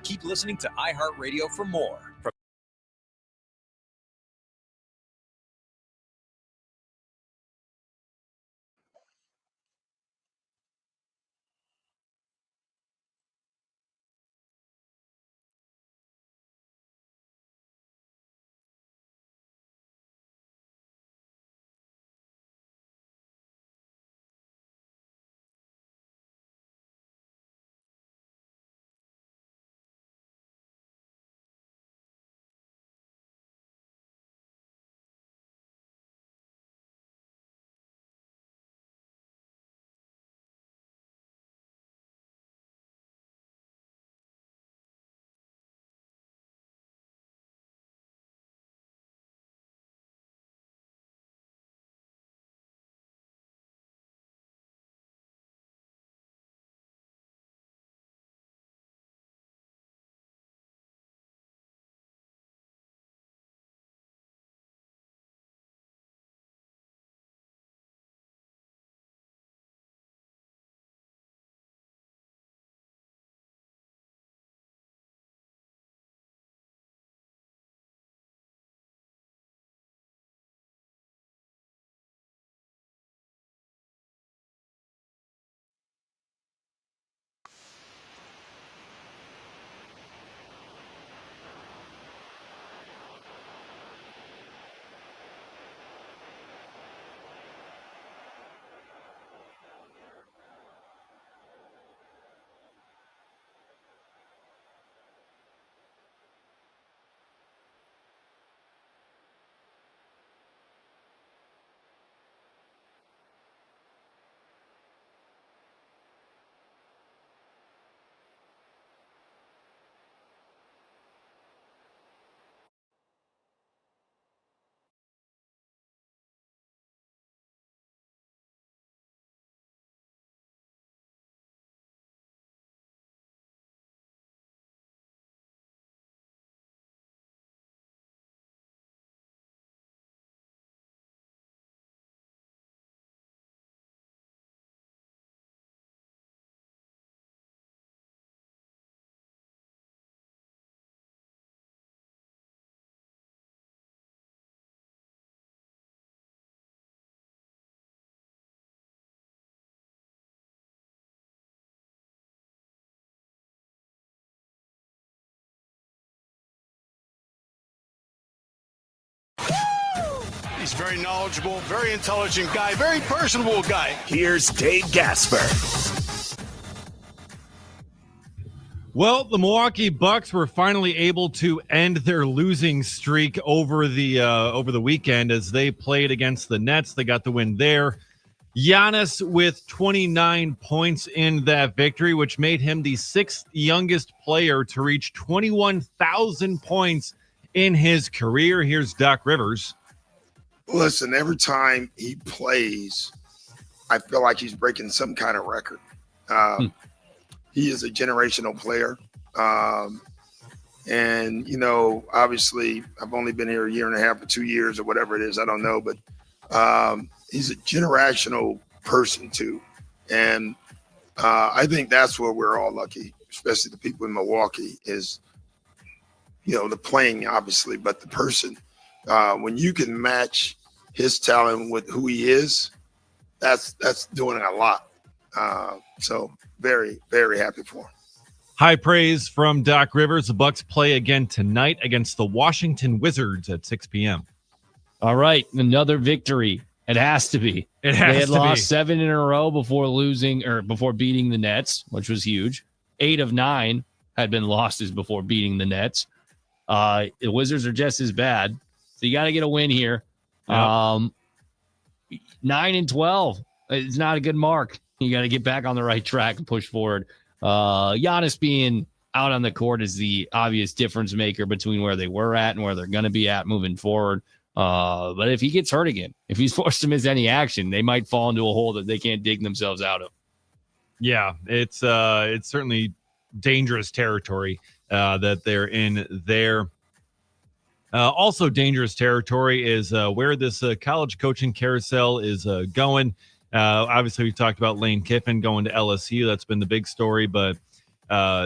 Keep listening to iHeartRadio for more from He's very knowledgeable, very intelligent guy, very personable guy. Here's Dave Gasper. Well, the Milwaukee Bucks were finally able to end their losing streak over the weekend as they played against the Nets. They got the win there. Giannis with 29 points in that victory, which made him the 6th youngest player to reach 21,000 points in his career. Here's Doc Rivers. Listen, every time he plays, I feel like he's breaking some kind of record. He is a generational player. And, you know, obviously I've only been here a year and a half or 2 years or whatever it is. I don't know, but he's a generational person too. And I think that's where we're all lucky, especially the people in Milwaukee, is, you know, the playing obviously, but the person, when you can match his talent with who he is, that's doing a lot. So very, very happy for him. High praise from Doc Rivers. The Bucks play again tonight against the Washington Wizards at 6 p.m. All right, another victory. It has to be. It has They had to lost be. 7 in a row before beating the Nets, which was huge. 8 of 9 had been losses before beating the Nets. The Wizards are just as bad. So you got to get a win here. Yep. 9-12. It's not a good mark. You got to get back on the right track and push forward. Giannis being out on the court is the obvious difference maker between where they were at and where they're going to be at moving forward. But if he gets hurt again, if he's forced to miss any action, they might fall into a hole that they can't dig themselves out of. Yeah, it's certainly dangerous territory that they're in there. Also dangerous territory is where this college coaching carousel is going. Obviously, we talked about Lane Kiffin going to LSU. That's been the big story. But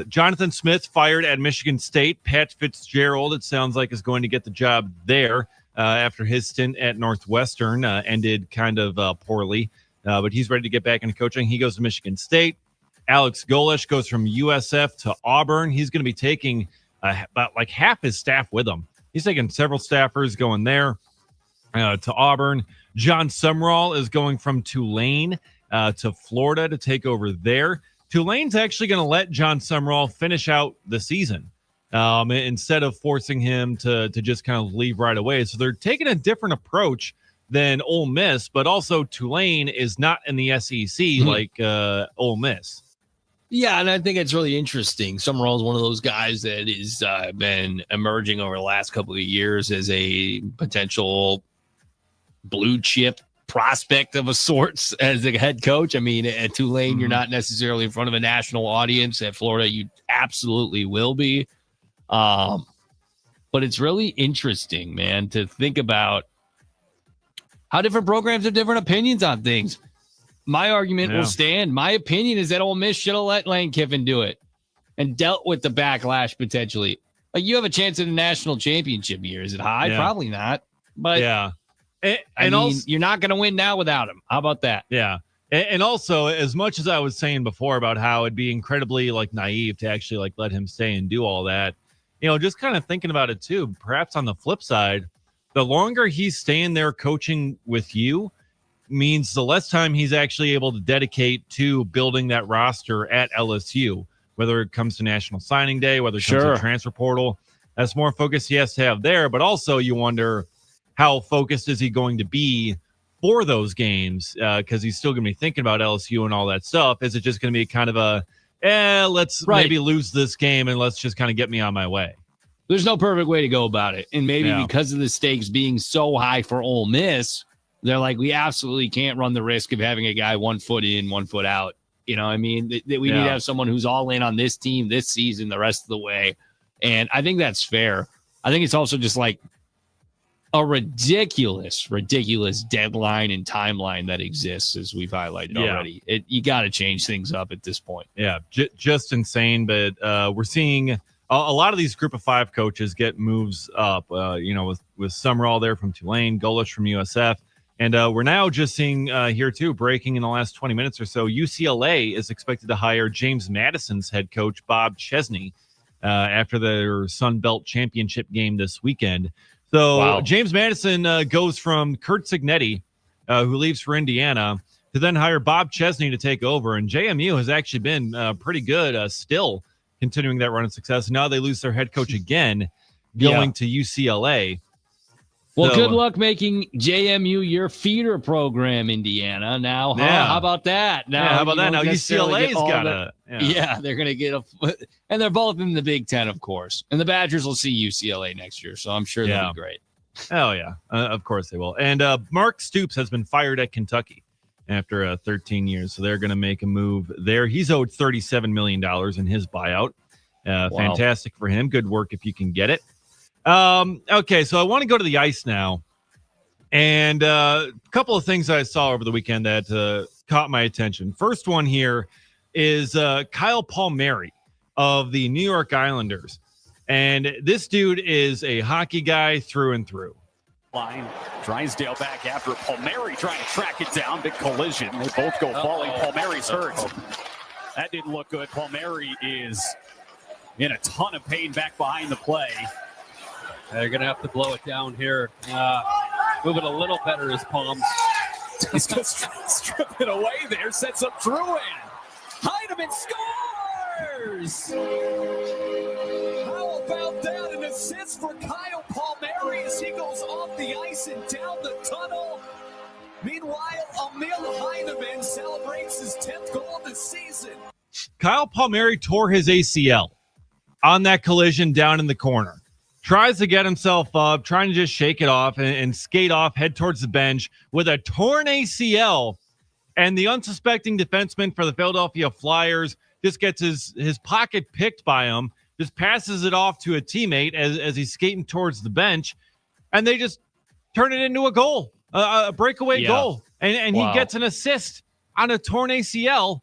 Jonathan Smith fired at Michigan State. Pat Fitzgerald, it sounds like, is going to get the job there after his stint at Northwestern ended kind of poorly. But he's ready to get back into coaching. He goes to Michigan State. Alex Golesh goes from USF to Auburn. He's going to be taking about like half his staff with him. He's taking several staffers going there to Auburn. John Sumrall is going from Tulane to Florida to take over there. Tulane's actually going to let John Sumrall finish out the season instead of forcing him to just kind of leave right away. So they're taking a different approach than Ole Miss, but also Tulane is not in the SEC like Ole Miss. Yeah, and I think it's really interesting. Summerall is one of those guys that has been emerging over the last couple of years as a potential blue chip prospect of a sorts as a head coach. I mean, at Tulane, you're not necessarily in front of a national audience. At Florida, you absolutely will be. But it's really interesting, man, to think about how different programs have different opinions on things. My argument will stand. My opinion is that Ole Miss should have let Lane Kiffin do it and dealt with the backlash potentially. Like, you have a chance at a national championship year. Is it high? Yeah. Probably not. But yeah. I mean, also, you're not going to win now without him. How about that? Yeah. And also, as much as I was saying before about how it'd be incredibly like naive to actually like let him stay and do all that, you know, just kind of thinking about it too, perhaps on the flip side, the longer he's staying there coaching with you means the less time he's actually able to dedicate to building that roster at LSU, whether it comes to National Signing Day, whether it comes to transfer portal. That's more focus he has to have there. But also you wonder, how focused is he going to be for those games? Because he's still going to be thinking about LSU and all that stuff. Is it just going to be kind of a, let's maybe lose this game and let's just kind of get me on my way? There's no perfect way to go about it. And maybe because of the stakes being so high for Ole Miss, they're like, we absolutely can't run the risk of having a guy 1 foot in, 1 foot out. You know what I mean? We need to have someone who's all in on this team this season the rest of the way. And I think that's fair. I think it's also just like a ridiculous deadline and timeline that exists, as we've highlighted already. You got to change things up at this point. Yeah, just insane. But we're seeing a lot of these group of 5 coaches get moves up, with Summerall there from Tulane, Golesh from USF. And we're now just seeing here, too, breaking in the last 20 minutes or so, UCLA is expected to hire James Madison's head coach, Bob Chesney, after their Sun Belt Championship game this weekend. So James Madison goes from Kurt Signetti, who leaves for Indiana, to then hire Bob Chesney to take over. And JMU has actually been pretty good still continuing that run of success. Now they lose their head coach again, going to UCLA. Well, good luck making JMU your feeder program, Indiana. Now, how about that? Now, how about that? Now UCLA's got it. They're going to get and they're both in the Big Ten, of course. And the Badgers will see UCLA next year, so I'm sure they'll be great. Oh, yeah. Of course they will. And Mark Stoops has been fired at Kentucky after 13 years, so they're going to make a move there. He's owed $37 million in his buyout. Fantastic for him. Good work if you can get it. Okay, so I want to go to the ice now. And a couple of things I saw over the weekend that caught my attention. First one here is Kyle Palmieri of the New York Islanders. And this dude is a hockey guy through and through. Line. Drysdale back after Palmieri trying to track it down. Big collision. They both go falling. Palmieri's hurt. That didn't look good. Palmieri is in a ton of pain back behind the play. They're going to have to blow it down here. Move it a little better, his palms. He's just stripping away there. Sets up Drouin. Heineman scores! How about that? An assist for Kyle Palmieri as he goes off the ice and down the tunnel. Meanwhile, Emil Heineman celebrates his 10th goal of the season. Kyle Palmieri tore his ACL on that collision down in the corner. Tries to get himself up, trying to just shake it off and skate off, head towards the bench with a torn ACL. And the unsuspecting defenseman for the Philadelphia Flyers just gets his pocket picked by him, just passes it off to a teammate as he's skating towards the bench, and they just turn it into a goal, a breakaway goal. And he gets an assist on a torn ACL.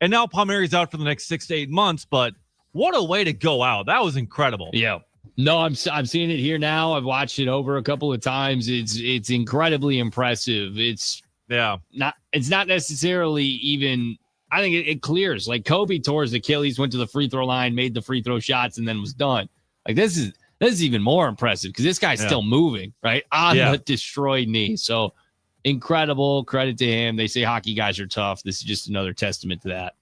And now Palmieri's out for the next 6 to 8 months, but what a way to go out. That was incredible. Yeah. No, I'm seeing it here now. I've watched it over a couple of times. It's incredibly impressive. It's not necessarily even, I think it clears. Like Kobe tore his Achilles, went to the free throw line, made the free throw shots, and then was done. Like this is even more impressive because this guy's still moving, right? On the destroyed knee. So incredible. Credit to him. They say hockey guys are tough. This is just another testament to that.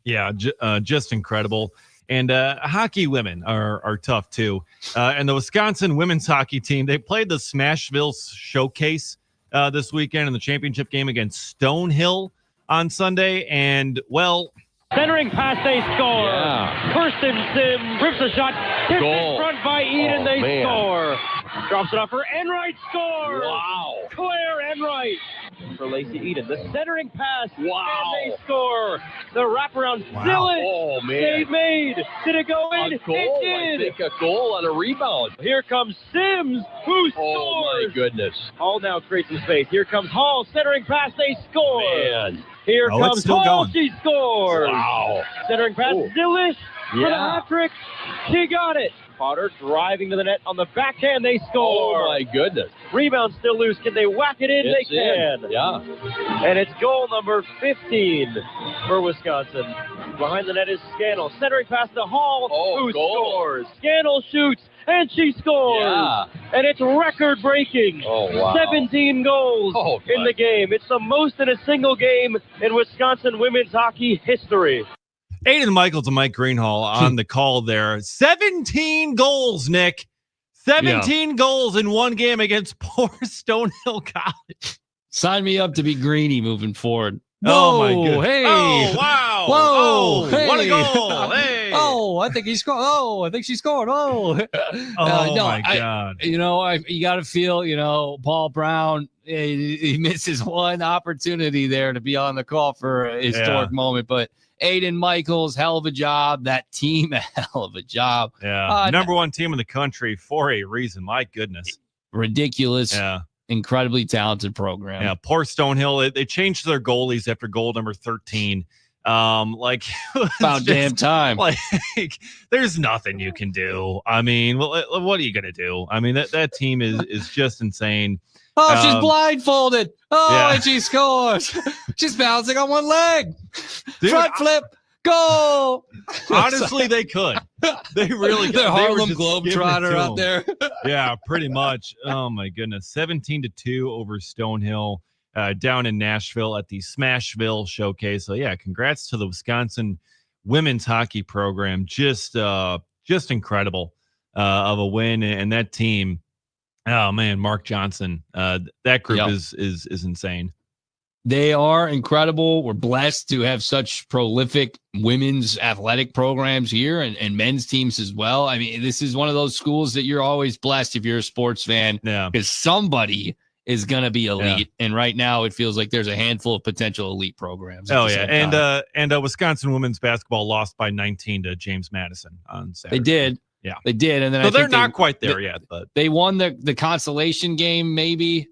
Yeah, just incredible. And hockey women are tough, too. And the Wisconsin women's hockey team, they played the Smashville Showcase this weekend in the championship game against Stonehill on Sunday. And, well... Centering pass, they score. Yeah. Kirsten Sim rips a shot. Tipped in front by Eden, they score. Drops it off for Enright, score. Wow. Claire Enright. For Lacey Eden, the centering pass. Wow. And they score. The wraparound still in. Oh, man. Save made. Did it go in? A goal. It did. I think a goal on a rebound. Here comes Sims, who scores. Oh, my goodness. Hall now creates some space. Here comes Hall, centering pass, they score. Man. Here comes Hall, she scores. Wow. Centering pass, Zillish for the hat trick. She got it. Potter driving to the net on the backhand, they score. Oh, my goodness. Rebound still loose. Can they whack it in? It's they can. In. Yeah. And it's goal number 15 for Wisconsin. Behind the net is Scannell. Centering pass to Hall, who scores. Scannell shoots, and she scores. Yeah. And it's record-breaking. Oh, wow. 17 goals in the game. It's the most in a single game in Wisconsin women's hockey history. Aiden Michaels and Mike Greenhall on the call there. 17 goals, Nick. 17 goals in one game against poor Stonehill College. Sign me up to be Greeny moving forward. Oh, my goodness. Hey. Oh, wow. Whoa. Oh, hey. What a goal. Hey. Oh, I think he scored. Oh, I think she scored. Oh, my God. You got to feel, Paul Brown, he misses one opportunity there to be on the call for a historic moment, but Aiden Michaels, hell of a job. That team, a hell of a job. Yeah. Number one team in the country for a reason. My goodness. Ridiculous. Yeah. Incredibly talented program. Yeah. Poor Stonehill. They changed their goalies after goal number 13. About damn time. Like, there's nothing you can do. I mean, what are you going to do? I mean, that team is just insane. Oh, she's blindfolded. Oh, and she scores. She's bouncing on one leg. Dude, Front flip. Go. Honestly, they could. They really could. They're Harlem They were just giving it Globetrotter to out them. there. Yeah, pretty much. Oh my goodness. 17-2 over Stonehill down in Nashville at the Smashville Showcase. So yeah, congrats to the Wisconsin women's hockey program. Just incredible of a win. And that team, oh man, Mark Johnson. That group is insane. They are incredible. We're blessed to have such prolific women's athletic programs here and men's teams as well. I mean, this is one of those schools that you're always blessed if you're a sports fan, because somebody is going to be elite. Yeah. And right now it feels like there's a handful of potential elite programs. Oh yeah. And Wisconsin women's basketball lost by 19 to James Madison on Saturday. They did. Yeah. They did. And then so they're not quite there yet, but they won the consolation game maybe.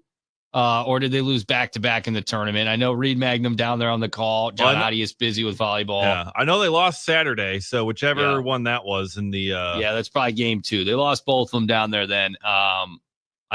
Or did they lose back-to-back in the tournament? I know Reed Magnum down there on the call. John Adi is busy with volleyball. Yeah, I know they lost Saturday, so whichever one that was in the yeah, that's probably game 2. They lost both of them down there then. I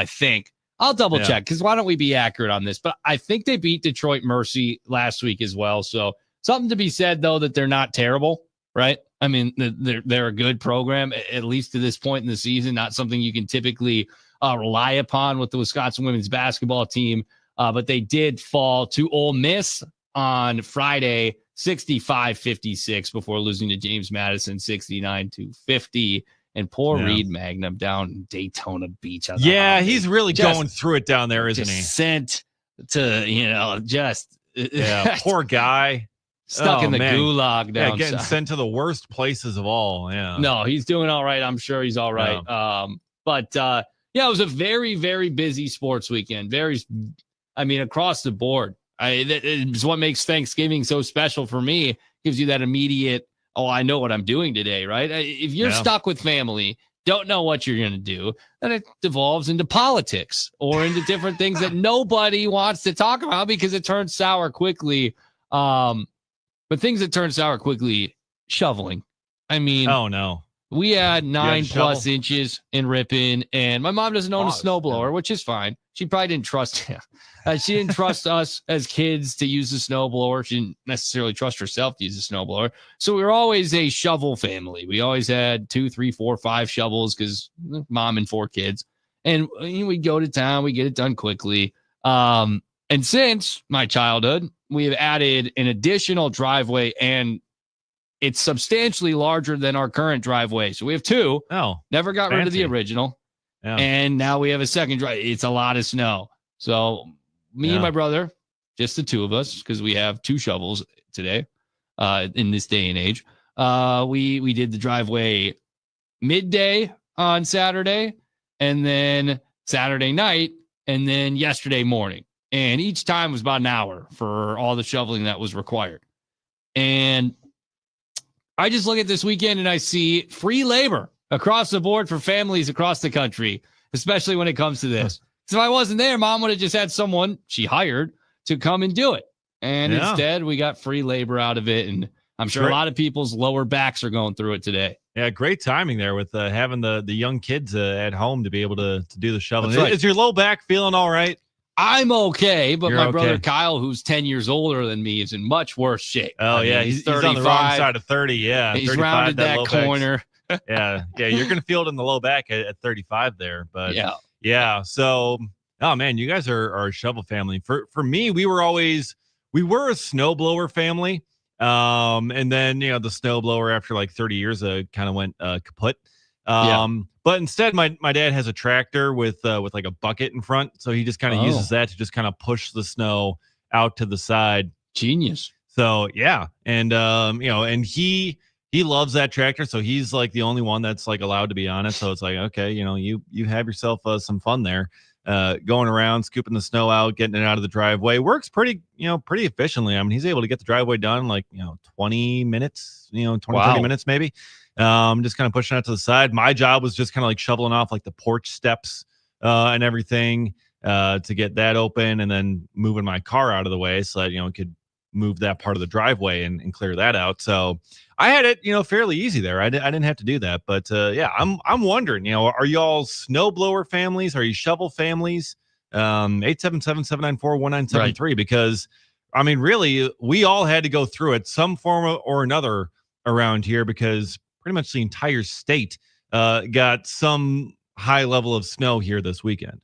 think. I'll double check, because why don't we be accurate on this? But I think they beat Detroit Mercy last week as well. So something to be said, though, that they're not terrible, right? I mean, they're a good program, at least to this point in the season, not something you can typically rely upon with the Wisconsin women's basketball team. But they did fall to Ole Miss on Friday, 65-56, before losing to James Madison 69-50. And poor Reed Magnum down in Daytona Beach. Yeah, he's really going through it down there, isn't he? Sent to, poor guy. Stuck in the gulag down. Yeah, getting sent to the worst places of all. Yeah. No, he's doing all right. I'm sure he's all right. Yeah. Yeah, it was a very, very busy sports weekend. Across the board. It's what makes Thanksgiving so special for me. Gives you that immediate, I know what I'm doing today, right? If you're stuck with family, don't know what you're going to do, then it devolves into politics or into different things that nobody wants to talk about because it turns sour quickly. But things that turn sour quickly, shoveling. I mean, oh no. We had 9+ inches in Ripon, and my mom doesn't own a snowblower, which is fine. She probably didn't trust she didn't trust us as kids to use the snowblower. She didn't necessarily trust herself to use the snowblower. So we were always a shovel family. We always had 2, 3, 4, 5 shovels because mom and 4 kids. And we'd go to town. We get it done quickly. And since my childhood, we have added an additional driveway, and it's substantially larger than our current driveway. So we have 2. Oh, never got rid of the original. Yeah. And now we have a second drive. It's a lot of snow. So me and my brother, just the 2 of us, because we have 2 shovels today in this day and age. We did the driveway midday on Saturday, and then Saturday night, and then yesterday morning. And each time was about an hour for all the shoveling that was required. And I just look at this weekend and I see free labor across the board for families across the country, especially when it comes to this. So if I wasn't there, mom would have just had someone she hired to come and do it. And instead, we got free labor out of it. And I'm sure a lot of people's lower backs are going through it today. Yeah, great timing there with having the young kids at home to be able to do the shoveling. Right. Is your low back feeling all right? I'm okay, but You're my okay. brother Kyle, who's 10 years older than me, is in much worse shape. Oh, yeah. He's on the wrong side of 30. Yeah. He's rounded that corner. Yeah. You're going to feel it in the low back at 35 there. But yeah. So, oh, man, you guys are a shovel family. For me, we were a snowblower family. And then, the snowblower after like 30 years kind of went kaput. But instead, my dad has a tractor with like a bucket in front, so he just kind of uses that to just kind of push the snow out to the side. Genius. So yeah, and and he loves that tractor, so he's like the only one that's like allowed to be on it. So it's like, okay, you have yourself some fun there, going around scooping the snow out, getting it out of the driveway. Works pretty efficiently. I mean, he's able to get the driveway done like 20 minutes, 30 minutes maybe. Just kind of pushing out to the side. My job was just kind of like shoveling off like the porch steps and everything to get that open, and then moving my car out of the way so that could move that part of the driveway and clear that out. So I had it fairly easy there. I didn't have to do that, but I'm wondering, are y'all snowblower families? Are you shovel families? 877-794-1973 because I mean, really, we all had to go through it some form or another around here because pretty much the entire state got some high level of snow here this weekend.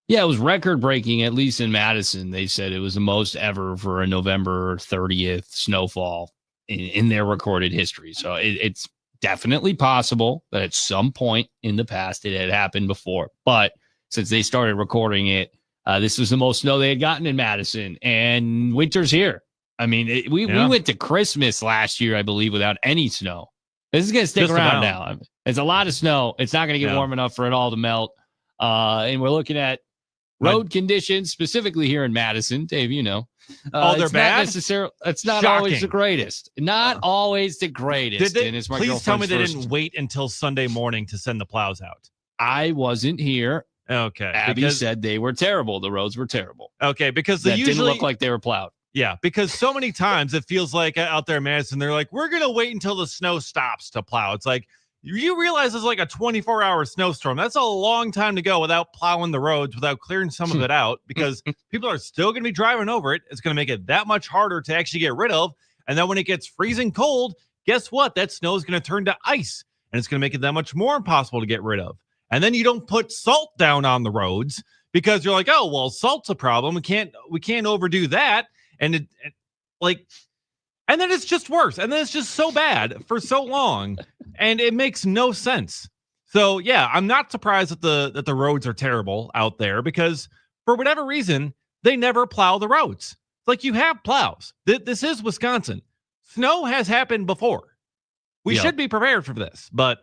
Yeah, it was record breaking, at least in Madison. They said it was the most ever for a November 30th snowfall in their recorded history. So it's definitely possible that at some point in the past it had happened before. But since they started recording it, this was the most snow they had gotten in Madison. And winter's here. I mean, we went to Christmas last year, I believe, without any snow. This is going to stick around now. It's a lot of snow. It's not going to get warm enough for it all to melt. And we're looking at road conditions, specifically here in Madison. Dave, you know. They're bad? It's not always the greatest. Not always the greatest. Please tell me they didn't wait until Sunday morning to send the plows out. I wasn't here. Okay. Abby said they were terrible. The roads were terrible. Okay, because they usually didn't look like they were plowed. Yeah, because so many times it feels like out there in Madison, they're like, we're going to wait until the snow stops to plow. It's like, you realize it's like a 24-hour snowstorm. That's a long time to go without plowing the roads, without clearing some of it out, because people are still going to be driving over it. It's going to make it that much harder to actually get rid of. And then when it gets freezing cold, guess what? That snow is going to turn to ice, and it's going to make it that much more impossible to get rid of. And then you don't put salt down on the roads because you're like, oh, well, salt's a problem. We can't overdo that. And and then it's just worse. And then it's just so bad for so long. And it makes no sense. So, yeah, I'm not surprised that the roads are terrible out there because for whatever reason, they never plow the roads. It's like you have plows. This is Wisconsin. Snow has happened before. We should be prepared for this, but.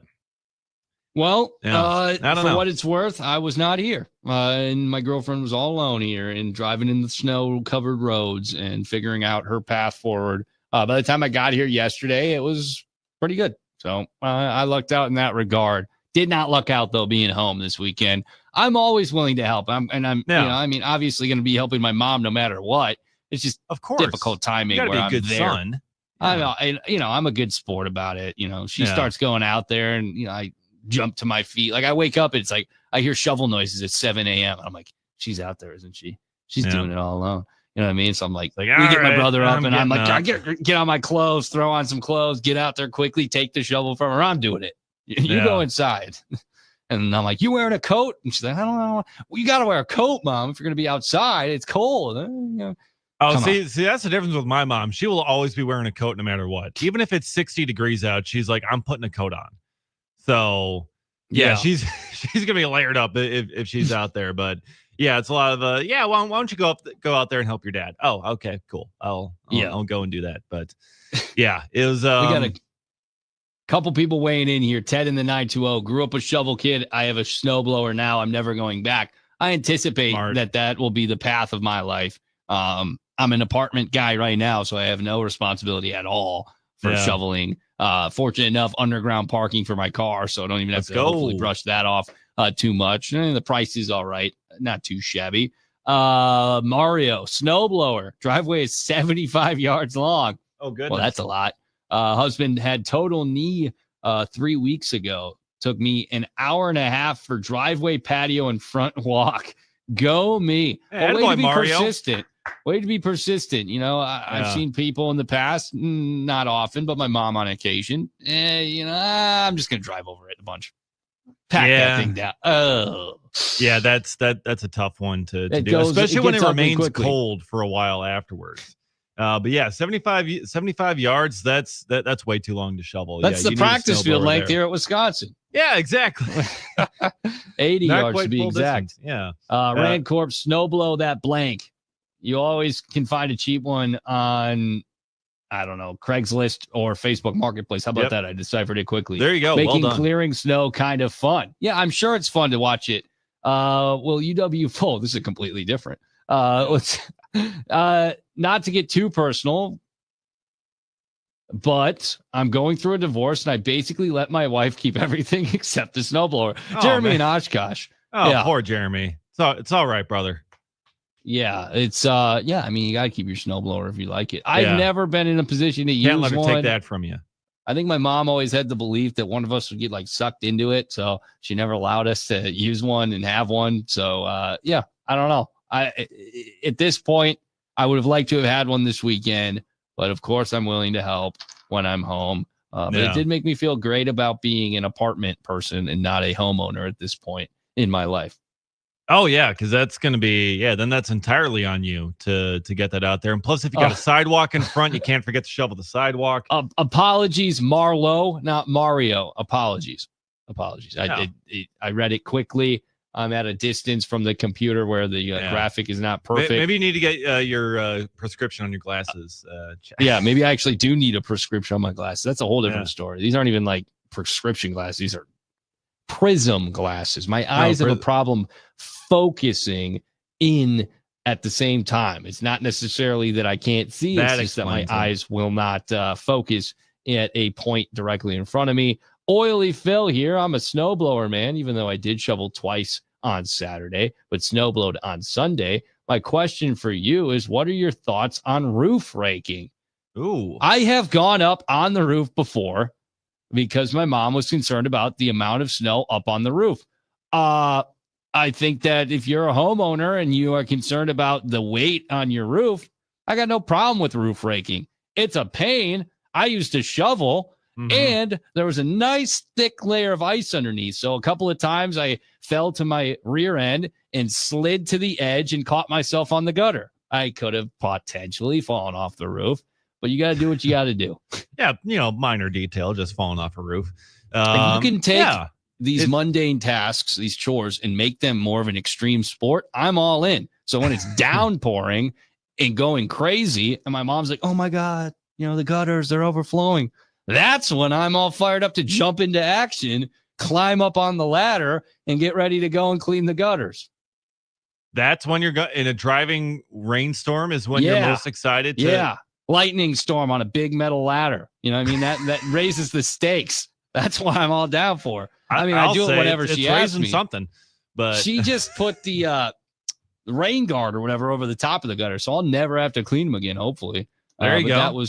Well, I don't know. What it's worth, I was not here. And my girlfriend was all alone here and driving in the snow-covered roads and figuring out her path forward. By the time I got here yesterday, it was pretty good. So I lucked out in that regard. Did not luck out, though, being home this weekend. I'm always willing to help. I'm obviously going to be helping my mom no matter what. It's just difficult timing where I'm there. Son. Yeah. I'm a good sport about it. She starts going out there and, I jump to my feet. Like I wake up, it's like I hear shovel noises at 7 a.m. I'm like, she's out there, isn't she? She's doing it all alone. You know what I mean? So I'm like we get my brother up and I'm like, I get on my clothes, throw on some clothes, get out there quickly, take the shovel from her. I'm doing it. You go inside. And I'm like, you wearing a coat? And she's like, I don't know. Well, you got to wear a coat, Mom, if you're going to be outside. It's cold. See, that's the difference with my mom. She will always be wearing a coat no matter what. Even if it's 60 degrees out, she's like, I'm putting a coat on. So yeah. she's gonna be layered up if she's out there. But yeah, it's a lot of why don't you go out there and help your dad? Oh, okay, cool. I'll go and do that. But yeah, it was. We got a couple people weighing in here. Ted in the 920 grew up a shovel kid. I have a snowblower now. I'm never going back. I anticipate that will be the path of my life. I'm an apartment guy right now, so I have no responsibility at all for shoveling. Fortunate enough, underground parking for my car, so I don't even have to hopefully brush that off too much. And the price is all right, not too shabby. Mario, snowblower, driveway is 75 yards long. Oh, goodness. Well, that's a lot. Husband had total knee 3 weeks ago. Took me an hour and a half for driveway, patio, and front walk. Go me. Hey, way to be Mario. persistent. Way to be persistent. I've seen people in the past, not often, but my mom on occasion. I'm just going to drive over it a bunch. Pack that thing down. Oh. Yeah, that's a tough one to do, especially when it remains cold for a while afterwards. But yeah, 75 yards, that's way too long to shovel. That's the practice field length here at Wisconsin. Yeah, exactly. 80 yards to be exact. Distance. Yeah. Rand Corp, snowblow that blank. You always can find a cheap one on, I don't know, Craigslist or Facebook Marketplace. How about that? I deciphered it quickly. There you go. Making well done. Clearing snow kind of fun. Yeah, I'm sure it's fun to watch it. UW full. This is completely different. Let's not to get too personal, but I'm going through a divorce and I basically let my wife keep everything except the snowblower. Jeremy and Oshkosh. Oh, poor Jeremy. So it's all right, brother. Yeah, it's I mean, you got to keep your snowblower if you like it. I've never been in a position to use one. Can't let her take that from you. I think my mom always had the belief that one of us would get sucked into it, so she never allowed us to use one and have one. So I don't know. At this point, I would have liked to have had one this weekend, but of course I'm willing to help when I'm home. But it did make me feel great about being an apartment person and not a homeowner at this point in my life. Oh yeah, because that's going to be then that's entirely on you to get that out there. And plus, if you got a sidewalk in front, you can't forget to shovel the sidewalk. Apologies, Marlo, not Mario. Apologies. I read it quickly. I'm at a distance from the computer where the graphic is not perfect. Maybe you need to get your prescription on your glasses. Yeah, maybe I actually do need a prescription on my glasses. That's a whole different story. These aren't even like prescription glasses. These are prism glasses. My eyes have a problem focusing in at the same time. It's not necessarily that I can't see. It's just that my eyes will not focus at a point directly in front of me. Oily Phil here. I'm a snowblower, man, even though I did shovel twice on Saturday, but snowblowed on Sunday. My question for you is, what are your thoughts on roof raking? Ooh. I have gone up on the roof before because my mom was concerned about the amount of snow up on the roof. I think that if you're a homeowner and you are concerned about the weight on your roof, I got no problem with roof raking. It's a pain. I used to shovel. And there was a nice thick layer of ice underneath. So a couple of times I fell to my rear end and slid to the edge and caught myself on the gutter. I could have potentially fallen off the roof, but you got to do what you got to do. Yeah, minor detail, just falling off a roof. You can take these mundane tasks, these chores, and make them more of an extreme sport. I'm all in. So when it's downpouring and going crazy, and my mom's like, oh my God, the gutters, they're overflowing. That's when I'm all fired up to jump into action, climb up on the ladder, and get ready to go and clean the gutters. That's when you're in a driving rainstorm is when you're most excited to. Yeah. Lightning storm on a big metal ladder. You know what I mean? That raises the stakes. That's what I'm all down for. I mean, I do it whenever she asks me. Something, but she just put the rain guard or whatever over the top of the gutter, so I'll never have to clean them again, hopefully. There you go.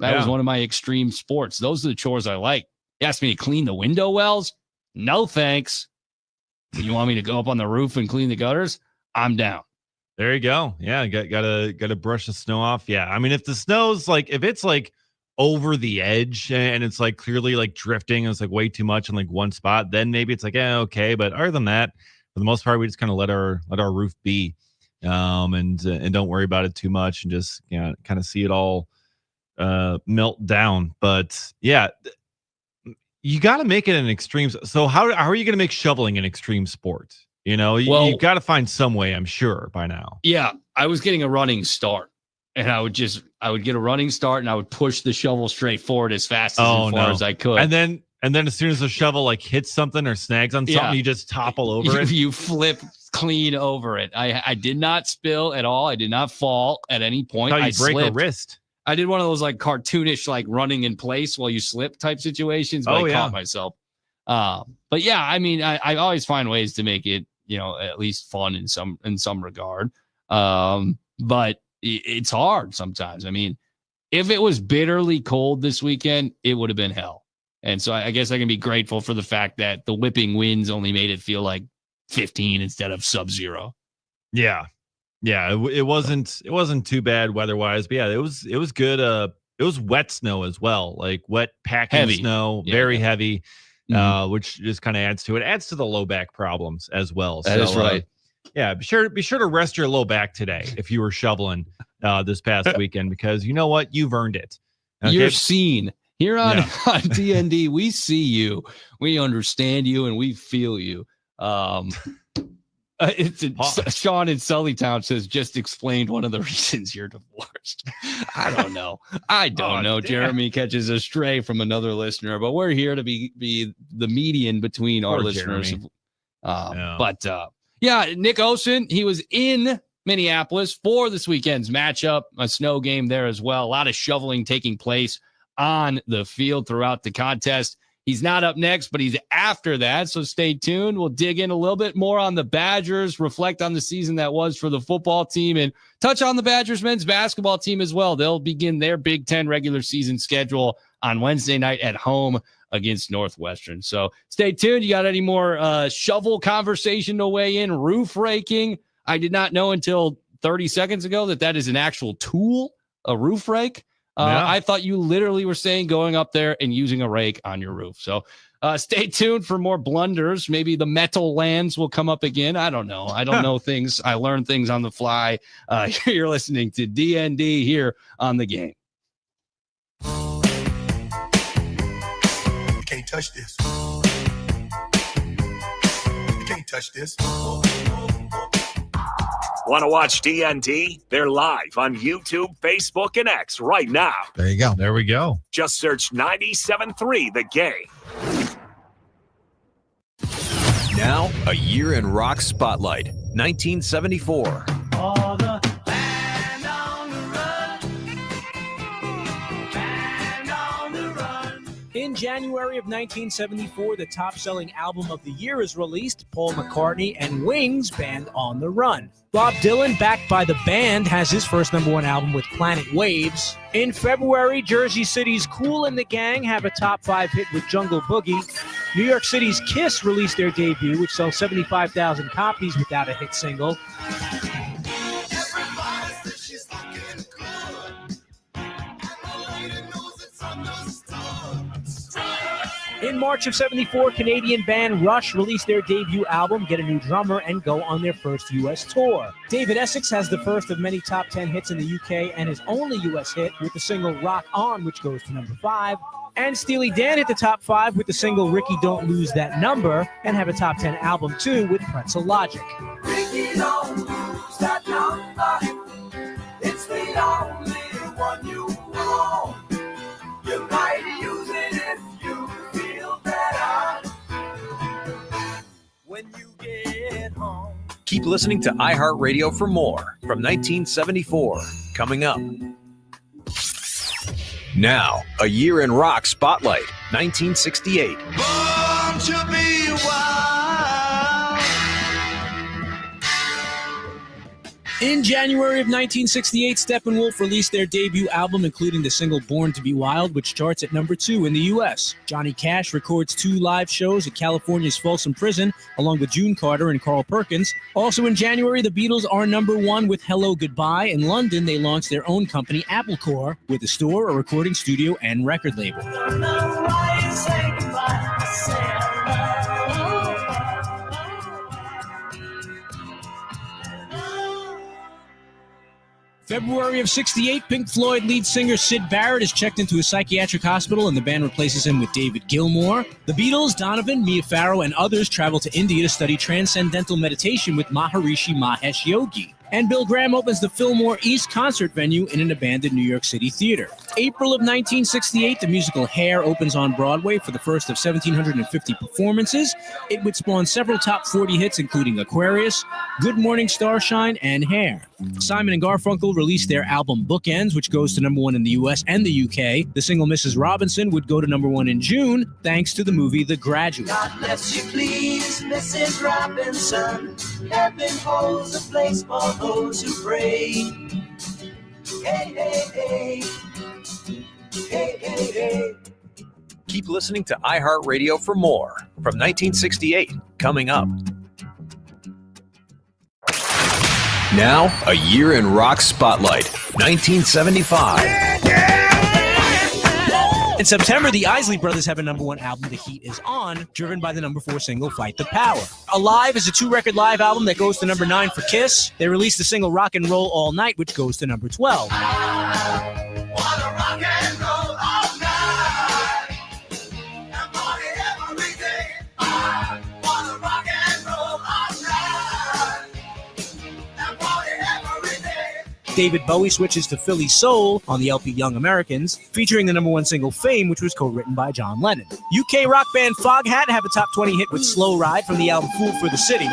That was one of my extreme sports. Those are the chores I like. You asked me to clean the window wells? No, thanks. You want me to go up on the roof and clean the gutters? I'm down. There you go. Yeah, gotta brush the snow off. Yeah, I mean, if the snow's if it's over the edge and it's clearly drifting and it's way too much in one spot, then maybe it's okay. But other than that, for the most part, we just kind of let our roof be, and don't worry about it too much and just kind of see it all melt down. But yeah, you got to make it an extreme. So how are you going to make shoveling an extreme sport? You got to find some way, I'm sure, by now. Yeah, I was getting a running start, and I would get a running start, and I would push the shovel straight forward as fast as I could. And then as soon as the shovel hits something or snags on something, you just topple over it. You flip clean over it. I did not spill at all. I did not fall at any point. I break a wrist. I did one of those cartoonish running in place while you slip type situations, but I caught myself. But yeah, I mean, I always find ways to make it, at least fun in some regard. But it's hard sometimes. I mean, if it was bitterly cold this weekend, it would have been hell. And so I guess I can be grateful for the fact that the whipping winds only made it feel like 15 instead of sub-zero. Yeah. Yeah, it wasn't too bad weather-wise, but yeah, it was good. It was wet snow as well, wet packing snow, very heavy, which just kind of adds to it. Adds to the low back problems as well. That is right. Yeah, be sure to rest your low back today if you were shoveling this past weekend, because you know what, you've earned it. Okay? You're seen here on D.N.D. We see you, we understand you, and we feel you. Sean in Sullytown says, just explained one of the reasons you're divorced. I don't know. Damn. Jeremy catches a stray from another listener, but we're here to be the median between our listeners. But Nick Osen, he was in Minneapolis for this weekend's matchup, a snow game there as well. A lot of shoveling taking place on the field throughout the contest. He's not up next, but he's after that, so stay tuned. We'll dig in a little bit more on the Badgers, reflect on the season that was for the football team, and touch on the Badgers men's basketball team as well. They'll begin their Big Ten regular season schedule on Wednesday night at home against Northwestern. So stay tuned. You got any more shovel conversation to weigh in? Roof raking? I did not know until 30 seconds ago that is an actual tool, a roof rake. Yeah. I thought you literally were saying going up there and using a rake on your roof. So stay tuned for more blunders. Maybe the metal lands will come up again. I don't know. I don't know things. I learn things on the fly. You're listening to D.N.D. here on The Game. You can't touch this. You can't touch this. Want to watch D.N.D? They're live on YouTube, Facebook, and X right now. There you go. There we go. Just search 97.3 The Game. Now, a year in rock spotlight, 1974. All the land on the run. Land on the run. In January of 1974, the top-selling album of the year is released, Paul McCartney and Wings' Band on the Run. Bob Dylan, backed by the band, has his first #1 album with Planet Waves. In February, Jersey City's Kool and the Gang have a top 5 hit with Jungle Boogie. New York City's Kiss released their debut, which sells 75,000 copies without a hit single. In March of 74, Canadian band Rush released their debut album, Get a New Drummer, and go on their first U.S. tour. David Essex has the first of many top 10 hits in the UK and his only U.S. hit with the single Rock On, which goes to number 5. And Steely Dan hit the top 5 with the single Ricky Don't Lose That Number and have a top 10 album too with Pretzel Logic. Ricky, don't lose that number. It's the only one you want. You might use it if you feel better when you get home. Keep listening to iHeartRadio for more from 1974. Coming up. Now, a year in rock spotlight, 1968. Born to be wild. In January of 1968, Steppenwolf released their debut album, including the single Born to be Wild, which charts at number 2 in the U.S. Johnny Cash records 2 live shows at California's Folsom Prison, along with June Carter and Carl Perkins. Also in January, the Beatles are number 1 with Hello Goodbye. In London, they launched their own company, Applecore, with a store, a recording studio, and record label. February of 68, Pink Floyd lead singer Syd Barrett is checked into a psychiatric hospital and the band replaces him with David Gilmour. The Beatles, Donovan, Mia Farrow, and others travel to India to study transcendental meditation with Maharishi Mahesh Yogi. And Bill Graham opens the Fillmore East concert venue in an abandoned New York City theater. April of 1968, the musical Hair opens on Broadway for the first of 1,750 performances. It would spawn several top 40 hits, including Aquarius, Good Morning Starshine, and Hair. Simon and Garfunkel released their album Bookends, which goes to number 1 in the US and the UK. The single Mrs. Robinson would go to number 1 in June, thanks to the movie The Graduate. God bless you, please, Mrs. Robinson. Heaven holds a place for those who pray. Hey, hey, hey. Hey, hey, hey. Keep listening to iHeartRadio for more from 1968. Coming up. Now, a year in rock spotlight, 1975. In September, the Isley Brothers have a number 1 album, The Heat Is On, driven by the number 4 single, Fight the Power. Alive is a 2-record live album that goes to number 9 for Kiss. They released the single Rock and Roll All Night, which goes to number 12. I wanna rock and roll all night. And party every day. I wanna rock and roll all night. And party every day. David Bowie switches to Philly Soul on the LP Young Americans, featuring the number 1 single Fame, which was co-written by John Lennon. UK rock band Foghat have a top 20 hit with Slow Ride from the album Fool for the City.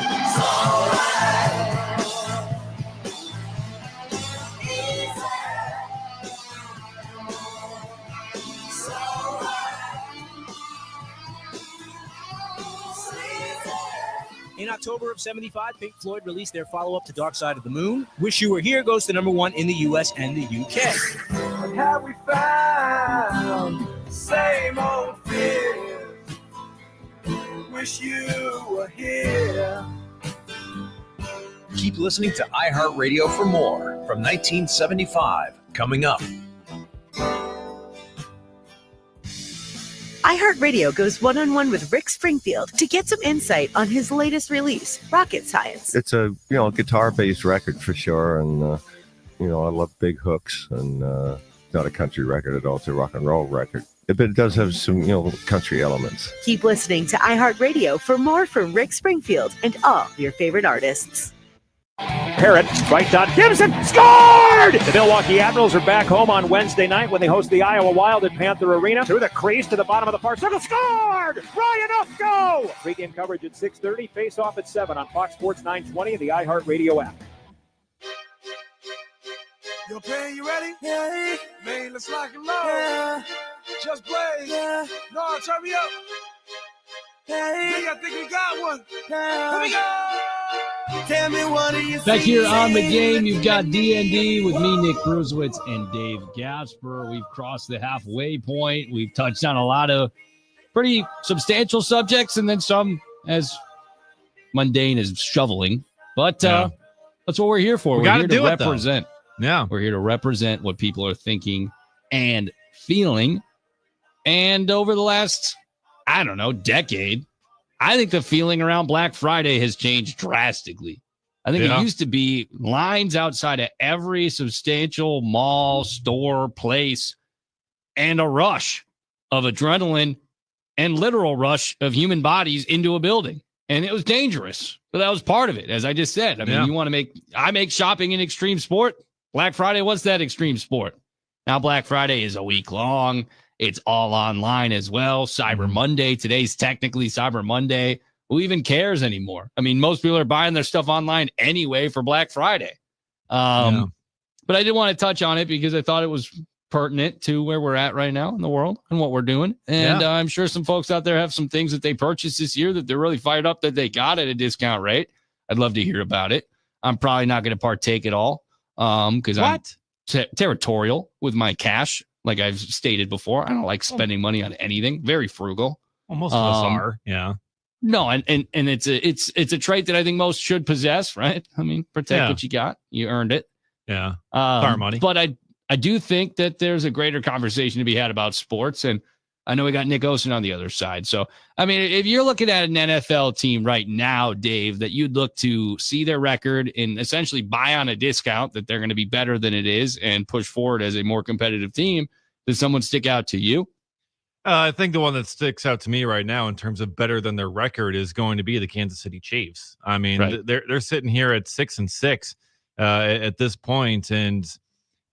In October of 75, Pink Floyd released their follow-up to Dark Side of the Moon. Wish You Were Here goes to number 1 in the US and the UK. What have we found? Same old fears. Wish you were here. Keep listening to iHeartRadio for more from 1975. Coming up. iHeartRadio goes one-on-one with Rick Springfield to get some insight on his latest release, Rocket Science. It's a guitar-based record for sure, and I love big hooks, and it's not a country record at all. It's a rock and roll record, but it does have some country elements. Keep listening to iHeartRadio for more from Rick Springfield and all your favorite artists. Parrott, right on Gibson, scored! The Milwaukee Admirals are back home on Wednesday night when they host the Iowa Wild at Panther Arena. Through the crease to the bottom of the far circle, scored! Ryan Ufko! Pre-game coverage at 6:30, face-off at 7 on Fox Sports 920 and the iHeartRadio app. Yo, Pan, you ready? Yeah. Man, let's lock and load. Yeah. Just play. Yeah. No, turn me up. Hey. I think we got one. Yeah. Here we go. Tell me what do you Back here on the game, you've got D.N.D. with me, Nick Kruswitz, and Dave Gasper. We've crossed the halfway point. We've touched on a lot of pretty substantial subjects and then some as mundane as shoveling. But that's what we're here for. We're here to represent. We're here to represent what people are thinking and feeling. And over the last, decade, I think the feeling around Black Friday has changed drastically. I think it used to be lines outside of every substantial mall, store, place, and a rush of adrenaline and literal rush of human bodies into a building. And it was dangerous, but that was part of it. As I just said, I make shopping an extreme sport. Black Friday was that extreme sport. Now Black Friday is a week long. It's all online as well. Cyber Monday. Today's technically Cyber Monday. Who even cares anymore? I mean, most people are buying their stuff online anyway for Black Friday. But I did want to touch on it because I thought it was pertinent to where we're at right now in the world and what we're doing. And I'm sure some folks out there have some things that they purchased this year that they're really fired up that they got at a discount rate. I'd love to hear about it. I'm probably not going to partake at all because I'm territorial with my cash. Like I've stated before, I don't like spending money on anything. Very frugal. Well, most of us are. Yeah. No, and it's a trait that I think most should possess, right? I mean, protect what you got. You earned it. Yeah. Our money. But I do think that there's a greater conversation to be had about sports. And I know we got Nick Osen on the other side. So, I mean, if you're looking at an NFL team right now, Dave, that you'd look to see their record and essentially buy on a discount that they're going to be better than it is and push forward as a more competitive team, does someone stick out to you? I think the one that sticks out to me right now in terms of better than their record is going to be the Kansas City Chiefs. I mean, they're sitting here at 6-6 at this point, and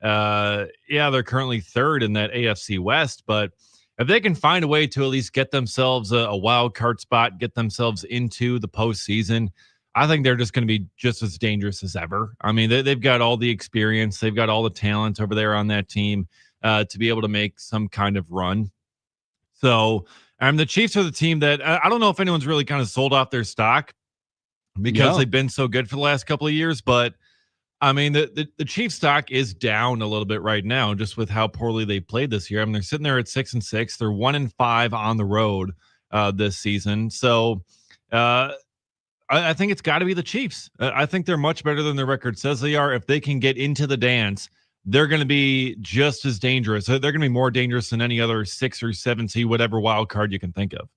they're currently third in that AFC West. But if they can find a way to at least get themselves a wild card spot, get themselves into the postseason, I think they're just going to be just as dangerous as ever. I mean, they've got all the experience, they've got all the talent over there on that team to be able to make some kind of run. So the Chiefs are the team that I don't know if anyone's really kind of sold off their stock because they've been so good for the last couple of years. But I mean, the Chiefs stock is down a little bit right now, just with how poorly they played this year. I mean, they're sitting there at 6-6. They're 1-5 on the road this season. So I think it's got to be the Chiefs. I think they're much better than their record says they are. If they can get into the dance, they're going to be just as dangerous. They're going to be more dangerous than any other 6 or 7 seed, whatever wild card you can think of.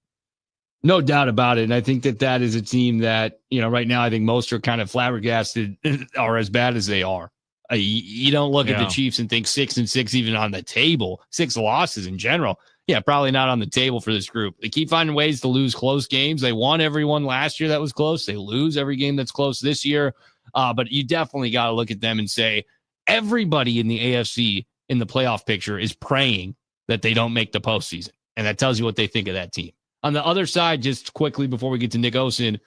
No doubt about it. And I think that is a team that, right now, I think most are kind of flabbergasted are as bad as they are. You don't look at the Chiefs and think 6-6 even on the table. 6 losses in general. Yeah, probably not on the table for this group. They keep finding ways to lose close games. They won everyone last year that was close. They lose every game that's close this year. But you definitely got to look at them and say, everybody in the AFC in the playoff picture is praying that they don't make the postseason. And that tells you what they think of that team. On the other side, just quickly before we get to Nick Osen,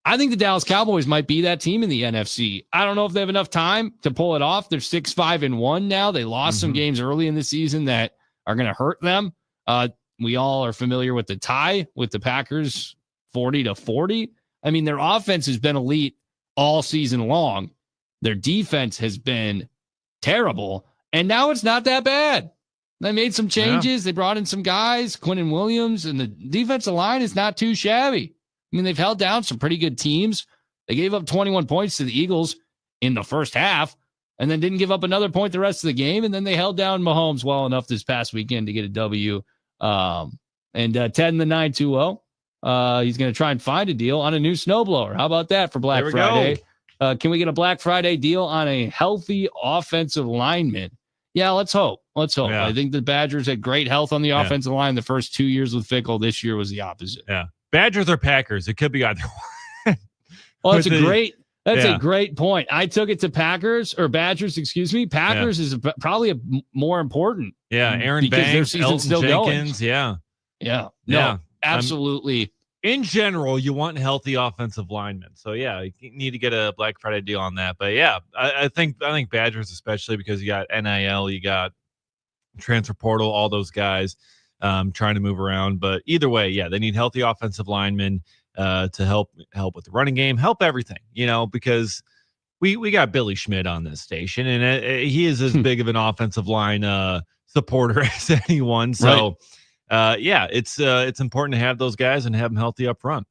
I think the Dallas Cowboys might be that team in the NFC. I don't know if they have enough time to pull it off. They're 6-5-1 now. They lost some games early in the season that are going to hurt them. We all are familiar with the tie with the Packers, 40-40. I mean, their offense has been elite all season long. Their defense has been terrible, and now it's not that bad. They made some changes. They brought in some guys, Quinnen Williams, and the defensive line is not too shabby. I mean, they've held down some pretty good teams. They gave up 21 points to the Eagles in the first half and then didn't give up another point the rest of the game. And then they held down Mahomes well enough this past weekend to get a W. And Ted in the 920. He's going to try and find a deal on a new snowblower. How about that for Black Friday? Can we get a Black Friday deal on a healthy offensive lineman? Yeah, let's hope. Yeah. I think the Badgers had great health on the offensive line the first 2 years with Fickell. This year was the opposite. Yeah. Badgers or Packers. It could be either one. Well, that's a great point. I took it to Badgers, excuse me. Packers is probably more important. Yeah. Aaron Banks, Elton still Jenkins. Going. Yeah. No, absolutely. In general, you want healthy offensive linemen. So yeah, you need to get a Black Friday deal on that. But yeah, I think Badgers, especially because you got NIL, you got transfer portal, all those guys trying to move around. But either way, yeah, they need healthy offensive linemen to help with the running game, help everything, because we got Billy Schmidt on this station, and he is as big of an offensive line supporter as anyone. So. Right. It's important to have those guys and have them healthy up front.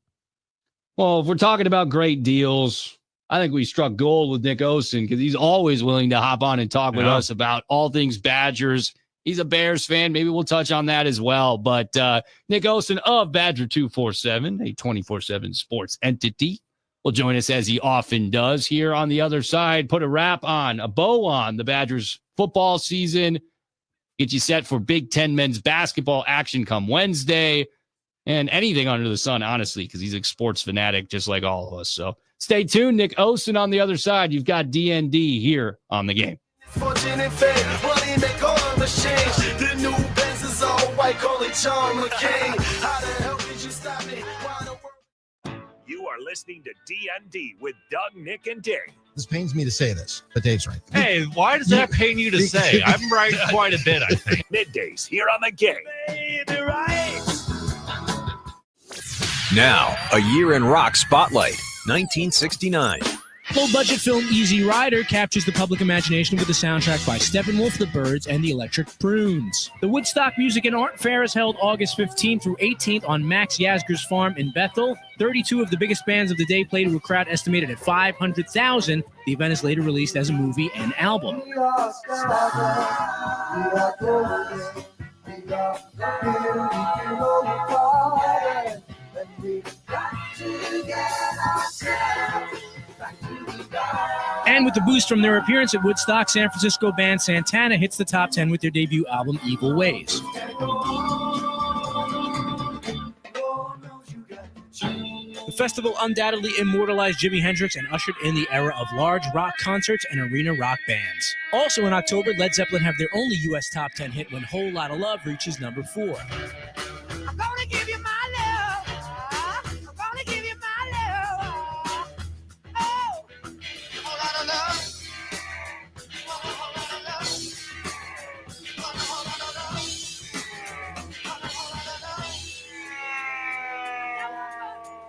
Well, if we're talking about great deals, I think we struck gold with Nick Osen because he's always willing to hop on and talk with us about all things Badgers. He's a Bears fan. Maybe we'll touch on that as well. But Nick Osen of Badger 247, a 24/7 sports entity, will join us as he often does here on the other side. Put a bow on the Badgers football season. Get you set for Big Ten men's basketball action come Wednesday and anything under the sun, honestly, because he's a sports fanatic just like all of us. So stay tuned. Nick Osen on the other side. You've got D.N.D. here on the game. Fortunate fate, money make all the change. The new Benz is all white, call it John McCain. How the hell did you stop me? You are listening to D.N.D. with Doug, Nick, and Dave. This pains me to say this, but Dave's right. Hey, why does that pain you to say? I'm right quite a bit, I think. Middays here on the game. Now, a year in rock spotlight, 1969. Low-budget film Easy Rider captures the public imagination with a soundtrack by Steppenwolf, the Byrds, and the Electric Prunes. The Woodstock Music and Art Fair is held August 15th through 18th on Max Yasgur's farm in Bethel. 32 of the biggest bands of the day played to a crowd estimated at 500,000. The event is later released as a movie and album. And with the boost from their appearance at Woodstock, San Francisco band Santana hits the top 10 with their debut album, Evil Ways. The festival undoubtedly immortalized Jimi Hendrix and ushered in the era of large rock concerts and arena rock bands. Also in October, Led Zeppelin have their only U.S. top 10 hit when Whole Lotta Love reaches number 4. I'm gonna give you my love. I'm gonna give you my love. Oh, whole lot of love.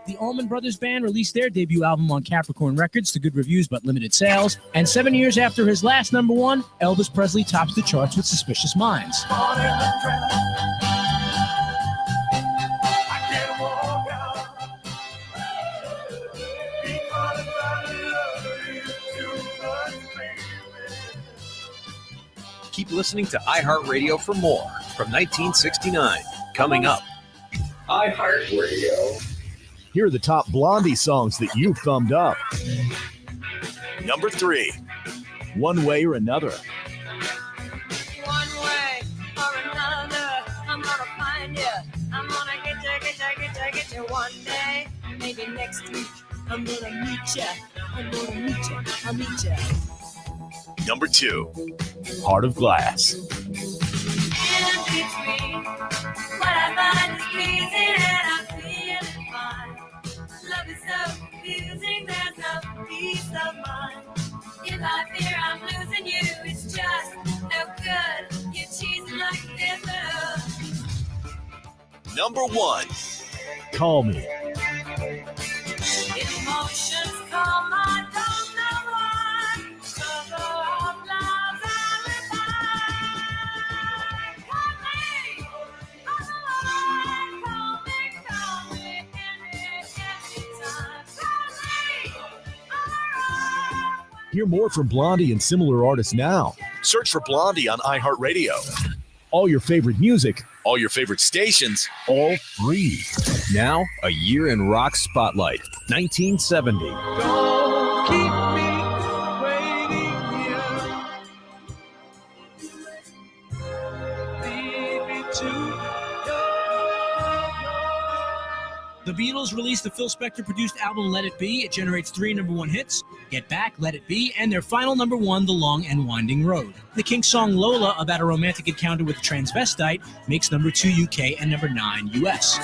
The Allman Brothers Band released their debut album on Capricorn Records to good reviews but limited sales. And 7 years after his last number one, Elvis Presley tops the charts with Suspicious Minds. Keep listening to iHeartRadio for more from 1969. Coming up. iHeartRadio. Here are the top Blondie songs that you've thumbed up. Number 3, One Way or Another. One way or another, I'm gonna find you. I'm gonna get you one day. Maybe next week, I'm gonna meet you. I'll meet you. Number 2, Heart of Glass. In between, what I find is pleasing and I feel fine. Love is so confusing, there's no peace of mind. If I fear I'm losing you, it's just no good. You're cheesing like this. Number 1, Call Me. Emotions come, I don't know why. Cover of lies I refine. Call me, call me anytime. Call me. Hear more from Blondie and similar artists now. Search for Blondie on iHeartRadio. All your favorite music, all your favorite stations, all free. Now, a year in rock spotlight, 1970. Don't keep me waiting here. Lead me to The Beatles released the Phil Spector-produced album Let It Be. It generates 3 number one hits, Get Back, Let It Be, and their final number one, The Long and Winding Road. The Kinks song Lola, about a romantic encounter with a transvestite, makes number 2 UK and number 9 US.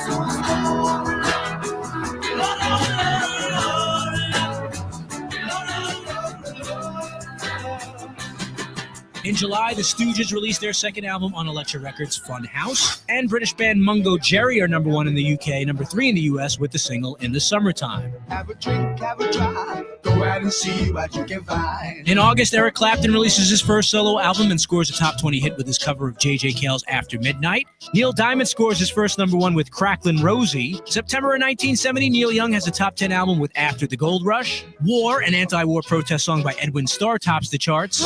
In July, the Stooges released their second album on Elektra Records, Fun House, and British band Mungo Jerry are number 1 in the UK, number 3 in the US with the single In the Summertime. have a drink, have a drive, go out and see what you can find. In August, Eric Clapton releases his first solo album and scores a top 20 hit with his cover of J.J. Cale's After Midnight. Neil Diamond scores his first number one with Cracklin' Rosie. September of 1970, Neil Young has a top 10 album with After the Gold Rush. War, an anti-war protest song by Edwin Starr, tops the charts.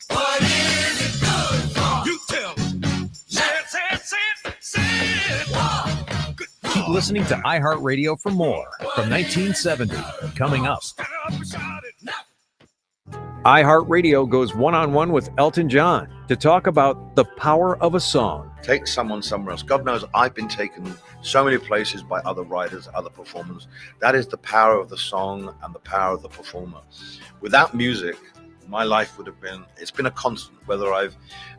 What is it good for? You tell me. Say it. Keep listening to iHeartRadio for more from 1970. Coming up. iHeartRadio goes one-on-one with Elton John to talk about the power of a song. Take someone somewhere else. God knows I've been taken so many places by other writers, other performers. That is the power of the song and the power of the performer. Without music, my life would have been, it's been a constant, whether I've,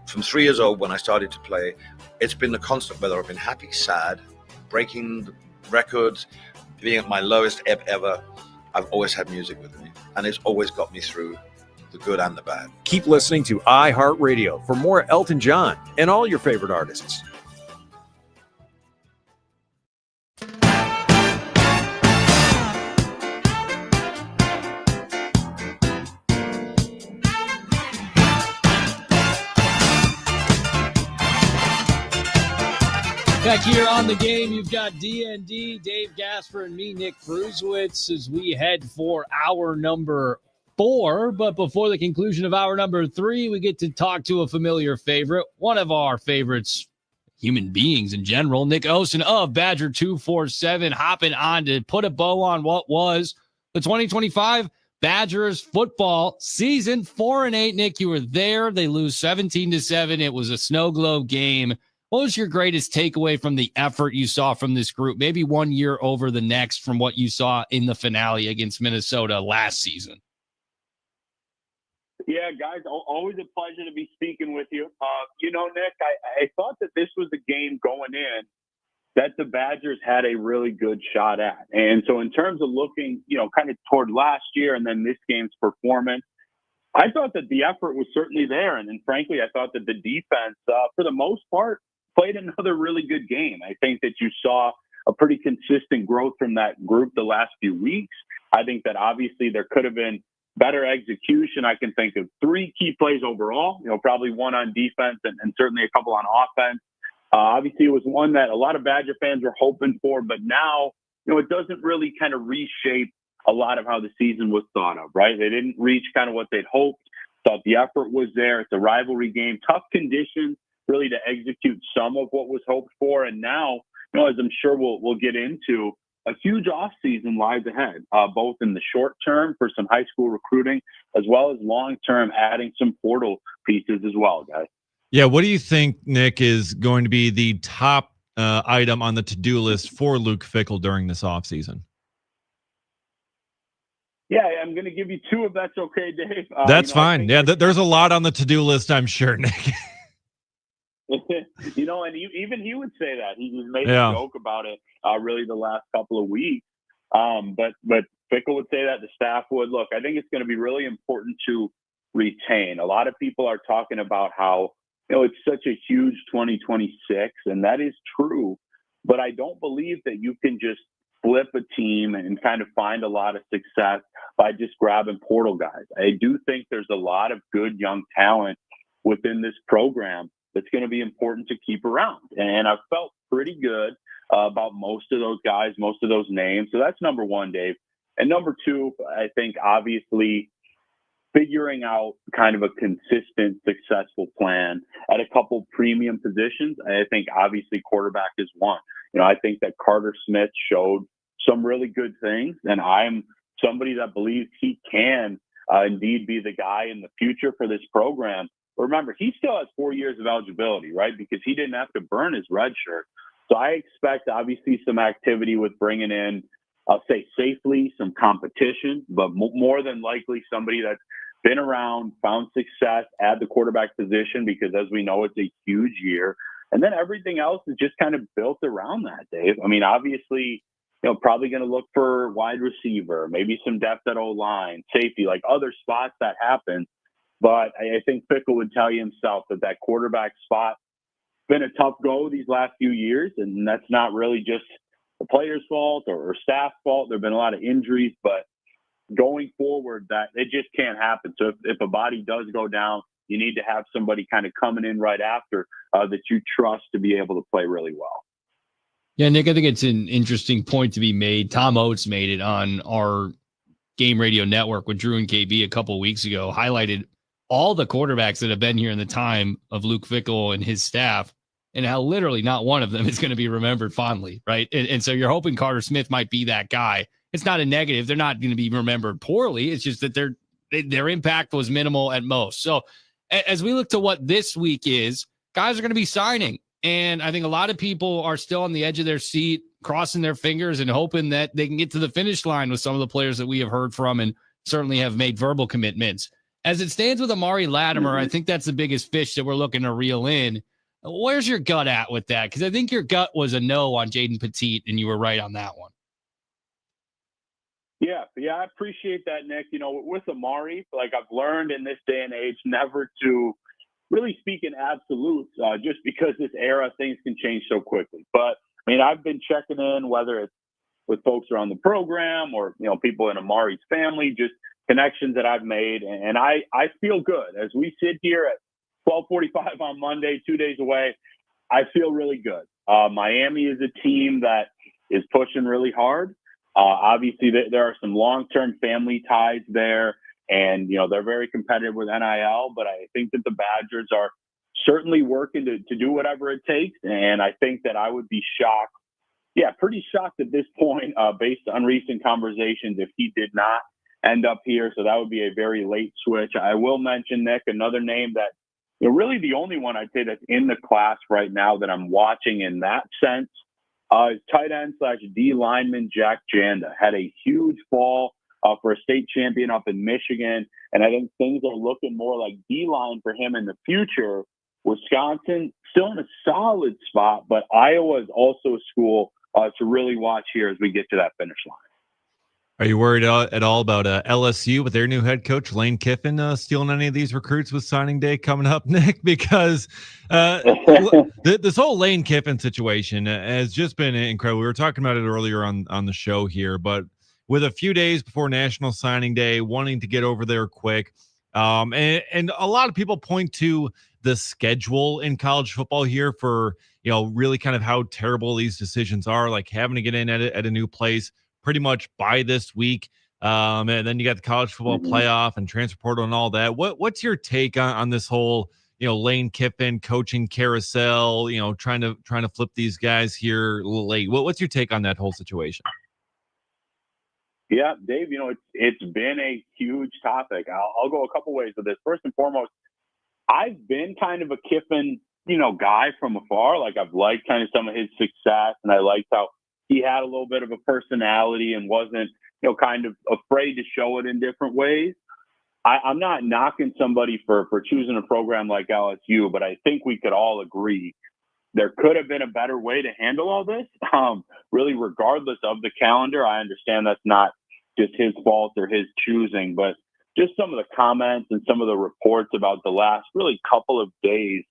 from 3 years old when I started to play, it's been a constant, whether I've been happy, sad, breaking records, being at my lowest ebb ever, I've always had music with me. And it's always got me through the good and the bad. Keep listening to iHeartRadio for more Elton John and all your favorite artists. Back here on the game, you've got D.N.D, Dave Gasper, and me, Nick Kruzwitz, as we head for hour number 4. But before the conclusion of hour number 3, we get to talk to a familiar favorite, one of our favorites, human beings in general, Nick Osen of Badger 247, hopping on to put a bow on what was the 2025 Badgers football season. 4-8. Nick, you were there. They lose 17-7. It was a snow globe game. What was your greatest takeaway from the effort you saw from this group, maybe one year over the next, from what you saw in the finale against Minnesota last season? Yeah, guys, always a pleasure to be speaking with you. Nick, I thought that this was a game going in that the Badgers had a really good shot at. And so in terms of looking, kind of toward last year and then this game's performance, I thought that the effort was certainly there. And then frankly, I thought that the defense, for the most part, played another really good game. I think that you saw a pretty consistent growth from that group the last few weeks. I think that obviously there could have been better execution. I can think of 3 key plays overall, probably one on defense and certainly a couple on offense. Obviously, it was one that a lot of Badger fans were hoping for, but now, it doesn't really kind of reshape a lot of how the season was thought of, right? They didn't reach kind of what they'd hoped. Thought the effort was there. It's a rivalry game, tough conditions, really to execute some of what was hoped for. And now, as I'm sure we'll get into, a huge offseason lies ahead, both in the short term for some high school recruiting, as well as long term adding some portal pieces as well, guys. Yeah, what do you think, Nick, is going to be the top item on the to-do list for Luke Fickell during this offseason? Yeah, I'm going to give you 2 if that's okay, Dave. That's fine. Yeah, there's a lot on the to-do list, I'm sure, Nick. And even he would say that. He made a joke about it really the last couple of weeks. But Fickell would say that, the staff would. Look, I think it's going to be really important to retain. A lot of people are talking about how, it's such a huge 2026, and that is true. But I don't believe that you can just flip a team and kind of find a lot of success by just grabbing portal guys. I do think there's a lot of good young talent within this program that's going to be important to keep around. And I've felt pretty good about most of those guys, most of those names. So that's number one, Dave. And number two, I think obviously figuring out kind of a consistent, successful plan at a couple premium positions. I think obviously quarterback is one. I think that Carter Smith showed some really good things, and I'm somebody that believes he can indeed be the guy in the future for this program. But remember, he still has 4 years of eligibility, right? Because he didn't have to burn his red shirt. So I expect obviously some activity with bringing in, I'll say safely, some competition, but more than likely somebody that's been around, found success at the quarterback position, because as we know, it's a huge year. And then everything else is just kind of built around that, Dave. I mean, obviously, probably going to look for wide receiver, maybe some depth at O-line, safety, like other spots that happen. But I think Fickell would tell you himself that quarterback spot been a tough go these last few years, and that's not really just the player's fault or staff's fault. There have been a lot of injuries, but going forward, that it just can't happen. So if a body does go down, you need to have somebody kind of coming in right after that you trust to be able to play really well. Yeah, Nick, I think it's an interesting point to be made. Tom Oates made it on our Game Radio Network with Drew and KB a couple of weeks ago, highlighted all the quarterbacks that have been here in the time of Luke Fickell and his staff, and how literally not one of them is going to be remembered fondly, right? And so you're hoping Carter Smith might be that guy. It's not a negative. They're not going to be remembered poorly. It's just that their impact was minimal at most. So as we look to what this week is, guys are going to be signing. And I think a lot of people are still on the edge of their seat, crossing their fingers and hoping that they can get to the finish line with some of the players that we have heard from and certainly have made verbal commitments. As it stands with Amari Latimer, I think that's the biggest fish that we're looking to reel in. Where's your gut at with that? Because I think your gut was a no on Jaden Petit, and you were right on that one. Yeah, I appreciate that, Nick. With Amari, like I've learned in this day and age, never to really speak in absolutes, just because this era, things can change so quickly. But I mean, I've been checking in, whether it's with folks around the program or, people in Amari's family, just connections that I've made. And I feel good as we sit here at 12:45 on Monday, 2 days away. I feel really good. Miami is a team that is pushing really hard. Obviously, there are some long-term family ties there, and they're very competitive with NIL. But I think that the Badgers are certainly working to do whatever it takes, and I think that I would be shocked. Yeah, pretty shocked at this point, based on recent conversations, if he did not end up here. So that would be a very late switch. I will mention, Nick, another name that really the only one I'd say that's in the class right now that I'm watching in that sense is tight end / D lineman Jack Janda. Had a huge fall for a state champion up in Michigan, and I think things are looking more like D-line for him in the future. Wisconsin still in a solid spot, but Iowa is also a school to really watch here as we get to that finish line. Are you worried at all about LSU with their new head coach, Lane Kiffin, stealing any of these recruits with signing day coming up, Nick? Because this whole Lane Kiffin situation has just been incredible. We were talking about it earlier on the show here, but with a few days before National Signing Day, wanting to get over there quick. And a lot of people point to the schedule in college football here for, really kind of how terrible these decisions are, like having to get in at a new place pretty much by this week. And then you got the college football playoff and transfer portal and all that. What's your take on this whole, Lane Kiffin coaching carousel, trying to flip these guys here late? What's your take on that whole situation? Yeah, Dave, it's been a huge topic. I'll go a couple ways with this. First and foremost, I've been kind of a Kiffin, guy from afar. Like I've liked kind of some of his success, and I liked how he had a little bit of a personality and wasn't, kind of afraid to show it in different ways. I'm not knocking somebody for choosing a program like LSU, but I think we could all agree there could have been a better way to handle all this. Really, regardless of the calendar, I understand that's not just his fault or his choosing, but just some of the comments and some of the reports about the last really couple of days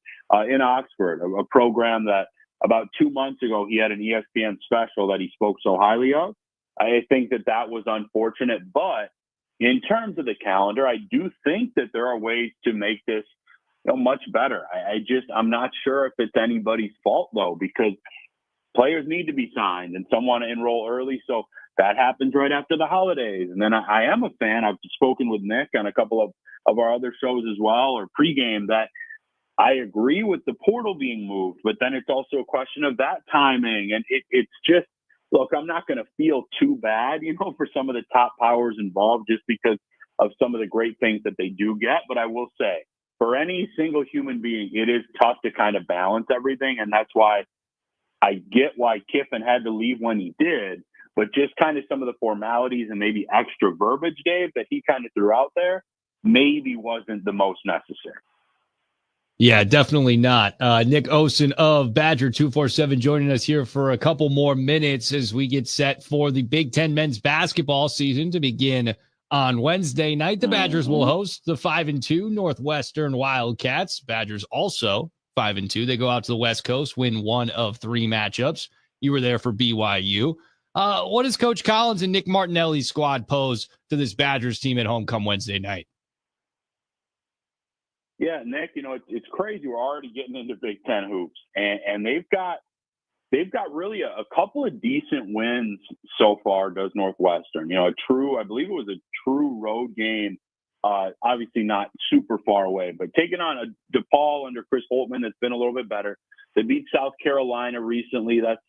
in Oxford, a program that about 2 months ago, he had an ESPN special that he spoke so highly of. I think that was unfortunate. But in terms of the calendar, I do think that there are ways to make this much better. I'm not sure if it's anybody's fault, though, because players need to be signed, and some want to enroll early. So that happens right after the holidays. And then I am a fan. I've spoken with Nick on a couple of our other shows as well, or pregame, that I agree with the portal being moved, but then it's also a question of that timing. And it's just, look, I'm not going to feel too bad, for some of the top powers involved just because of some of the great things that they do get. But I will say, for any single human being, it is tough to kind of balance everything. And that's why I get why Kiffin had to leave when he did, but just kind of some of the formalities and maybe extra verbiage, Dave, that he kind of threw out there maybe wasn't the most necessary. Yeah, definitely not. Nick Osen of Badger 247 joining us here for a couple more minutes as we get set for the Big Ten men's basketball season to begin on Wednesday night. The Badgers will host the 5-2 Northwestern Wildcats. Badgers also 5-2. They go out to the West Coast, win one of three matchups. You were there for BYU. What does Coach Collins and Nick Martinelli's squad pose to this Badgers team at home come Wednesday night? Yeah, Nick, it's crazy. We're already getting into Big Ten hoops, and they've got really a couple of decent wins so far, does Northwestern. I believe it was a true road game, obviously not super far away, but taking on a DePaul under Chris Holtman that's been a little bit better. They beat South Carolina recently. That's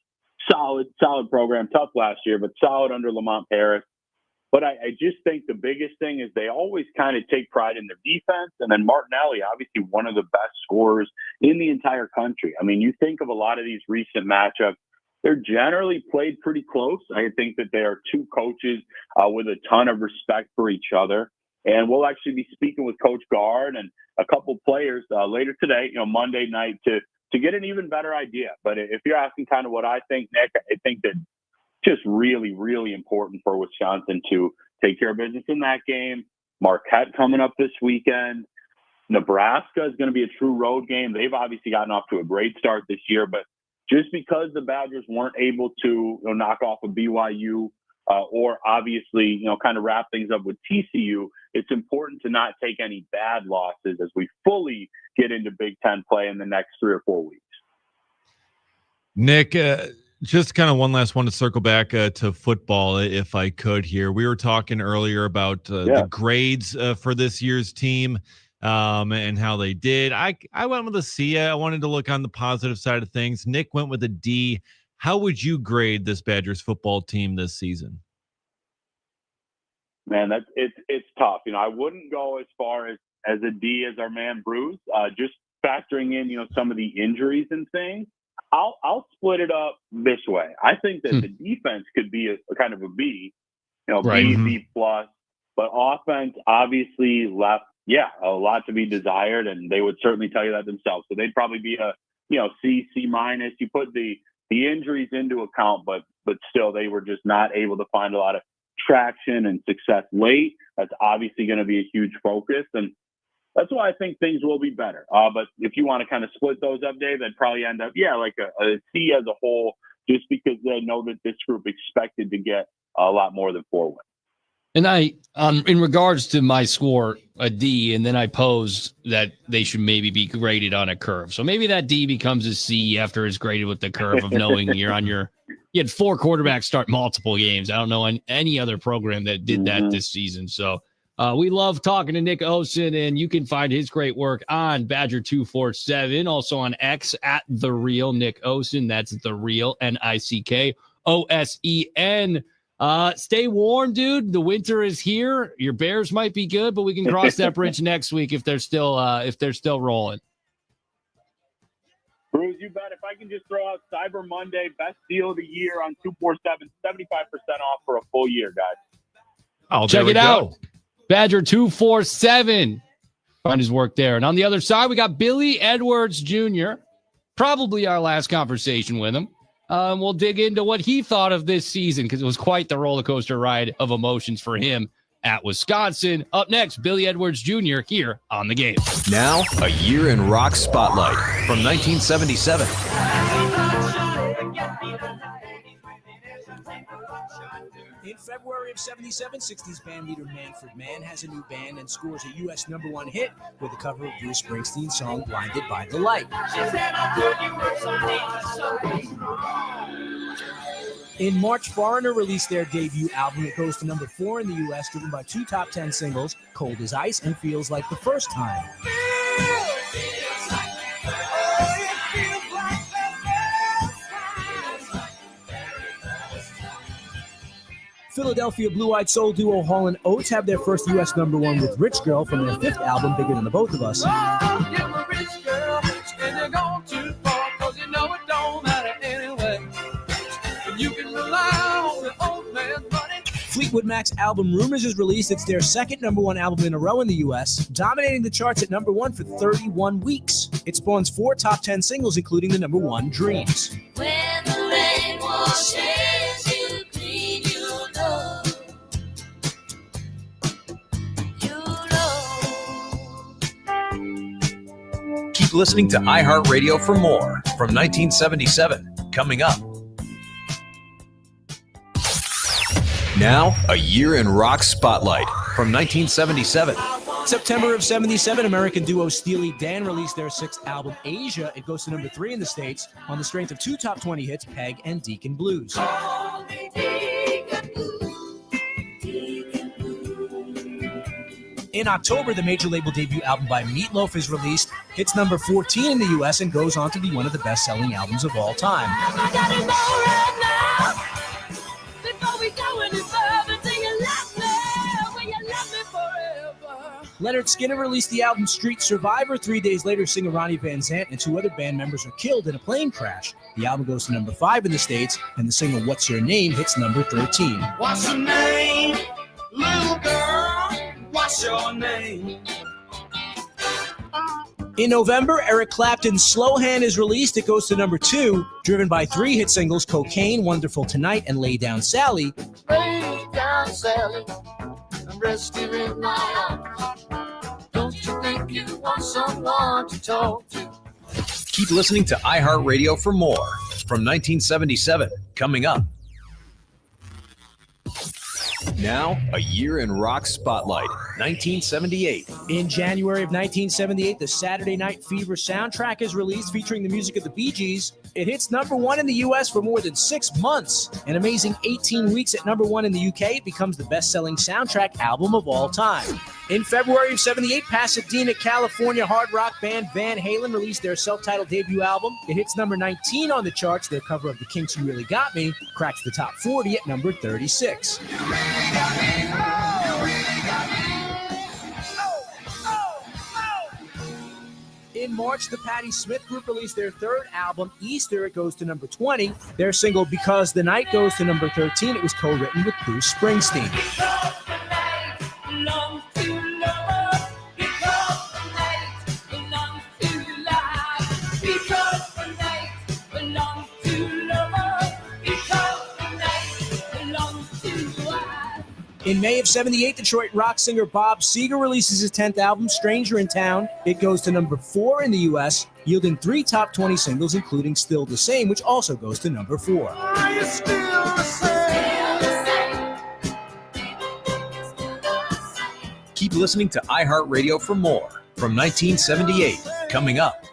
solid program. Tough last year, but solid under Lamont Paris. But I just think the biggest thing is they always kind of take pride in their defense. And then Martinelli, obviously one of the best scorers in the entire country. I mean, you think of a lot of these recent matchups, they're generally played pretty close. I think that they are two coaches with a ton of respect for each other. And we'll actually be speaking with Coach Gard and a couple players later today, Monday night, to get an even better idea. But if you're asking kind of what I think, Nick, I think that just really, really important for Wisconsin to take care of business in that game. Marquette coming up this weekend. Nebraska is going to be a true road game. They've obviously gotten off to a great start this year, but just because the Badgers weren't able to knock off a BYU or obviously, kind of wrap things up with TCU, it's important to not take any bad losses as we fully get into Big Ten play in the next 3 or 4 weeks. Nick, just kind of one last one to circle back to football, if I could here. We were talking earlier about the grades for this year's team and how they did. I went with a C. I wanted to look on the positive side of things. Nick went with a D. How would you grade this Badgers football team this season? Man, it's tough. I wouldn't go as far as a D as our man Bruce, just factoring in, some of the injuries and things. I'll split it up this way. I think that the defense could be a kind of a B, right. B plus, but offense obviously left, a lot to be desired, and they would certainly tell you that themselves. So they'd probably be a, C minus. You put the injuries into account, but still they were just not able to find a lot of traction and success late. That's obviously going to be a huge focus, and that's why I think things will be better. But if you want to kind of split those up, Dave, they'd probably end up, like a C as a whole, just because they know that this group expected to get a lot more than 4 wins. And I, in regards to my score, a D, and then I posed that they should maybe be graded on a curve. So maybe that D becomes a C after it's graded with the curve of knowing you had 4 quarterbacks start multiple games. I don't know any other program that did that this season. So we love talking to Nick Osen, and you can find his great work on Badger 247, also on X at The Real Nick Osen. That's The Real NickOsen. Stay warm, dude. The winter is here. Your Bears might be good, but we can cross that bridge next week if they're still rolling. Bruce, you bet. If I can just throw out Cyber Monday, best deal of the year on 247, 75% off for a full year, guys. Oh, check it out. Badger 247. Find his work there. And on the other side, we got Billy Edwards Jr. Probably our last conversation with him. We'll dig into what he thought of this season, because it was quite the roller coaster ride of emotions for him at Wisconsin. Up next, Billy Edwards Jr. here on The Game. Now, a year in rock spotlight from 1977. In February of 77, 60s band leader Manfred Mann has a new band and scores a U.S. #1 hit with a cover of Bruce Springsteen's song Blinded by the Light. In March, Foreigner released their debut album. It goes to #4 in the U.S., driven by 2 top 10 singles, Cold as Ice and Feels Like the First Time. Philadelphia blue-eyed soul duo Hall & Oates have their first U.S. #1 with Rich Girl from their 5th album, Bigger Than the Both of Us. Fleetwood Mac's album Rumors is released. It's their second #1 album in a row in the U.S., dominating the charts at #1 for 31 weeks. It spawns 4 top 10 singles, including the #1 Dreams. When the rain washes you clean, you know. Keep listening to iHeartRadio for more from 1977. Coming up. Now, a year in rock spotlight from 1977. September of 77, American duo Steely Dan released their 6th album, Asia. It goes to #3 in the States on the strength of 2 top 20 hits, Peg and Deacon Blues. In October, the major label debut album by Meatloaf is released. Hits #14 in the U.S. and goes on to be one of the best-selling albums of all time. Leonard Skinner released the album Street Survivor. 3 days later, singer Ronnie Van Zant and 2 other band members are killed in a plane crash. The album goes to #5 in the States, and the single What's Your Name hits #13. What's your name, little girl? What's your name? In November, Eric Clapton's Slow Hand is released. It goes to #2, driven by 3 hit singles, Cocaine, Wonderful Tonight, and Lay Down Sally. Lay down, Sally. I'm resting in my arms. Don't you think you want someone to talk to? Keep listening to iHeartRadio for more from 1977. Coming up. Now, a year in rock spotlight, 1978. In January of 1978, the Saturday Night Fever soundtrack is released, featuring the music of the Bee Gees. It hits #1 in the U.S. for more than 6 months. An amazing 18 weeks at #1 in the UK, it becomes the best-selling soundtrack album of all time. In February of 78, Pasadena, California hard rock band Van Halen released their self-titled debut album. It hits #19 on the charts. Their cover of The Kinks' You Really Got Me cracks the top 40 at #36. In March, the Patti Smith Group released their 3rd album, Easter. It goes to #20. Their single, Because the Night, goes to #13. It was co-written with Bruce Springsteen. In May of 78, Detroit rock singer Bob Seger releases his 10th album, Stranger in Town. It goes to #4 in the U.S., yielding 3 top 20 singles, including Still the Same, which also goes to #4. Are you still the same? Keep listening to iHeartRadio for more from 1978. Coming up.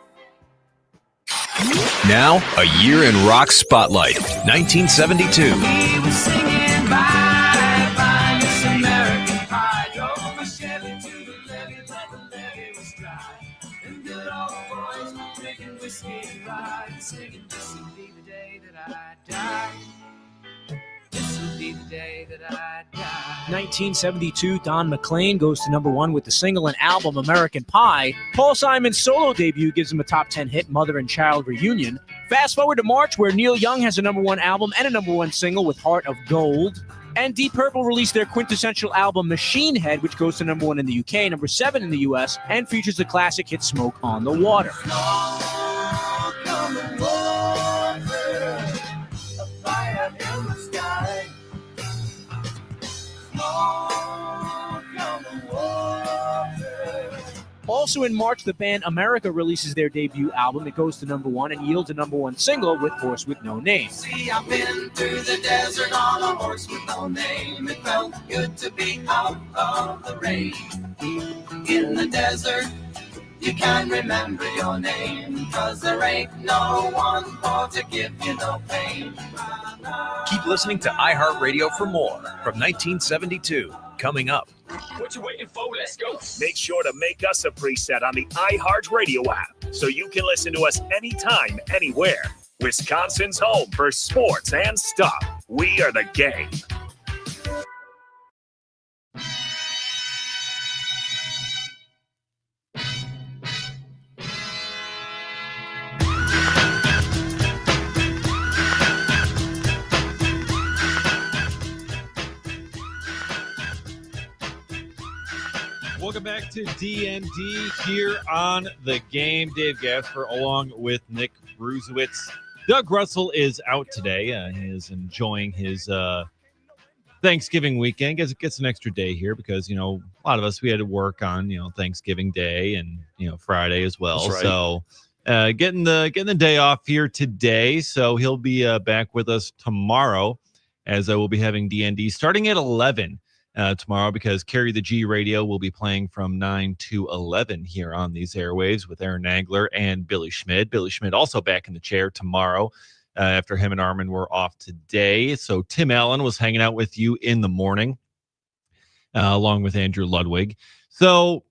Now, a year in rock spotlight, 1972. We were singing bye, bye, Miss American Pie. Drove my Chevy to the levee, but the levee was dry. And good old boys were drinking whiskey and rye, and singing, this will be the day that I die. This will be the day that I die. 1972, Don McLean goes to #1 with the single and album American Pie. Paul Simon's solo debut gives him a top 10 hit, Mother and Child Reunion. Fast forward to March, where Neil Young has a #1 album and a #1 single with Heart of Gold. And Deep Purple released their quintessential album Machine Head, which goes to #1 in the UK, #7 in the US, and features the classic hit Smoke on the Water. Smoke on the water, a fire in the sky. Smoke on the water. Also in March, the band America releases their debut album. It goes to #1 and yields a #1 single with Horse with No Name. See, I've been through the desert on a horse. horse with no name. It felt good to be out of the rain. In the desert, you can't remember your name, 'cause there ain't no one for to give you no pain. Keep listening to iHeartRadio for more from 1972. Coming up. What you waiting for? Let's go. Make sure to make us a preset on the iHeartRadio app so you can listen to us anytime, anywhere. Wisconsin's home for sports and stuff. We are the Game. Welcome back to D.N.D. here on The Game. Dave Gasper along with Nick Bruzewitz. Doug Russell is out today. He is enjoying his Thanksgiving weekend. Gets an extra day here because, a lot of us, we had to work on, Thanksgiving Day and, Friday as well. That's right. So getting the day off here today. So he'll be back with us tomorrow as we'll be having D.N.D. starting at 11. Tomorrow, because Carry the G Radio will be playing from 9 to 11 here on these airwaves with Aaron Nagler and Billy Schmidt. Billy Schmidt also back in the chair tomorrow after him and Armin were off today. So Tim Allen was hanging out with you in the morning along with Andrew Ludwig. So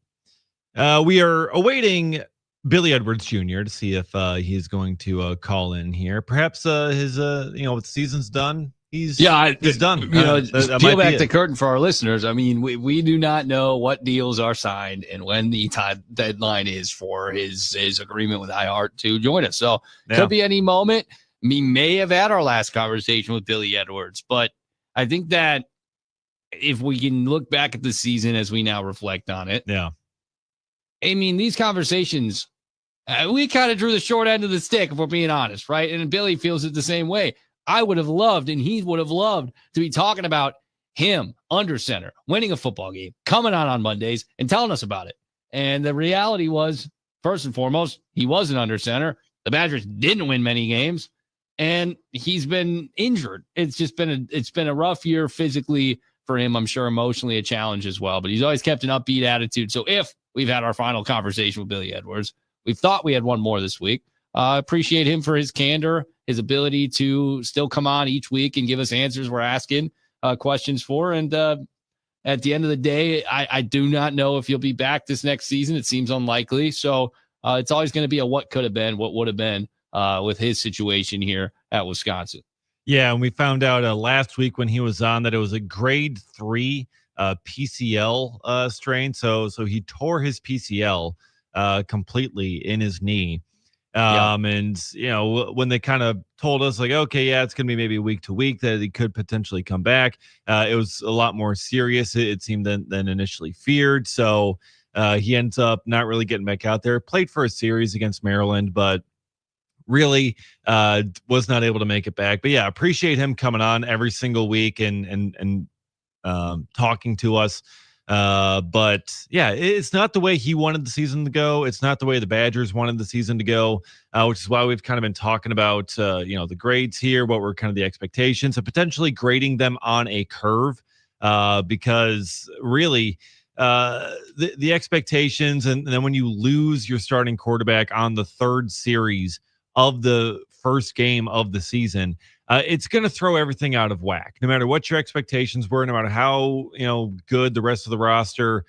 we are awaiting Billy Edwards Jr. to see if he's going to call in here. Perhaps his the season's done. He's done. Peel back the curtain for our listeners. I mean, we do not know what deals are signed and when the time deadline is for his agreement with iHeart to join us. So could be any moment. We may have had our last conversation with Billy Edwards, but I think that if we can look back at the season as we now reflect on it, I mean, these conversations, we kind of drew the short end of the stick, if we're being honest, right? And Billy feels it the same way. I would have loved, and he would have loved to be talking about him under center, winning a football game, coming on Mondays and telling us about it. And the reality was, first and foremost, he wasn't under center. The Badgers didn't win many games, and he's been injured. It's been a rough year physically for him. I'm sure emotionally a challenge as well, but he's always kept an upbeat attitude. So if we've had our final conversation with Billy Edwards, we thought we had one more this week. Appreciate him for his candor, his ability to still come on each week and give us answers we're asking questions for. And at the end of the day, I do not know if he'll be back this next season. It seems unlikely. So it's always going to be a what could have been, what would have been with his situation here at Wisconsin. Yeah, and we found out last week when he was on that it was a grade 3 PCL strain. So he tore his PCL completely in his knee. And when they kind of told us like, okay, yeah, it's going to be maybe week to week that he could potentially come back, it was a lot more serious, it seemed, than initially feared. So he ends up not really getting back out there. Played for a series against Maryland, but really was not able to make it back. But yeah, appreciate him coming on every single week and talking to us. But yeah, it's not the way he wanted the season to go. It's not the way the Badgers wanted the season to go, which is why we've kind of been talking about, the grades here, what were kind of the expectations, and potentially grading them on a curve, because really the expectations, and then when you lose your starting quarterback on the third series of the first game of the season, it's going to throw everything out of whack, no matter what your expectations were, no matter how good the rest of the roster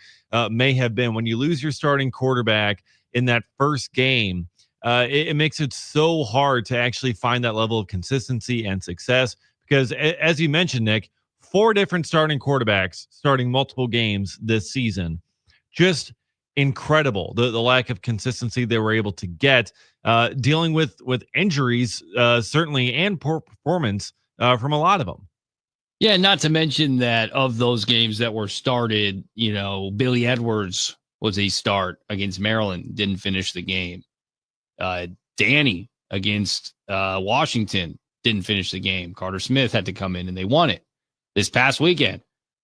may have been. When you lose your starting quarterback in that first game, it makes it so hard to actually find that level of consistency and success. Because as you mentioned, Nick, 4 different starting quarterbacks starting multiple games this season, just incredible. The lack of consistency they were able to get, dealing with injuries, certainly, and poor performance from a lot of them. Yeah, not to mention that of those games that were started, Billy Edwards was a start against Maryland, didn't finish the game. Danny against Washington didn't finish the game. Carter Smith had to come in and they won it. This past weekend,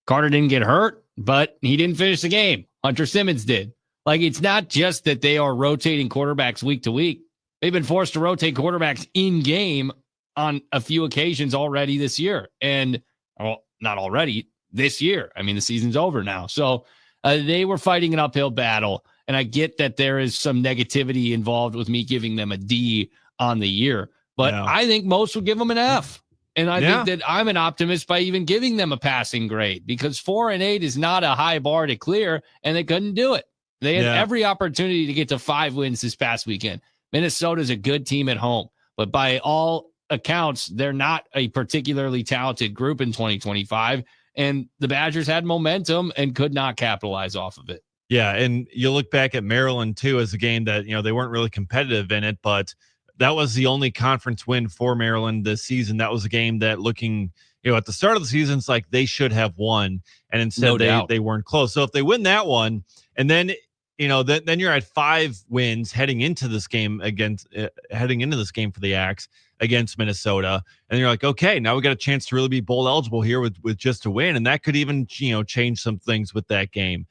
Carter didn't get hurt, but he didn't finish the game. Hunter Simmons did. Like, it's not just that they are rotating quarterbacks week to week. They've been forced to rotate quarterbacks in game on a few occasions already this year. And well, not already, this year. I mean, the season's over now. So they were fighting an uphill battle. And I get that there is some negativity involved with me giving them a D on the year. But I think most would give them an F. And I think that I'm an optimist by even giving them a passing grade, because 4-8 is not a high bar to clear, and they couldn't do it. They had every opportunity to get to 5 wins this past weekend. Minnesota's a good team at home, but by all accounts, they're not a particularly talented group in 2025. And the Badgers had momentum and could not capitalize off of it. Yeah, and you look back at Maryland too as a game that, they weren't really competitive in it, but that was the only conference win for Maryland this season. That was a game that, looking, at the start of the season, it's like they should have won, and instead they weren't close. So if they win that one, and then then you're at 5 wins heading into this game for the Axe against Minnesota, and you're like, okay, now we got a chance to really be bowl eligible here with just a win, and that could even change some things with that game,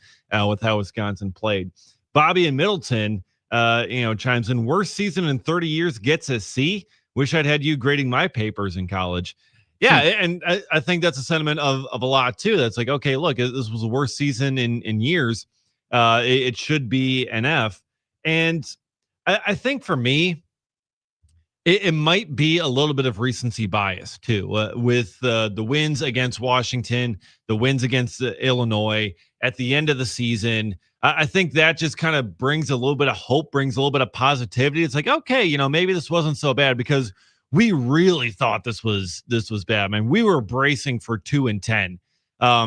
with how Wisconsin played. Bobby in Middleton chimes in, worst season in 30 years, gets a C. Wish I'd had you grading my papers in college. Yeah, and I think that's a sentiment of a lot too. That's like, okay, look, this was the worst season in years. It should be an F. And I think for me, it might be a little bit of recency bias too, with the wins against Washington, the wins against Illinois at the end of the season. I think that just kind of brings a little bit of hope, brings a little bit of positivity. It's like, okay, maybe this wasn't so bad, because we really thought this was bad. I mean, we were bracing for 2-10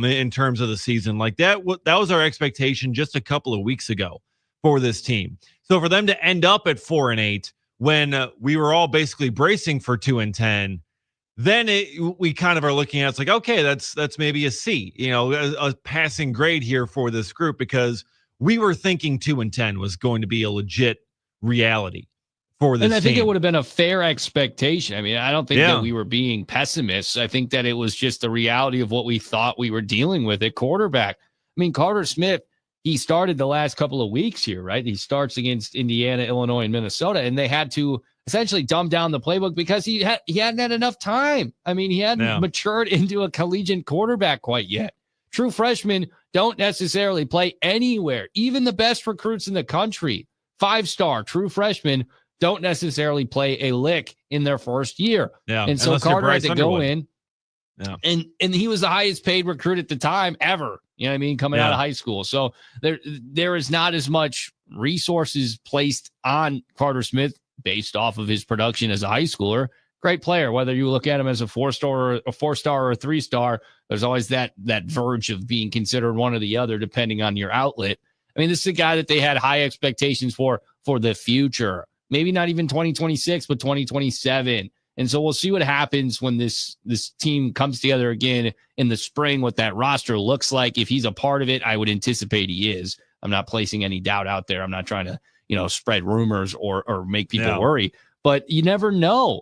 in terms of the season. Like that was our expectation just a couple of weeks ago for this team. So for them to end up at 4-8 when we were all basically bracing for 2-10, then we kind of are looking at, it's like, okay, that's maybe a C, a passing grade here for this group, because we were thinking 2-10 was going to be a legit reality for this team. And I think it would have been a fair expectation. I mean, I don't think that we were being pessimists. I think that it was just the reality of what we thought we were dealing with at quarterback. I mean, Carter Smith, he started the last couple of weeks here, right? He starts against Indiana, Illinois, and Minnesota, and they had to essentially dumb down the playbook because he hadn't had enough time. I mean, he hadn't matured into a collegiate quarterback quite yet. True freshmen don't necessarily play anywhere. Even the best recruits in the country, 5-star true freshmen, don't necessarily play a lick in their first year. Yeah. And so Carter had to go Underwood. in. Yeah. And he was the highest paid recruit at the time ever. You know what I mean? Coming out of high school. So there is not as much resources placed on Carter Smith based off of his production as a high schooler. Great player, whether you look at him as a 4-star or a 3-star, there's always that verge of being considered one or the other, depending on your outlet. I mean, this is a guy that they had high expectations for the future. Maybe not even 2026, but 2027. And so we'll see what happens when this team comes together again in the spring, what that roster looks like. If he's a part of it, I would anticipate he is. I'm not placing any doubt out there. I'm not trying to, spread rumors or make people worry, but you never know.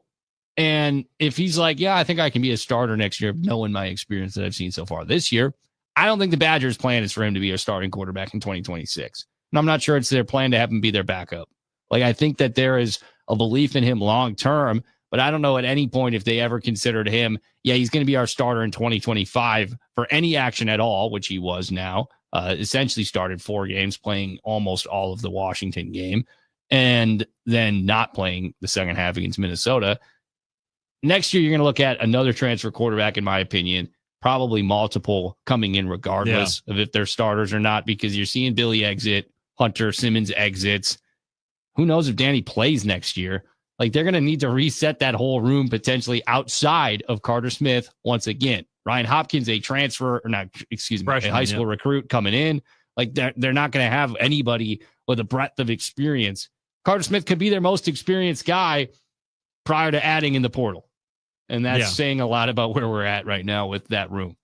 And if he's like, yeah, I think I can be a starter next year, knowing my experience that I've seen so far this year, I don't think the Badgers' plan is for him to be a starting quarterback in 2026. And I'm not sure it's their plan to have him be their backup. Like, I think that there is a belief in him long term, but I don't know at any point if they ever considered him, he's going to be our starter in 2025 for any action at all, which he was now. Essentially started 4 games, playing almost all of the Washington game, and then not playing the second half against Minnesota. Next year, you're going to look at another transfer quarterback, in my opinion, probably multiple coming in regardless of if they're starters or not, because you're seeing Billy exit, Hunter Simmons exits. Who knows if Danny plays next year? Like, they're going to need to reset that whole room potentially outside of Carter Smith once again. Ryan Hopkins, a high school recruit coming in. Like, they're not going to have anybody with a breadth of experience. Carter Smith could be their most experienced guy prior to adding in the portal. And that's saying a lot about where we're at right now with that room.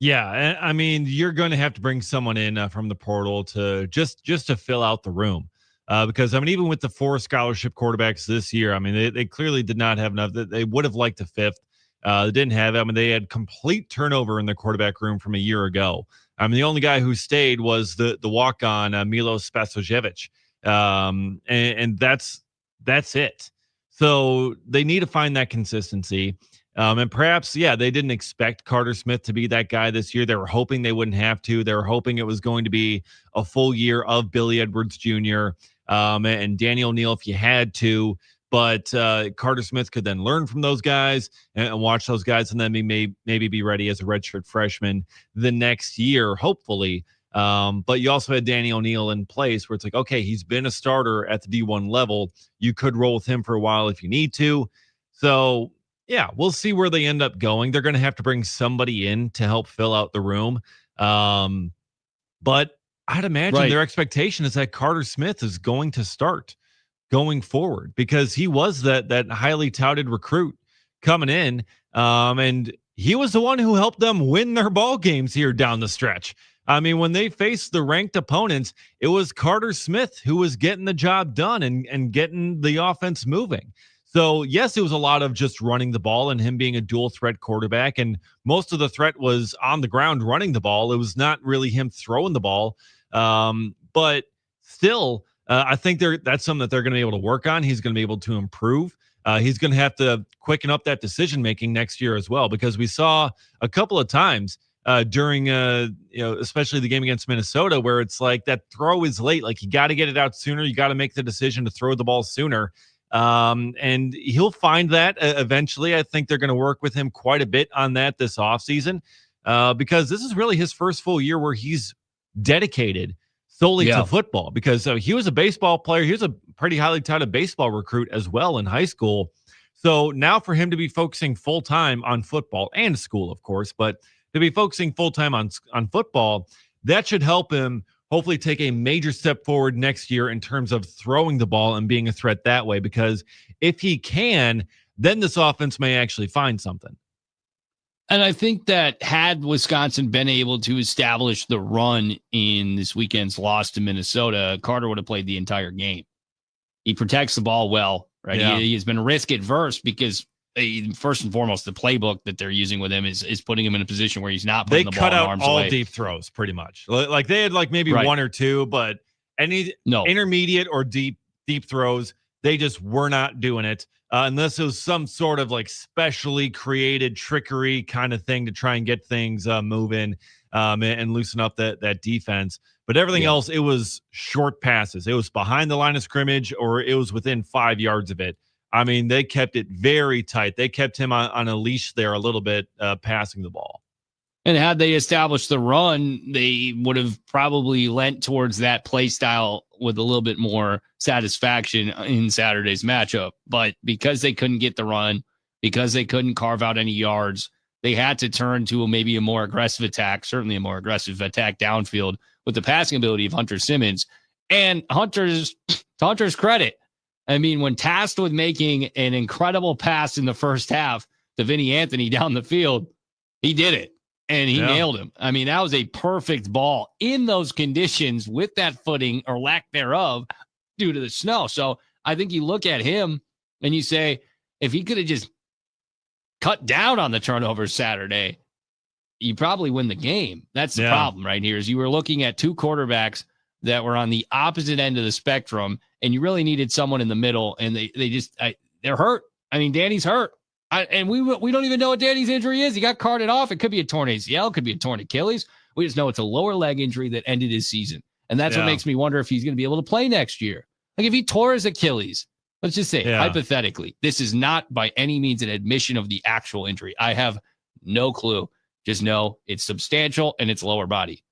Yeah. I mean, you're going to have to bring someone in from the portal to just to fill out the room. Because, I mean, even with the 4 scholarship quarterbacks this year, I mean, they clearly did not have enough. They would have liked a 5th. They didn't have it. I mean, they had complete turnover in the quarterback room from a year ago. I mean, the only guy who stayed was the walk-on Milos Spasojevic. And that's it. So they need to find that consistency. And perhaps, they didn't expect Carter Smith to be that guy this year. They were hoping they wouldn't have to. They were hoping it was going to be a full year of Billy Edwards Jr. And Danny O'Neal if you had to. But Carter Smith could then learn from those guys and watch those guys and then maybe be ready as a redshirt freshman the next year, hopefully. But you also had Danny O'Neal in place where it's like, okay, he's been a starter at the D1 level. You could roll with him for a while if you need to. So, we'll see where they end up going. They're going to have to bring somebody in to help fill out the room. But I'd imagine their expectation is that Carter Smith is going to start going forward because he was that highly touted recruit coming in. And he was the one who helped them win their ball games here down the stretch. I mean, when they faced the ranked opponents, it was Carter Smith who was getting the job done and getting the offense moving. So, yes, it was a lot of just running the ball and him being a dual threat quarterback. And most of the threat was on the ground running the ball. It was not really him throwing the ball. But still, I think that's something that they're going to be able to work on. He's going to be able to improve. He's going to have to quicken up that decision-making next year as well, because we saw a couple of times during, especially the game against Minnesota, where it's like that throw is late. Like you got to get it out sooner. You got to make the decision to throw the ball sooner. And he'll find that eventually. I think they're going to work with him quite a bit on that this offseason because this is really his first full year where he's dedicated solely to football, because he was a baseball player. He was a pretty highly touted baseball recruit as well in high school. So now for him to be focusing full-time on football and school, of course, but to be focusing full-time on football, that should help him hopefully take a major step forward next year in terms of throwing the ball and being a threat that way, because if he can, then this offense may actually find something. And I think that had Wisconsin been able to establish the run in this weekend's loss to Minnesota, Carter would have played the entire game. He protects the ball well, right? Yeah. He has been risk adverse because first and foremost, the playbook that they're using with him is putting him in a position where he's not putting the ball in harm's way. They cut out all deep throws pretty much. Like they had maybe one or two, but any intermediate or deep throws, they just were not doing it. Unless it was some sort of specially created trickery kind of thing to try and get things moving and loosen up that defense. But everything else, it was short passes. It was behind the line of scrimmage or it was within 5 yards of it. I mean, they kept it very tight. They kept him on a leash there a little bit, passing the ball. And had they established the run, they would have probably lent towards that play style with a little bit more satisfaction in Saturday's matchup. But because they couldn't get the run, because they couldn't carve out any yards, they had to turn to maybe a more aggressive attack, certainly a more aggressive attack downfield with the passing ability of Hunter Simmons. And to Hunter's credit, I mean, when tasked with making an incredible pass in the first half to Vinny Anthony down the field, he did it. And he nailed him. I mean, that was a perfect ball in those conditions with that footing or lack thereof due to the snow. So I think you look at him and you say, if he could have just cut down on the turnovers Saturday, you probably win the game. That's the problem right here is you were looking at two quarterbacks that were on the opposite end of the spectrum, and you really needed someone in the middle, and they're hurt. I mean, Danny's hurt. And we don't even know what Danny's injury is. He got carted off. It could be a torn ACL. It could be a torn Achilles. We just know it's a lower leg injury that ended his season. And that's what makes me wonder if he's going to be able to play next year. Like if he tore his Achilles, let's just say, hypothetically, this is not by any means an admission of the actual injury. I have no clue. Just know it's substantial and it's lower body.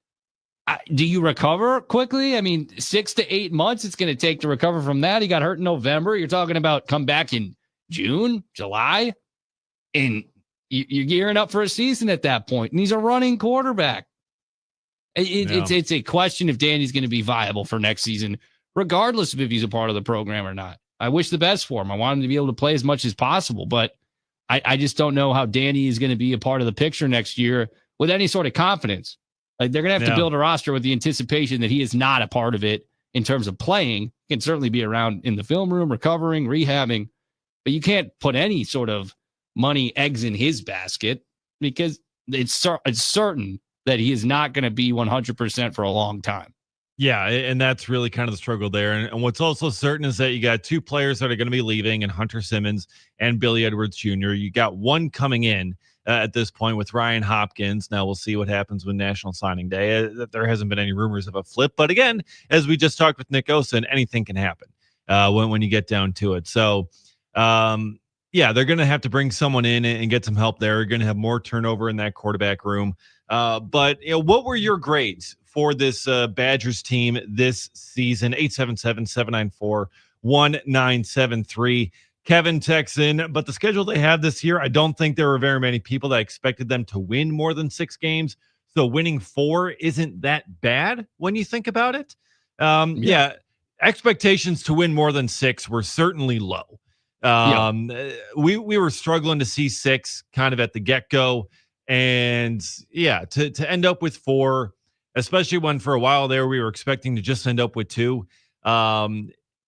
Do you recover quickly? I mean, 6 to 8 months it's going to take to recover from that. He got hurt in November. You're talking about come back in June, July. And you're gearing up for a season at that point. And he's a running quarterback. It's a question if Danny's going to be viable for next season, regardless of if he's a part of the program or not. I wish the best for him. I want him to be able to play as much as possible. But I just don't know how Danny is going to be a part of the picture next year with any sort of confidence. Like they're going to have to build a roster with the anticipation that he is not a part of it in terms of playing. He can certainly be around in the film room, recovering, rehabbing. But you can't put any sort of money eggs in his basket because it's certain that he is not going to be 100% for a long time. Yeah, and that's really kind of the struggle there. And what's also certain is that you got two players that are going to be leaving, and Hunter Simmons and Billy Edwards Jr. You got one coming in at this point with Ryan Hopkins. Now we'll see what happens with National Signing Day. There hasn't been any rumors of a flip, but again, as we just talked with Nick Osen, anything can happen when you get down to it. So, yeah, they're going to have to bring someone in and get some help there. They're going to have more turnover in that quarterback room. But what were your grades for this Badgers team this season? 877-794-1973. Kevin texts in, but the schedule they have this year, I don't think there were very many people that expected them to win more than 6 games. So winning 4 isn't that bad when you think about it. Yeah, expectations to win more than 6 were certainly low. We were struggling to see 6 kind of at the get-go. And yeah, to end up with 4, especially when for a while there we were expecting to just end up with 2.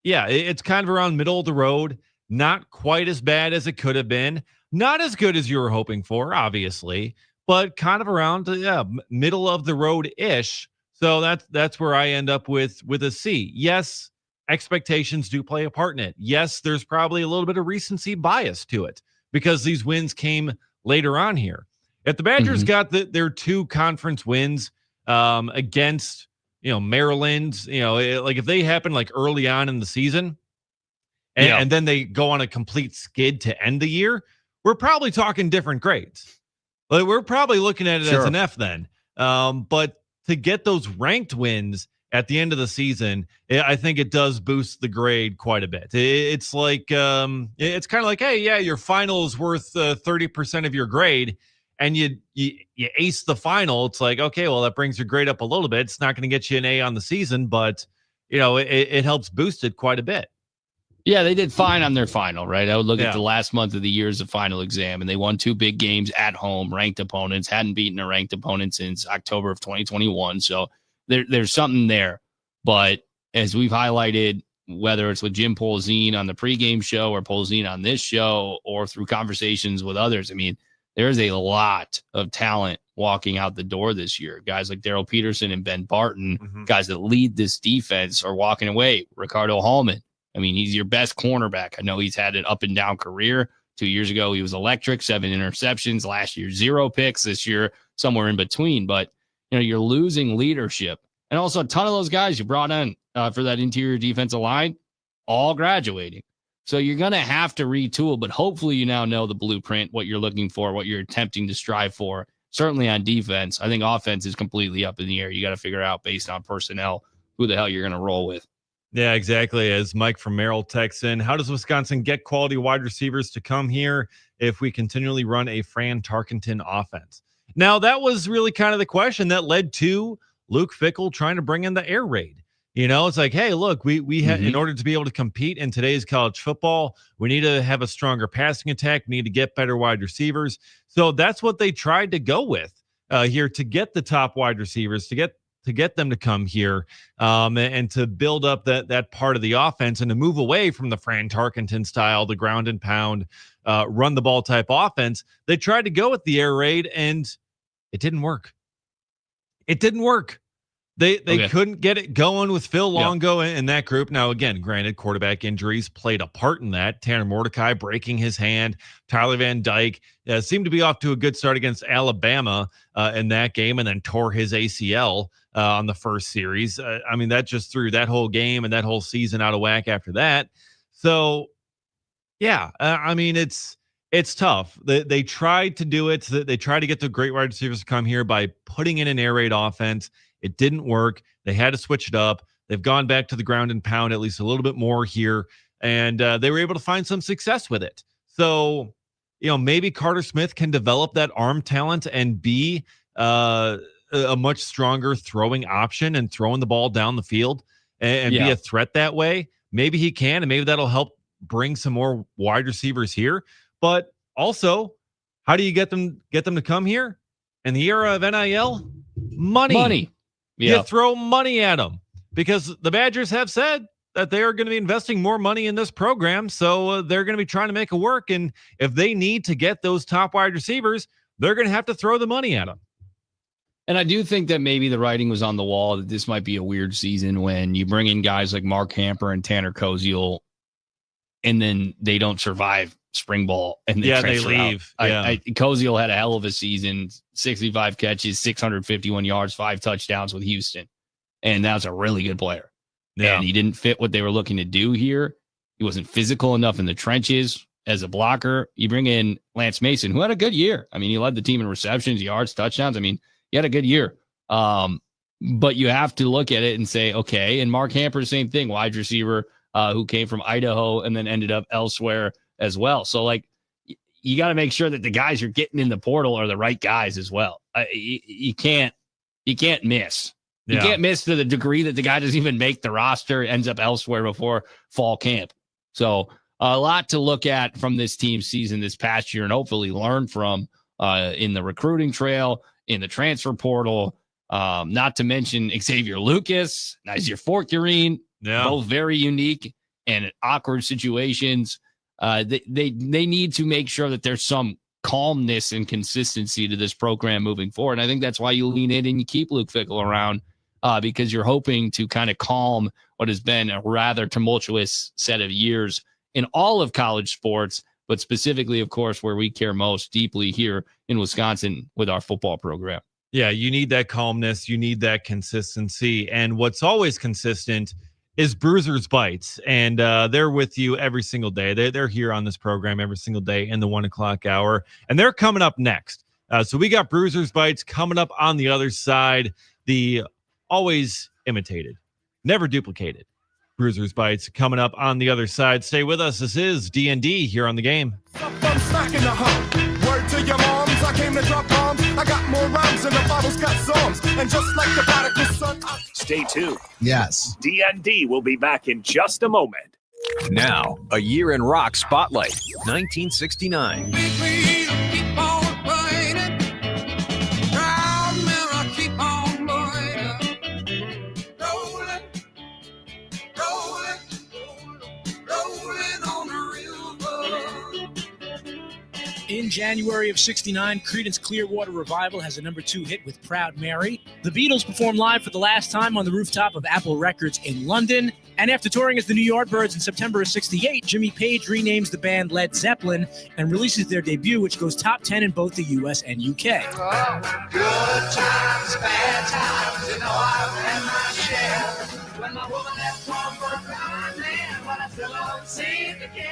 It's kind of around middle of the road. Not quite as bad as it could have been. Not as good as you were hoping for, obviously, but kind of around middle of the road-ish. So that's where I end up with a C. Yes, expectations do play a part in it. Yes, there's probably a little bit of recency bias to it because these wins came later on here. If the Badgers got their 2 conference wins against, Maryland, like if they happen like early on in the season and then they go on a complete skid to end the year, we're probably talking different grades. Like we're probably looking at it as an F then. But to get those ranked wins at the end of the season, I think it does boost the grade quite a bit. It's like it's kind of like, hey, yeah, your final is worth 30% of your grade, and you ace the final. It's like, okay, well, that brings your grade up a little bit. It's not going to get you an A on the season, but it helps boost it quite a bit. Yeah, they did fine on their final, right? I would look at the last month of the year as a final exam, and they won 2 big games at home, ranked opponents, hadn't beaten a ranked opponent since October of 2021. So there's something there. But as we've highlighted, whether it's with Jim Polzine on the pregame show or Polzine on this show or through conversations with others, I mean, there's a lot of talent walking out the door this year. Guys like Daryl Peterson and Ben Barton, guys that lead this defense, are walking away. Ricardo Hallman, I mean, he's your best cornerback. I know he's had an up and down career. 2 years ago, he was electric, 7 interceptions. Last year, 0 picks. This year, somewhere in between. But, you're losing leadership. And also a ton of those guys you brought in for that interior defensive line, all graduating. So you're going to have to retool, but hopefully you now know the blueprint, what you're looking for, what you're attempting to strive for. Certainly on defense. I think offense is completely up in the air. You got to figure out based on personnel who the hell you're going to roll with. Yeah, exactly. As Mike from Merrill texts in, how does Wisconsin get quality wide receivers to come here if we continually run a Fran Tarkenton offense? Now, that was really kind of the question that led to Luke Fickell trying to bring in the air raid. It's like, hey, look, we had in order to be able to compete in today's college football, we need to have a stronger passing attack. We need to get better wide receivers. So that's what they tried to go with here to get the top wide receivers, to get them to come here and to build up that part of the offense and to move away from the Fran Tarkenton style, the ground and pound, run the ball type offense. They tried to go with the air raid and it didn't work. It didn't work. They couldn't get it going with Phil Longo in that group. Now, again, granted, quarterback injuries played a part in that. Tanner Mordecai breaking his hand. Tyler Van Dyke seemed to be off to a good start against Alabama in that game and then tore his ACL on the first series. I mean, that just threw that whole game and that whole season out of whack after that. So, yeah, I mean, it's tough. They tried to do it. They tried to get the great wide receivers to come here by putting in an air raid offense. It didn't work. They had to switch it up. They've gone back to the ground and pound at least a little bit more here, and they were able to find some success with it. So, maybe Carter Smith can develop that arm talent and be a much stronger throwing option and throwing the ball down the field and be a threat that way. Maybe he can, and maybe that'll help bring some more wide receivers here. But also, how do you get them to come here? In the era of NIL, money. Yeah. You throw money at them because the Badgers have said that they are going to be investing more money in this program. So they're going to be trying to make it work. And if they need to get those top wide receivers, they're going to have to throw the money at them. And I do think that maybe the writing was on the wall that this might be a weird season when you bring in guys like Mark Hamper and Tanner Koziel, and then they don't survive spring ball and they leave. Koziel had a hell of a season, 65 catches, 651 yards, 5 touchdowns with Houston. And that was a really good player. Yeah. And he didn't fit what they were looking to do here. He wasn't physical enough in the trenches as a blocker. You bring in Lance Mason, who had a good year. I mean, he led the team in receptions, yards, touchdowns. I mean, he had a good year. But you have to look at it and say, okay, and Mark Hamper, same thing, wide receiver who came from Idaho and then ended up elsewhere as well. So, like, you got to make sure that the guys you're getting in the portal are the right guys as well. You can't miss. You can't miss to the degree that the guy doesn't even make the roster, ends up elsewhere before fall camp. So a lot to look at from this team's season this past year and hopefully learn from in the recruiting trail, in the transfer portal, not to mention Xavier Lucas, Nazir Fortune, both very unique and awkward situations. They need to make sure that there's some calmness and consistency to this program moving forward. And I think that's why you lean in and you keep Luke Fickell around because you're hoping to kind of calm what has been a rather tumultuous set of years in all of college sports, but specifically, of course, where we care most deeply here in Wisconsin with our football program. Yeah, you need that calmness. You need that consistency. And what's always consistent is Bruisers Bites. And they're with you every single day. They're here on this program every single day in the 1 o'clock hour. And they're coming up next. So we got Bruisers Bites coming up on the other side. The always imitated, never duplicated Bruisers Bites coming up on the other side. Stay with us. This is D.N.D. here on the game. I'm smacking the hump. Word to your moms, I came to drop bombs. I got more rhymes than the Bible's got songs. And just like the prodigal son, Stay tuned. Yes. D.N.D. will be back in just a moment. Now, a year in rock spotlight, 1969. In January of 69, Creedence Clearwater Revival has a number 2 hit with Proud Mary. The Beatles performed live for the last time on the rooftop of Apple Records in London. And after touring as the New Yardbirds in September of 68, Jimmy Page renames the band Led Zeppelin and releases their debut, which goes top 10 in both the US and UK. Good times, bad times, you know I've had my share. When my woman left home for a blind man, but I still don't seem to care.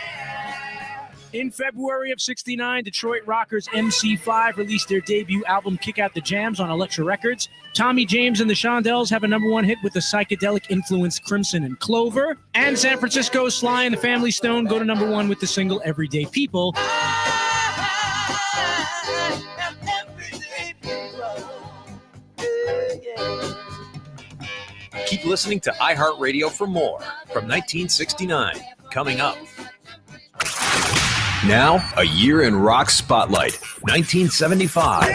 In February of 69, Detroit rockers MC5 released their debut album Kick Out the Jams on Elektra Records. Tommy James and the Shondells have a number 1 hit with the psychedelic-influenced Crimson and Clover. And San Francisco's Sly and the Family Stone go to number 1 with the single Everyday People. Keep listening to iHeartRadio for more from 1969. Coming up. Now, a year in rock spotlight, 1975.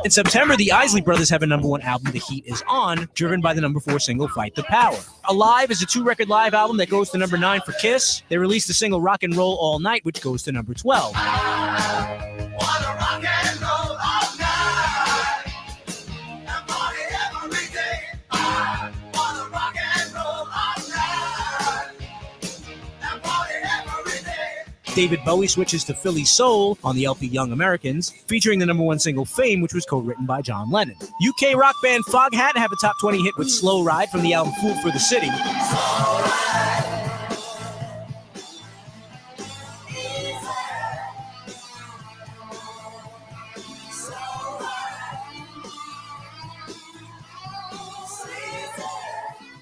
In September, the Isley Brothers have a number 1 album, The Heat Is On, driven by the number 4 single, Fight the Power. Alive is a 2-record live album that goes to number 9 for Kiss. They released the single Rock and Roll All Night, which goes to number 12. David Bowie switches to Philly Soul on the LP Young Americans, featuring the number 1 single Fame, which was co-written by John Lennon. UK rock band Foghat have a top 20 hit with Slow Ride from the album Fool for the City.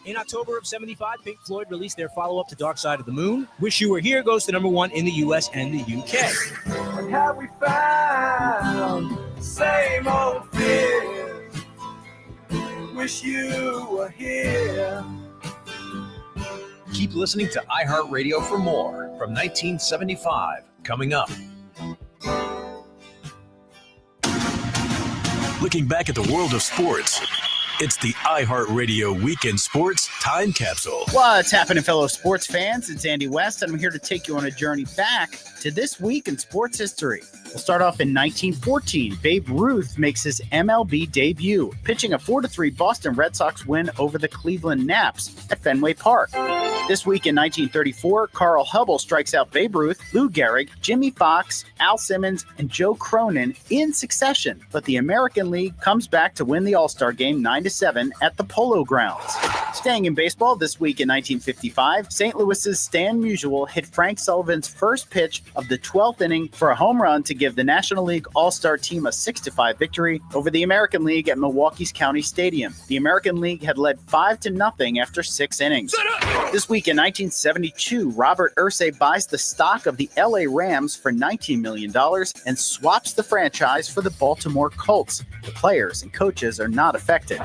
In October of 75, Pink Floyd released their follow-up to Dark Side of the Moon. Wish You Were Here goes to number 1 in the US and the UK. What have we found? Same old fears. Wish you were here. Keep listening to iHeartRadio for more from 1975. Coming up. Looking back at the world of sports, it's the iHeartRadio Weekend Sports Time Capsule. What's happening, fellow sports fans? It's Andy West, and I'm here to take you on a journey back to this week in sports history. We'll start off in 1914. Babe Ruth makes his MLB debut, pitching a 4-3 Boston Red Sox win over the Cleveland Naps at Fenway Park. This week in 1934, Carl Hubble strikes out Babe Ruth, Lou Gehrig, Jimmy Fox, Al Simmons, and Joe Cronin in succession, but the American League comes back to win the All-Star Game 9-7 at the Polo Grounds. Staying in baseball, this week in 1955, St. Louis's Stan Musial hit Frank Sullivan's first pitch of the 12th inning for a home run to give the National League All-Star team a 6-5 victory over the American League at Milwaukee's County Stadium. The American League had led 5-0 after 6 innings. This week in 1972, Robert Irsay buys the stock of the LA Rams for $19 million and swaps the franchise for the Baltimore Colts. The players and coaches are not affected.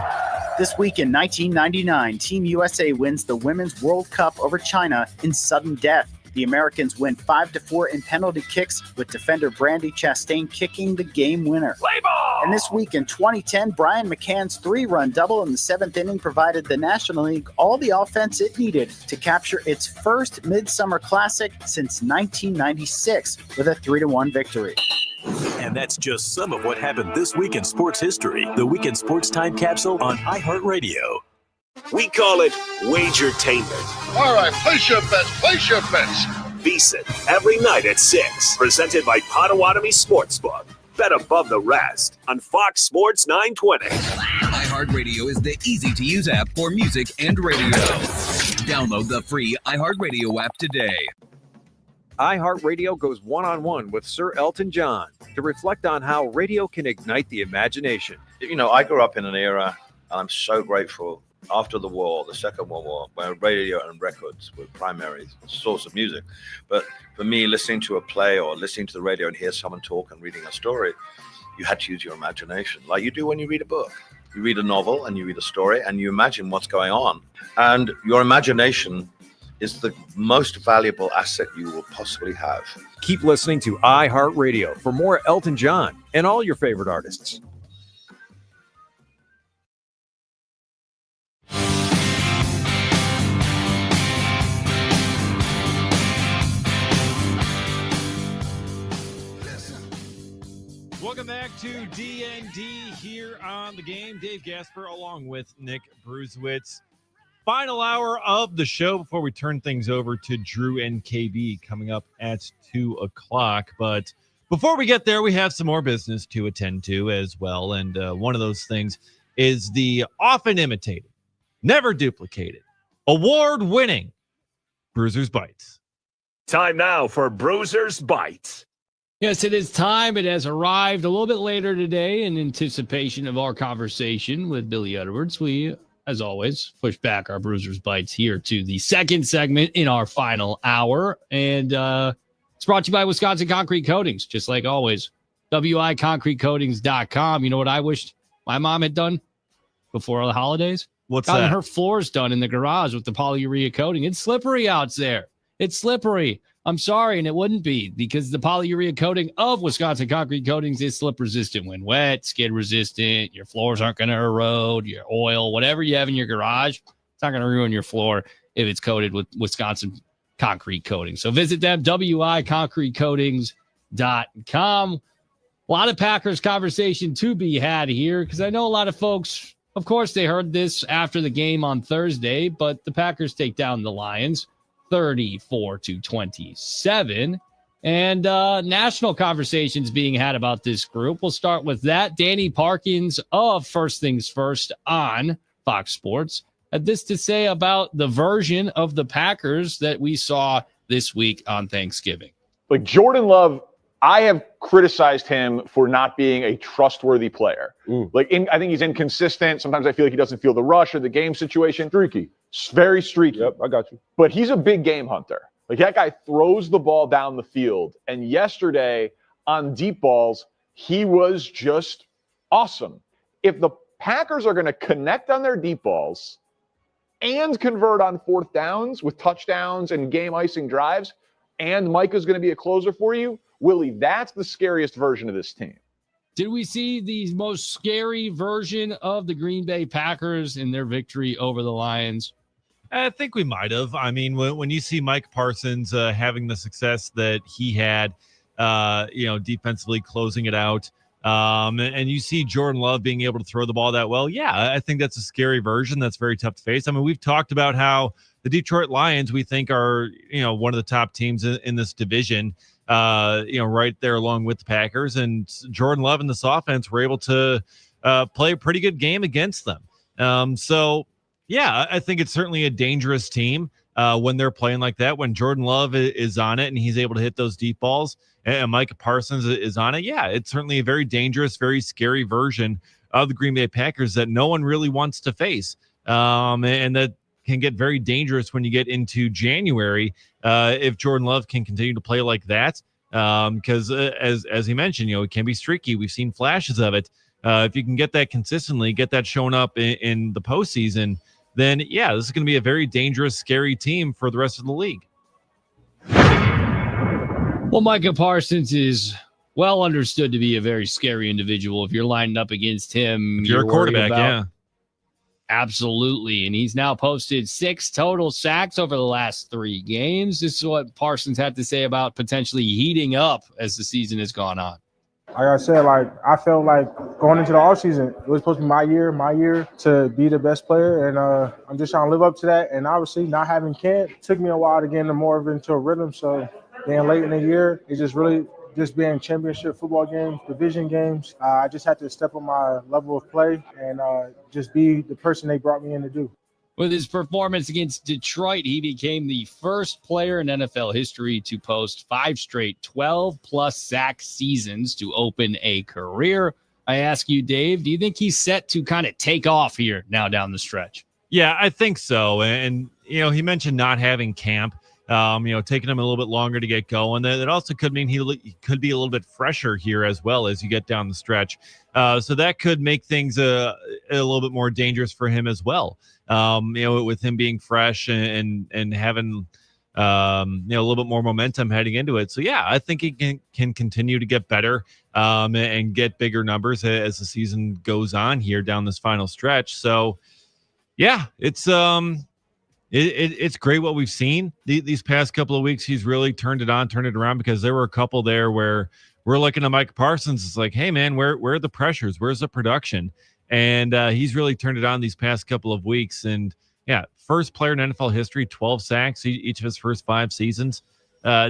This week in 1999, Team USA wins the Women's World Cup over China in sudden death. The Americans win 5-4 in penalty kicks, with defender Brandi Chastain kicking the game winner. And this week in 2010, Brian McCann's 3-run double in the 7th inning provided the National League all the offense it needed to capture its first Midsummer Classic since 1996 with a 3-1 victory. And that's just some of what happened this week in sports history. The Weekend Sports Time Capsule on iHeartRadio. We call it Wagertainment. All right, place your bets. Place your bets. VSiN every night at 6. Presented by Potawatomi Sportsbook. Bet above the rest on Fox Sports 920. iHeartRadio is the easy-to-use app for music and radio. Download the free iHeartRadio app today. iHeartRadio goes one-on-one with Sir Elton John to reflect on how radio can ignite the imagination. You know, I grew up in an era, and I'm so grateful, after the war, the Second World War, where radio and records were primary source of music. But for me, listening to a play or listening to the radio and hear someone talk and reading a story, you had to use your imagination, like you do when you read a book. You read a novel and you read a story and you imagine what's going on. And your imagination is the most valuable asset you will possibly have. Keep listening to iHeartRadio for more Elton John and all your favorite artists. Welcome back to D.N.D. here on The Game. Dave Gasper along with Nick Brusewitz. Final hour of the show before we turn things over to Drew and KB coming up at 2 o'clock. But before we get there, we have some more business to attend to as well. And one of those things is the often imitated, never duplicated, award-winning Bruiser's Bites. Time now for Bruiser's Bites. Yes, it is time. It has arrived a little bit later today in anticipation of our conversation with Billy Edwards. We, as always, push back our Bruiser's Bites here to the second segment in our final hour. And it's brought to you by Wisconsin Concrete Coatings, just like always. WIConcretecoatings.com. You know what I wished my mom had done before the holidays? What's Gotten that? her floors done in the garage with the polyurea coating. It's slippery out there. It's slippery. I'm sorry, and it wouldn't be, because the polyurea coating of Wisconsin Concrete Coatings is slip resistant when wet, skid resistant. Your floors aren't going to erode. Your oil, whatever you have in your garage, it's not going to ruin your floor if it's coated with Wisconsin Concrete Coating. So visit them, WIConcretecoatings.com. A lot of Packers conversation to be had here, because I know a lot of folks, of course, they heard this after the game on Thursday, but the Packers take down the Lions 34-27, and national conversations being had about this group. We'll start with that. Danny Parkins of First Things First on Fox Sports had this to say about the version of the Packers that we saw this week on Thanksgiving. Like Jordan Love, I have criticized him for not being a trustworthy player. I think he's inconsistent. Sometimes I feel like he doesn't feel the rush or the game situation. Streaky. Very streaky. Yep, I got you. But he's a big game hunter. Like, that guy throws the ball down the field. And yesterday on deep balls, he was just awesome. If the Packers are going to connect on their deep balls and convert on fourth downs with touchdowns and game-icing drives, and Micah's going to be a closer for you, Willie, that's the scariest version of this team. Did we see the most scary version of the Green Bay Packers in their victory over the Lions? I think we might have. I mean, when you see Mike Parsons having the success that he had, defensively closing it out. And you see Jordan Love being able to throw the ball that well. Yeah, I think that's a scary version. That's very tough to face. I mean, we've talked about how the Detroit Lions, we think, are, one of the top teams in this division, right there along with the Packers. And Jordan Love and this offense were able to play a pretty good game against them. So, yeah, I think it's certainly a dangerous team when they're playing like that. When Jordan Love is on it and he's able to hit those deep balls, and Micah Parsons is on it, yeah, it's certainly a very dangerous, very scary version of the Green Bay Packers that no one really wants to face. And that can get very dangerous when you get into January if Jordan Love can continue to play like that. Because as he mentioned, it can be streaky. We've seen flashes of it. If you can get that consistently, get that showing up in the postseason, then yeah, this is going to be a very dangerous, scary team for the rest of the league. Well, Micah Parsons is well understood to be a very scary individual. If you're lining up against him, if you're a quarterback, yeah. Absolutely. And he's now posted 6 total sacks over the last 3 games. This is what Parsons had to say about potentially heating up as the season has gone on. Like I said, I felt like going into the offseason, it was supposed to be my year to be the best player. And I'm just trying to live up to that. And obviously not having camp took me a while to get into a rhythm. So then late in the year, it's just really just being championship football games, division games. I just had to step up my level of play and just be the person they brought me in to do. With his performance against Detroit, he became the first player in NFL history to post 5 straight 12-plus sack seasons to open a career. I ask you, Dave, do you think he's set to kind of take off here now down the stretch? Yeah, I think so. And, he mentioned not having camp, taking him a little bit longer to get going. That also could mean he could be a little bit fresher here as well as you get down the stretch. So that could make things a little bit more dangerous for him as well. With him being fresh and having, a little bit more momentum heading into it. So, yeah, I think he can continue to get better and get bigger numbers as the season goes on here down this final stretch. So, yeah, it's great what we've seen these past couple of weeks. He's really turned it around, because there were a couple there where we're looking at Micah Parsons. It's like, hey, man, where are the pressures? Where's the production? And he's really turned it on these past couple of weeks. And, yeah, first player in NFL history, 12 sacks each of his first 5 seasons.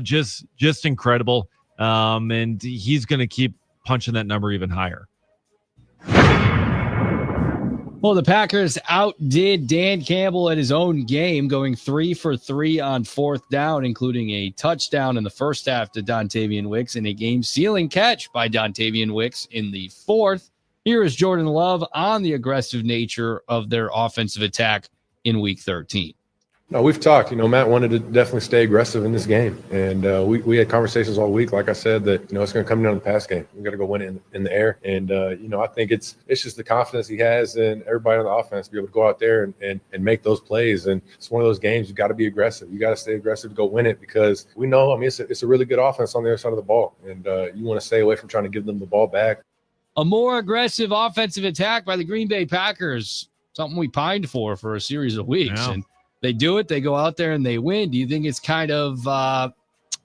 Just incredible. And he's going to keep punching that number even higher. Well, the Packers outdid Dan Campbell at his own game, going 3 for 3 on 4th down, including a touchdown in the first half to Dontavian Wicks and a game-sealing catch by Dontavian Wicks in the 4th. Here is Jordan Love on the aggressive nature of their offensive attack in Week 13. No, we've talked. Matt wanted to definitely stay aggressive in this game, and we had conversations all week. Like I said, that it's going to come down to the pass game. We got to go win it in the air, and I think it's just the confidence he has in everybody on the offense to be able to go out there and make those plays. And it's one of those games you got to be aggressive. You got to stay aggressive to go win it, because we know. I mean, it's a really good offense on the other side of the ball, and you want to stay away from trying to give them the ball back. A more aggressive offensive attack by the Green Bay Packers, something we pined for a series of weeks. Yeah. And they do it. They go out there and they win. Do you think it's kind of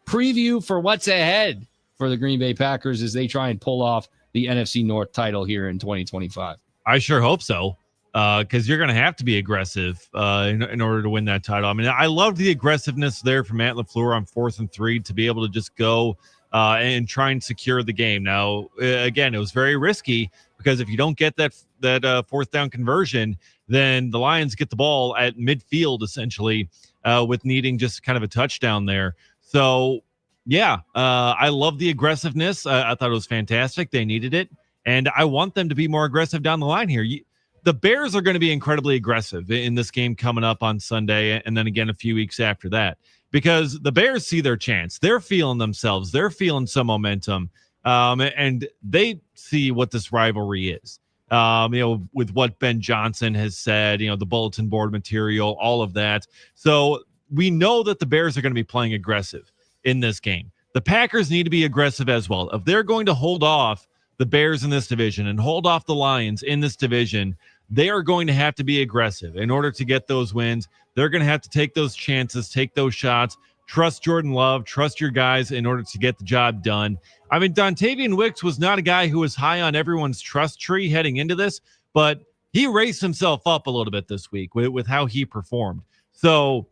preview for what's ahead for the Green Bay Packers as they try and pull off the NFC North title here in 2025? I sure hope so, because you're going to have to be aggressive in order to win that title. I mean, I love the aggressiveness there from Matt LaFleur on 4th and 3 to be able to just go and try and secure the game. Now, again, it was very risky, because if you don't get that 4th down conversion, then the Lions get the ball at midfield, essentially, with needing just kind of a touchdown there. So, yeah, I love the aggressiveness. I thought it was fantastic. They needed it. And I want them to be more aggressive down the line here. The Bears are going to be incredibly aggressive in this game coming up on Sunday, and then again a few weeks after that, because the Bears see their chance. They're feeling themselves. They're feeling some momentum, and they see what this rivalry is. With what Ben Johnson has said, the bulletin board material, all of that. So we know that the Bears are going to be playing aggressive in this game. The Packers need to be aggressive as well. If they're going to hold off the Bears in this division and hold off the Lions in this division, they are going to have to be aggressive in order to get those wins. They're going to have to take those chances, take those shots. trust Jordan Love, trust your guys in order to get the job done. I mean, Dontavian Wicks was not a guy who was high on everyone's trust tree heading into this, but he raised himself up a little bit this week with how he performed. So,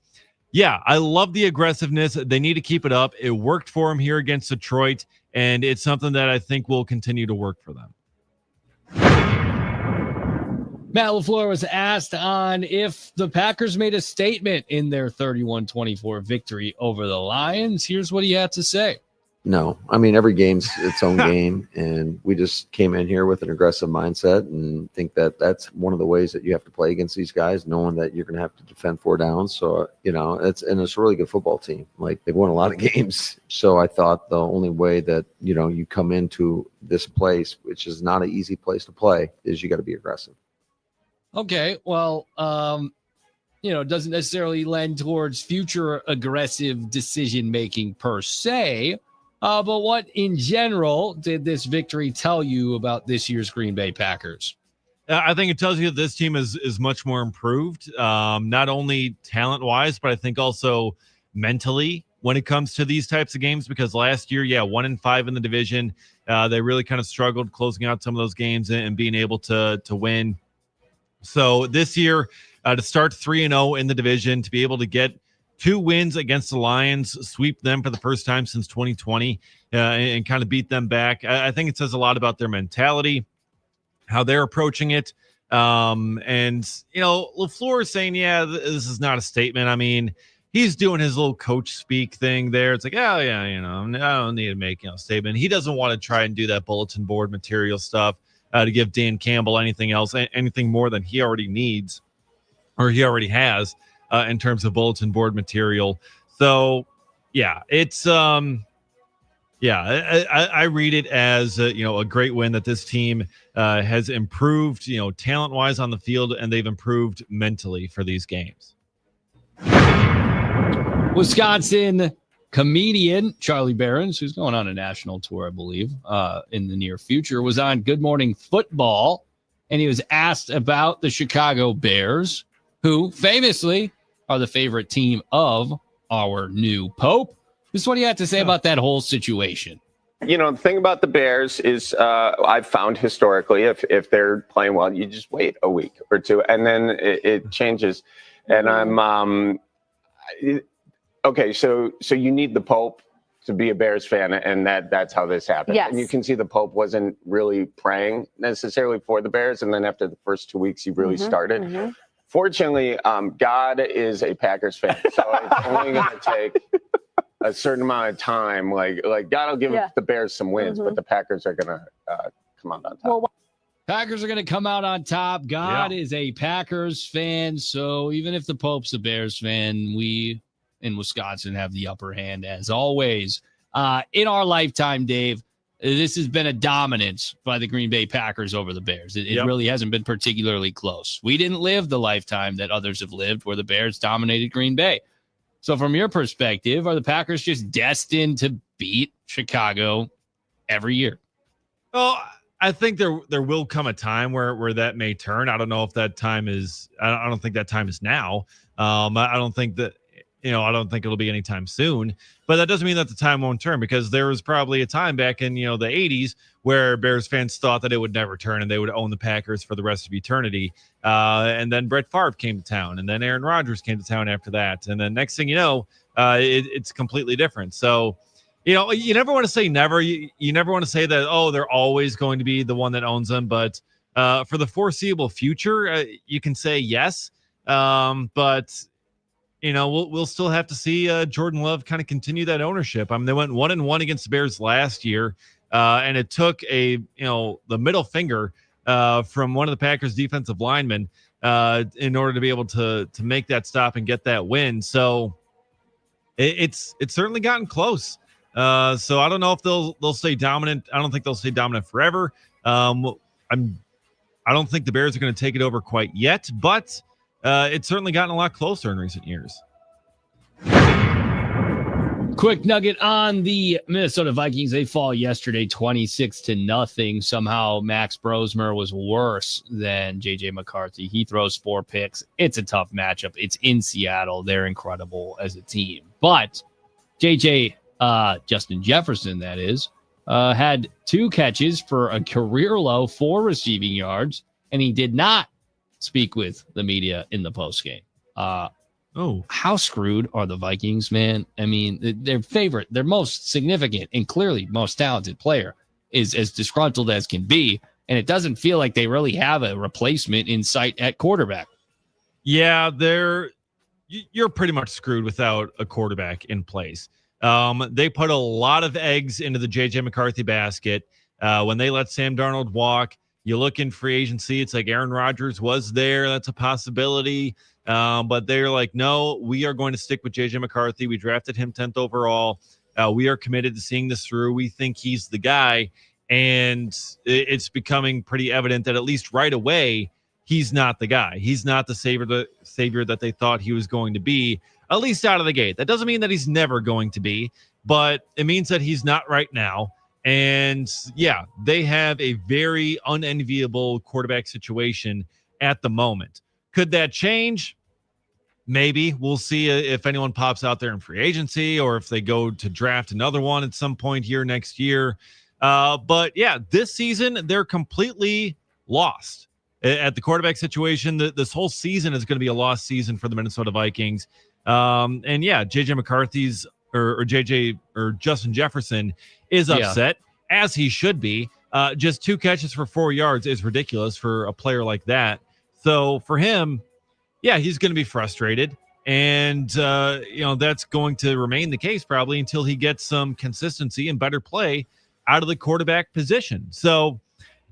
yeah, I love the aggressiveness. They need to keep it up. It worked for him here against Detroit, and it's something that I think will continue to work for them. Matt LaFleur was asked on if the Packers made a statement in their 31-24 victory over the Lions. Here's what he had to say. No, I mean, every game's its own game, and we just came in here with an aggressive mindset and think that that's one of the ways that you have to play against these guys, knowing that you're going to have to defend 4 downs. So, it's a really good football team. Like, they've won a lot of games. So I thought the only way that, you come into this place, which is not an easy place to play, is you got to be aggressive. Okay, well, it doesn't necessarily lend towards future aggressive decision-making per se. But what in general did this victory tell you about this year's Green Bay Packers? I think it tells you that this team is much more improved, not only talent-wise, but I think also mentally when it comes to these types of games, because last year, 1-5 in the division, they really kind of struggled closing out some of those games and being able to win. So this year, to start 3-0 in the division, to be able to get 2 wins against the Lions, sweep them for the first time since 2020, and kind of beat them back. I think it says a lot about their mentality, how they're approaching it. And, LaFleur is saying, this is not a statement. I mean, he's doing his little coach speak thing there. It's like, I don't need to make a statement. He doesn't want to try and do that bulletin board material stuff to give Dan Campbell anything else, anything more than he already needs or he already has. In terms of bulletin board material. So, it's, I read it as, a great win that this team has improved, talent-wise on the field, and they've improved mentally for these games. Wisconsin comedian Charlie Berens, who's going on a national tour, I believe, in the near future, was on Good Morning Football, and he was asked about the Chicago Bears, who famously are the favorite team of our new Pope. This is what he had to say about that whole situation. The thing about the Bears is I've found historically, if they're playing well, you just wait a week or 2, and then it changes. And I'm okay. So you need the Pope to be a Bears fan, and that's how this happened. Yes. And you can see the Pope wasn't really praying necessarily for the Bears, and then after the first 2 weeks, he really started. Fortunately, God is a Packers fan, so it's only going to take a certain amount of time. Like God will give the Bears some wins, but the Packers are going to come out on top. Packers are going to come out on top. God is a Packers fan, so even if the Pope's a Bears fan, we in Wisconsin have the upper hand as always. In our lifetime, Dave, this has been a dominance by the Green Bay Packers over the Bears. It really hasn't been particularly close. We didn't live the lifetime that others have lived where the Bears dominated Green Bay. So from your perspective, are the Packers just destined to beat Chicago every year? Well, I think there will come a time where that may turn. I don't know if that time is – I don't think that time is now. I don't think that – I don't think it'll be anytime soon, but that doesn't mean that the time won't turn, because there was probably a time back in, the 80s where Bears fans thought that it would never turn and they would own the Packers for the rest of eternity. And then Brett Favre came to town, and then Aaron Rodgers came to town after that. And then next thing you know, it's completely different. So, you never want to say never. You never want to say that, they're always going to be the one that owns them. But for the foreseeable future, you can say yes. But we'll still have to see Jordan Love kind of continue that ownership. I mean, they went 1-1 against the Bears last year, and it took the middle finger from one of the Packers defensive linemen in order to be able to make that stop and get that win. So it's certainly gotten close. So I don't know if they'll stay dominant. I don't think they'll stay dominant forever. I don't think the Bears are going to take it over quite yet, but it's certainly gotten a lot closer in recent years. Quick nugget on the Minnesota Vikings. They fall yesterday 26-0. Somehow Max Brosmer was worse than J.J. McCarthy. He throws 4 picks. It's a tough matchup. It's in Seattle. They're incredible as a team. But JJ, Justin Jefferson, that is, had 2 catches for a career low 4 receiving yards, and he did not speak with the media in the postgame. How screwed are the Vikings, man? I mean, their most significant and clearly most talented player is as disgruntled as can be, and it doesn't feel like they really have a replacement in sight at quarterback. Yeah, you're pretty much screwed without a quarterback in place. They put a lot of eggs into the J.J. McCarthy basket. When they let Sam Darnold walk, you look in free agency, it's like Aaron Rodgers was there. That's a possibility. But they're like, no, we are going to stick with J.J. McCarthy. We drafted him 10th overall. We are committed to seeing this through. We think he's the guy. And it's becoming pretty evident that at least right away, he's not the guy. He's not the savior that they thought he was going to be, at least out of the gate. That doesn't mean that he's never going to be, but it means that he's not right now. And yeah, they have a very unenviable quarterback situation at the moment. Could that change? Maybe. We'll see if anyone pops out there in free agency or if they go to draft another one at some point here next year. But yeah, this season, they're completely lost at the quarterback situation. This whole season is going to be a lost season for the Minnesota Vikings. And yeah, JJ McCarthy's or Justin Jefferson is upset, as he should be. Just 2 catches for 4 yards is ridiculous for a player like that. So for him, yeah, he's going to be frustrated. And, that's going to remain the case probably until he gets some consistency and better play out of the quarterback position. So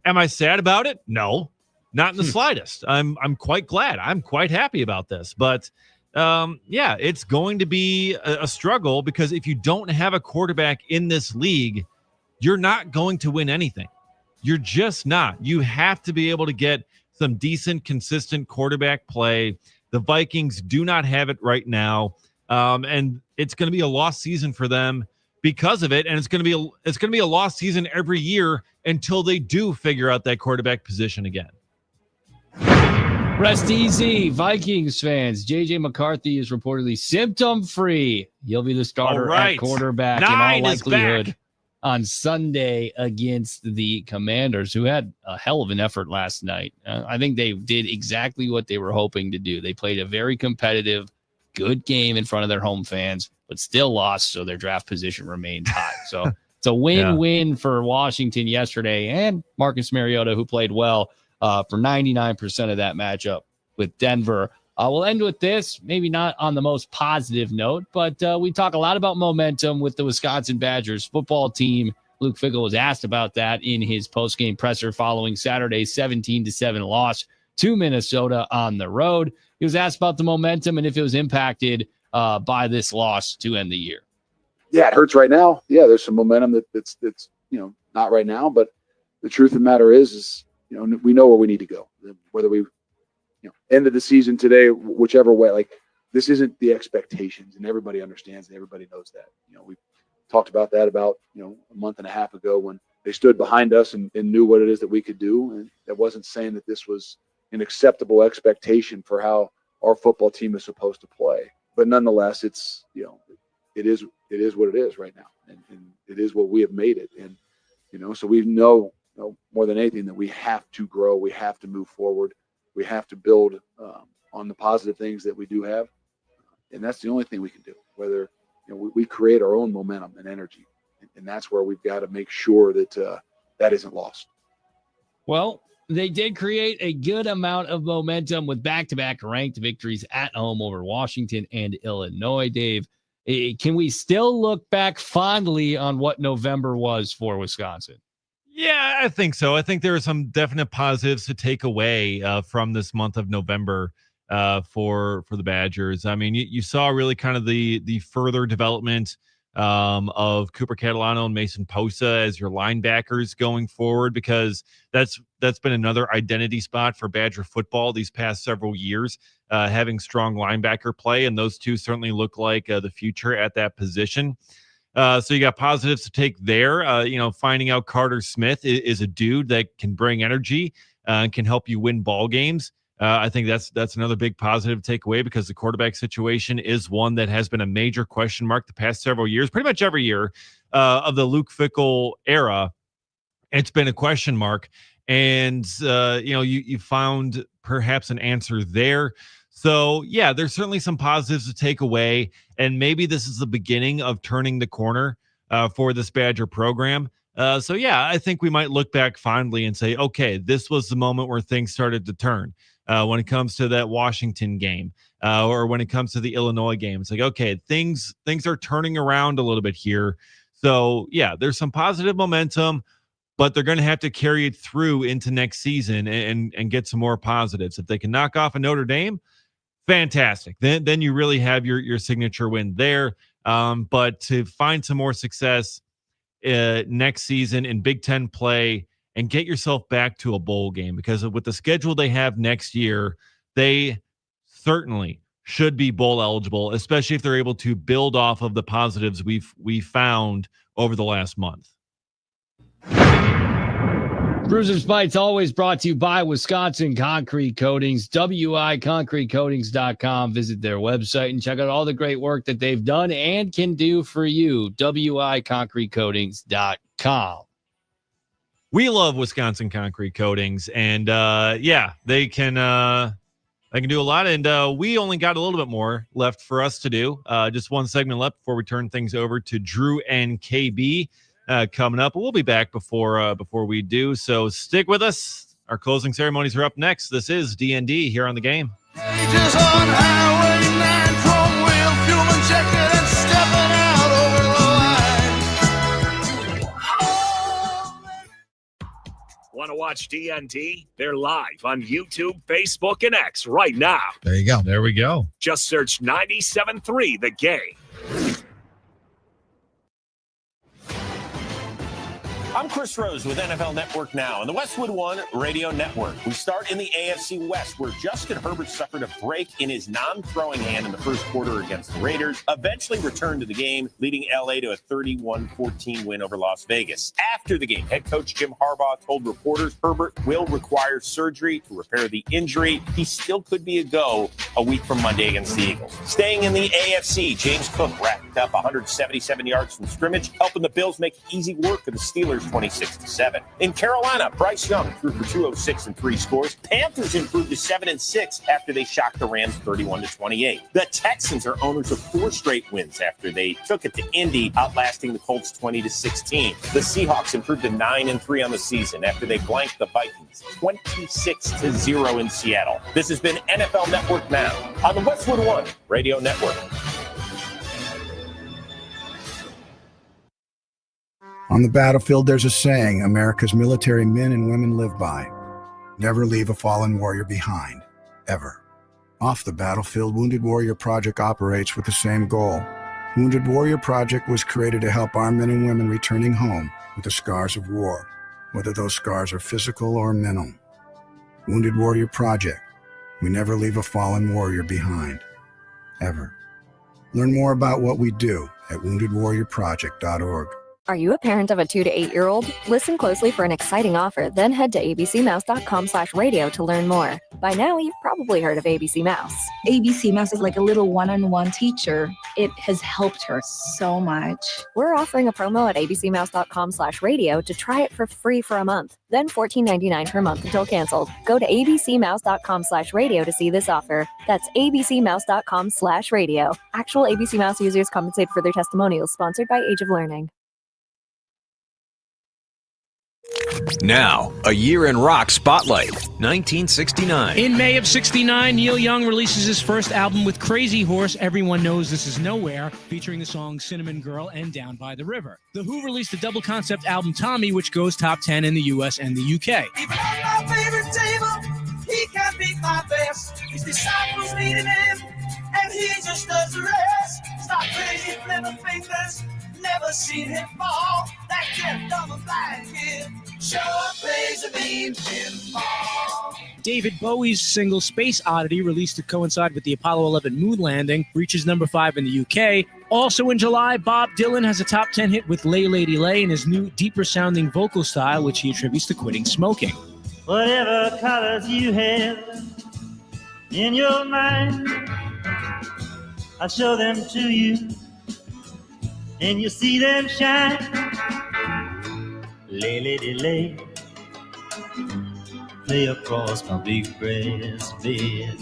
am I sad about it? No, not in the slightest. I'm quite glad. I'm quite happy about this. But it's going to be a struggle because if you don't have a quarterback in this league, you're not going to win anything. You're just not. You have to be able to get some decent, consistent quarterback play. The Vikings do not have it right now, and it's going to be a lost season for them because of it. And it's going to be a lost season every year until they do figure out that quarterback position again. Rest easy, Vikings fans. J.J. McCarthy is reportedly symptom-free. He'll be the starter at quarterback in all likelihood on Sunday against the Commanders, who had a hell of an effort last night. I think they did exactly what they were hoping to do. They played a very competitive, good game in front of their home fans, but still lost, so their draft position remains high. So it's a win-win for Washington yesterday, and Marcus Mariota, who played well for 99% of that matchup with Denver. We'll end with this, maybe not on the most positive note, but we talk a lot about momentum with the Wisconsin Badgers football team. Luke Fickell was asked about that in his postgame presser following Saturday's 17-7 loss to Minnesota on the road. He was asked about the momentum and if it was impacted by this loss to end the year. Yeah, it hurts right now. Yeah, there's some momentum that's not right now, but the truth of the matter is we know where we need to go. Whether we end of the season today, whichever way, like this isn't the expectations, and everybody understands and everybody knows that. We talked about that about a month and a half ago when they stood behind us and knew what it is that we could do, and that wasn't saying that this was an acceptable expectation for how our football team is supposed to play. But nonetheless, it's it is what it is right now, and it is what we have made it, and so we know more than anything that we have to grow, we have to move forward. We have to build on the positive things that we do have, and that's the only thing we can do. Whether we create our own momentum and energy, and that's where we've got to make sure that that isn't lost. Well, they did create a good amount of momentum with back-to-back ranked victories at home over Washington and Illinois. Dave, can we still look back fondly on what November was for Wisconsin? Yeah, I think so. I think there are some definite positives to take away from this month of November for the Badgers. I mean, you saw really kind of the further development of Cooper Catalano and Mason Posa as your linebackers going forward, because that's been another identity spot for Badger football these past several years, having strong linebacker play, and those two certainly look like the future at that position. So you got positives to take there. Finding out Carter Smith is a dude that can bring energy and can help you win ball games. I think that's another big positive takeaway, because the quarterback situation is one that has been a major question mark the past several years. Pretty much every year of the Luke Fickell era, it's been a question mark. And, you found perhaps an answer there. So, yeah, there's certainly some positives to take away. And maybe this is the beginning of turning the corner for this Badger program. So, yeah, I think we might look back fondly and say, okay, this was the moment where things started to turn. When it comes to that Washington game, or when it comes to the Illinois game, it's like, okay, things are turning around a little bit here. So, yeah, there's some positive momentum, but they're going to have to carry it through into next season and get some more positives. If they can knock off a Notre Dame, fantastic. Then you really have your signature win there. But to find some more success next season in Big Ten play and get yourself back to a bowl game, because with the schedule they have next year, they certainly should be bowl eligible, especially if they're able to build off of the positives we found over the last month. Bruisers Bites always brought to you by Wisconsin Concrete Coatings, wiconcretecoatings.com. Visit their website and check out all the great work that they've done and can do for you. wiconcretecoatings.com. We love Wisconsin Concrete Coatings, and they can do a lot. And we only got a little bit more left for us to do. Just one segment left before we turn things over to Drew and KB coming up. We'll be back before we do. So stick with us. Our closing ceremonies are up next. This is D.N.D. here on The Game. Pages on Highway 9, chrome wheel, fuel injected and stepping out over the line. Want to watch D.N.D? They're live on YouTube, Facebook, and X right now. There you go. There we go. Just search 97.3 The Game. I'm Chris Rose with NFL Network Now and the Westwood One Radio Network. We start in the AFC West, where Justin Herbert suffered a break in his non-throwing hand in the first quarter against the Raiders, eventually returned to the game, leading LA to a 31-14 win over Las Vegas. After the game, head coach Jim Harbaugh told reporters Herbert will require surgery to repair the injury. He still could be a go a week from Monday against the Eagles. Staying in the AFC, James Cook racked up 177 yards from scrimmage, helping the Bills make easy work of the Steelers 26-7. In Carolina, Bryce Young threw for 206 and 3 scores. Panthers improved to 7-6 after they shocked the Rams 31-28. The Texans are owners of 4 straight wins after they took it to Indy, outlasting the Colts 20-16. The Seahawks improved to 9-3 on the season after they blanked the Vikings 26-0 in Seattle. This has been NFL Network Now on the Westwood One Radio Network. On the battlefield, there's a saying America's military men and women live by. Never leave a fallen warrior behind, ever. Off the battlefield, Wounded Warrior Project operates with the same goal. Wounded Warrior Project was created to help our men and women returning home with the scars of war, whether those scars are physical or mental. Wounded Warrior Project. We never leave a fallen warrior behind, ever. Learn more about what we do at woundedwarriorproject.org. Are you a parent of a 2 to 8 year old? Listen closely for an exciting offer, then head to abcmouse.com/radio to learn more. By now, you've probably heard of ABC Mouse. ABC Mouse is like a little one-on-one teacher. It has helped her so much. We're offering a promo at abcmouse.com/radio to try it for free for a month, then $14.99 per month until canceled. Go to abcmouse.com/radio to see this offer. That's abcmouse.com/radio. Actual ABC Mouse users compensate for their testimonials, sponsored by Age of Learning. Now, a year in rock spotlight, 1969. In May of 69, Neil Young releases his first album with Crazy Horse, Everyone Knows This Is Nowhere, featuring the songs Cinnamon Girl and Down by the River. The Who released the double concept album Tommy, which goes top 10 in the US and the UK. He brought my favorite table, he can't beat my best. His disciples needed him, and he just does the rest. Stop crazy, flipping fingers, never seen him fall. That gift of a blind kid sure plays a mean pinball. David Bowie's single Space Oddity, released to coincide with the Apollo 11 moon landing, reaches number 5 in the UK. Also in July, Bob Dylan has a top 10 hit with Lay Lady Lay in his new, deeper-sounding vocal style, which he attributes to quitting smoking. Whatever colors you have, in your mind. I'll show them to you, and you'll see them shine. Lay, lady, lay, play across my big breast bed.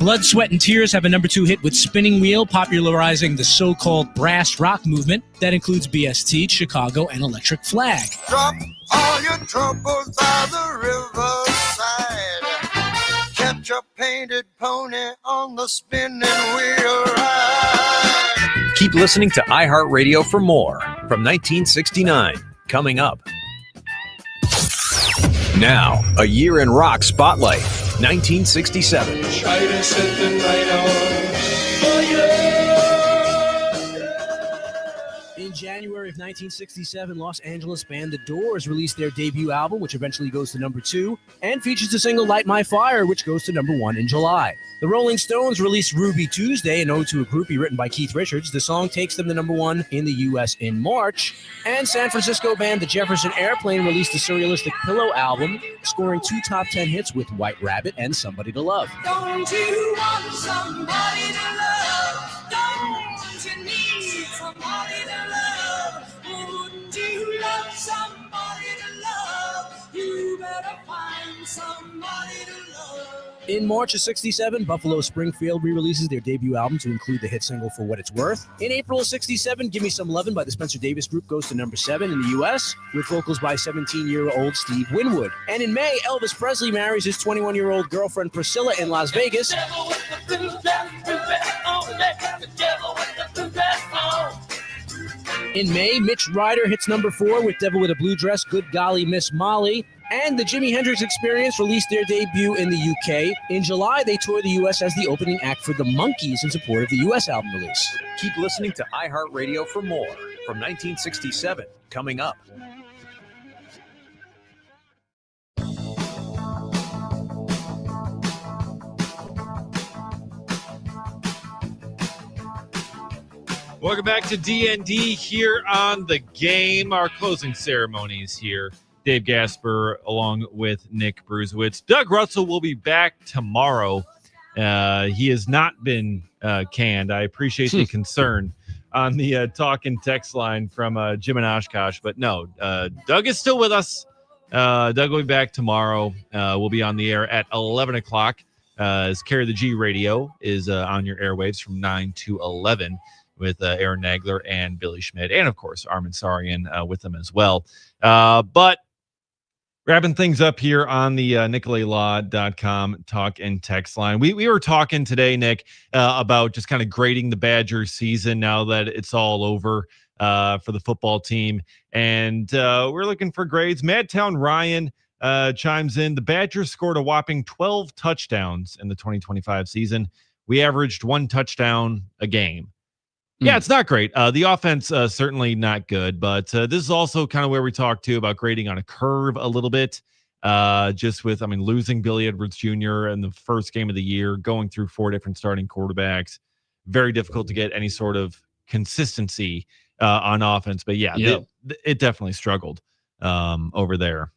Blood, Sweat, and Tears have a number 2 hit with Spinning Wheel, popularizing the so-called brass rock movement that includes BST, Chicago, and Electric Flag. Drop all your troubles by the riverside. Catch a painted pony on the spinning wheel ride. Keep listening to iHeartRadio for more from 1969. Coming up. Now, a year in rock spotlight, 1967. Try to set the night on In January of 1967, Los Angeles band The Doors released their debut album, which eventually goes to number 2, and features the single Light My Fire, which goes to number 1 in July. The Rolling Stones released Ruby Tuesday, an ode to a groupie written by Keith Richards. The song takes them to number 1 in the U.S. in March. And San Francisco band The Jefferson Airplane released the surrealistic Pillow album, scoring 2 top 10 hits with White Rabbit and Somebody to Love. Don't you want somebody to love? Don't you need somebody to love? Wouldn't you love somebody to love? You better find somebody to love. In March of 67, Buffalo Springfield re-releases their debut album to include the hit single For What It's Worth. In April of 67, Give Me Some Lovin' by the Spencer Davis Group goes to number 7 in the U.S., with vocals by 17-year-old Steve Winwood. And in May, Elvis Presley marries his 21-year-old girlfriend Priscilla in Las Vegas. In May, Mitch Ryder hits number 4 with Devil with a Blue Dress, Good Golly Miss Molly. And the Jimi Hendrix Experience released their debut in the UK. In July, they toured the U.S. as the opening act for the Monkees in support of the U.S. album release. Keep listening to iHeartRadio for more from 1967. Coming up. Welcome back to D.N.D. here on The Game. Our closing ceremonies here. Dave Gasper along with Nick Bruzewitz. Doug Russell will be back tomorrow. He has not been canned. I appreciate the concern on the talk and text line from Jim and Oshkosh. But no, Doug is still with us. Doug will be back tomorrow. We'll be on the air at 11 o'clock as Carry the G Radio is on your airwaves from 9 to 11 with Aaron Nagler and Billy Schmidt. And, of course, Armin Sarian with them as well. But wrapping things up here on the NicoletLaw.com talk and text line. We were talking today, Nick, about just kind of grading the Badgers season now that it's all over for the football team. And we're looking for grades. Madtown Ryan chimes in. The Badgers scored a whopping 12 touchdowns in the 2025 season. We averaged 1 touchdown a game. Yeah, it's not great. The offense certainly not good, but this is also kind of where we talk too about grading on a curve a little bit. Just with, losing Billy Edwards Jr. in the first game of the year, going through 4 different starting quarterbacks, very difficult to get any sort of consistency on offense. But yeah, it definitely struggled over there.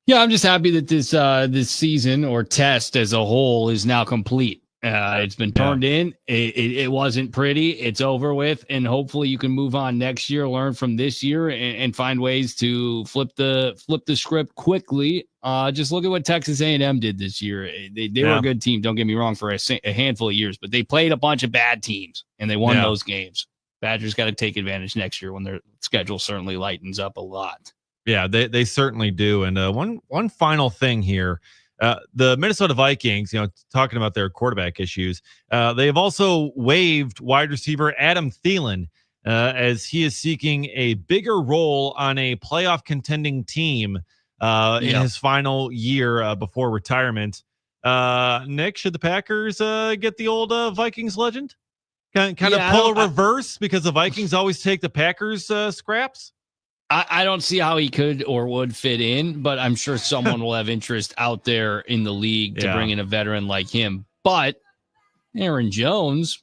Yeah, I'm just happy that this season or test as a whole is now complete. It's been turned in. It wasn't pretty. It's over with, and hopefully you can move on next year, learn from this year, and find ways to flip the script quickly. Just look at what Texas A&M did this year. They were a good team. Don't get me wrong, for a handful of years, but they played a bunch of bad teams and they won those games. Badgers got to take advantage next year when their schedule certainly lightens up a lot. Yeah, they certainly do. And one final thing here. The Minnesota Vikings, talking about their quarterback issues, they have also waived wide receiver Adam Thielen as he is seeking a bigger role on a playoff contending team in his final year before retirement. Nick, should the Packers get the old Vikings legend? Kind of pull a reverse because the Vikings always take the Packers scraps? I don't see how he could or would fit in, but I'm sure someone will have interest out there in the league to bring in a veteran like him. But Aaron Jones,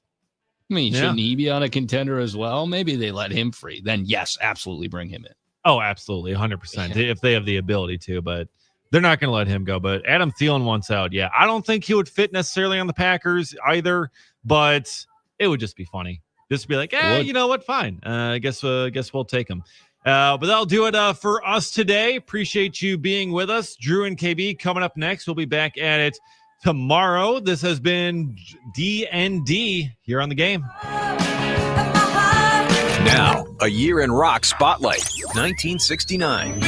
shouldn't he be on a contender as well? Maybe they let him free. Then, yes, absolutely bring him in. Oh, absolutely, 100%, if they have the ability to. But they're not going to let him go. But Adam Thielen wants out. Yeah, I don't think he would fit necessarily on the Packers either, but it would just be funny. Just be like, you know what? Fine. I guess we'll take him. But that'll do it for us today. Appreciate you being with us. Drew and KB coming up next. We'll be back at it tomorrow. This has been D.N.D. here on The Game. Now, a year in rock spotlight, 1969.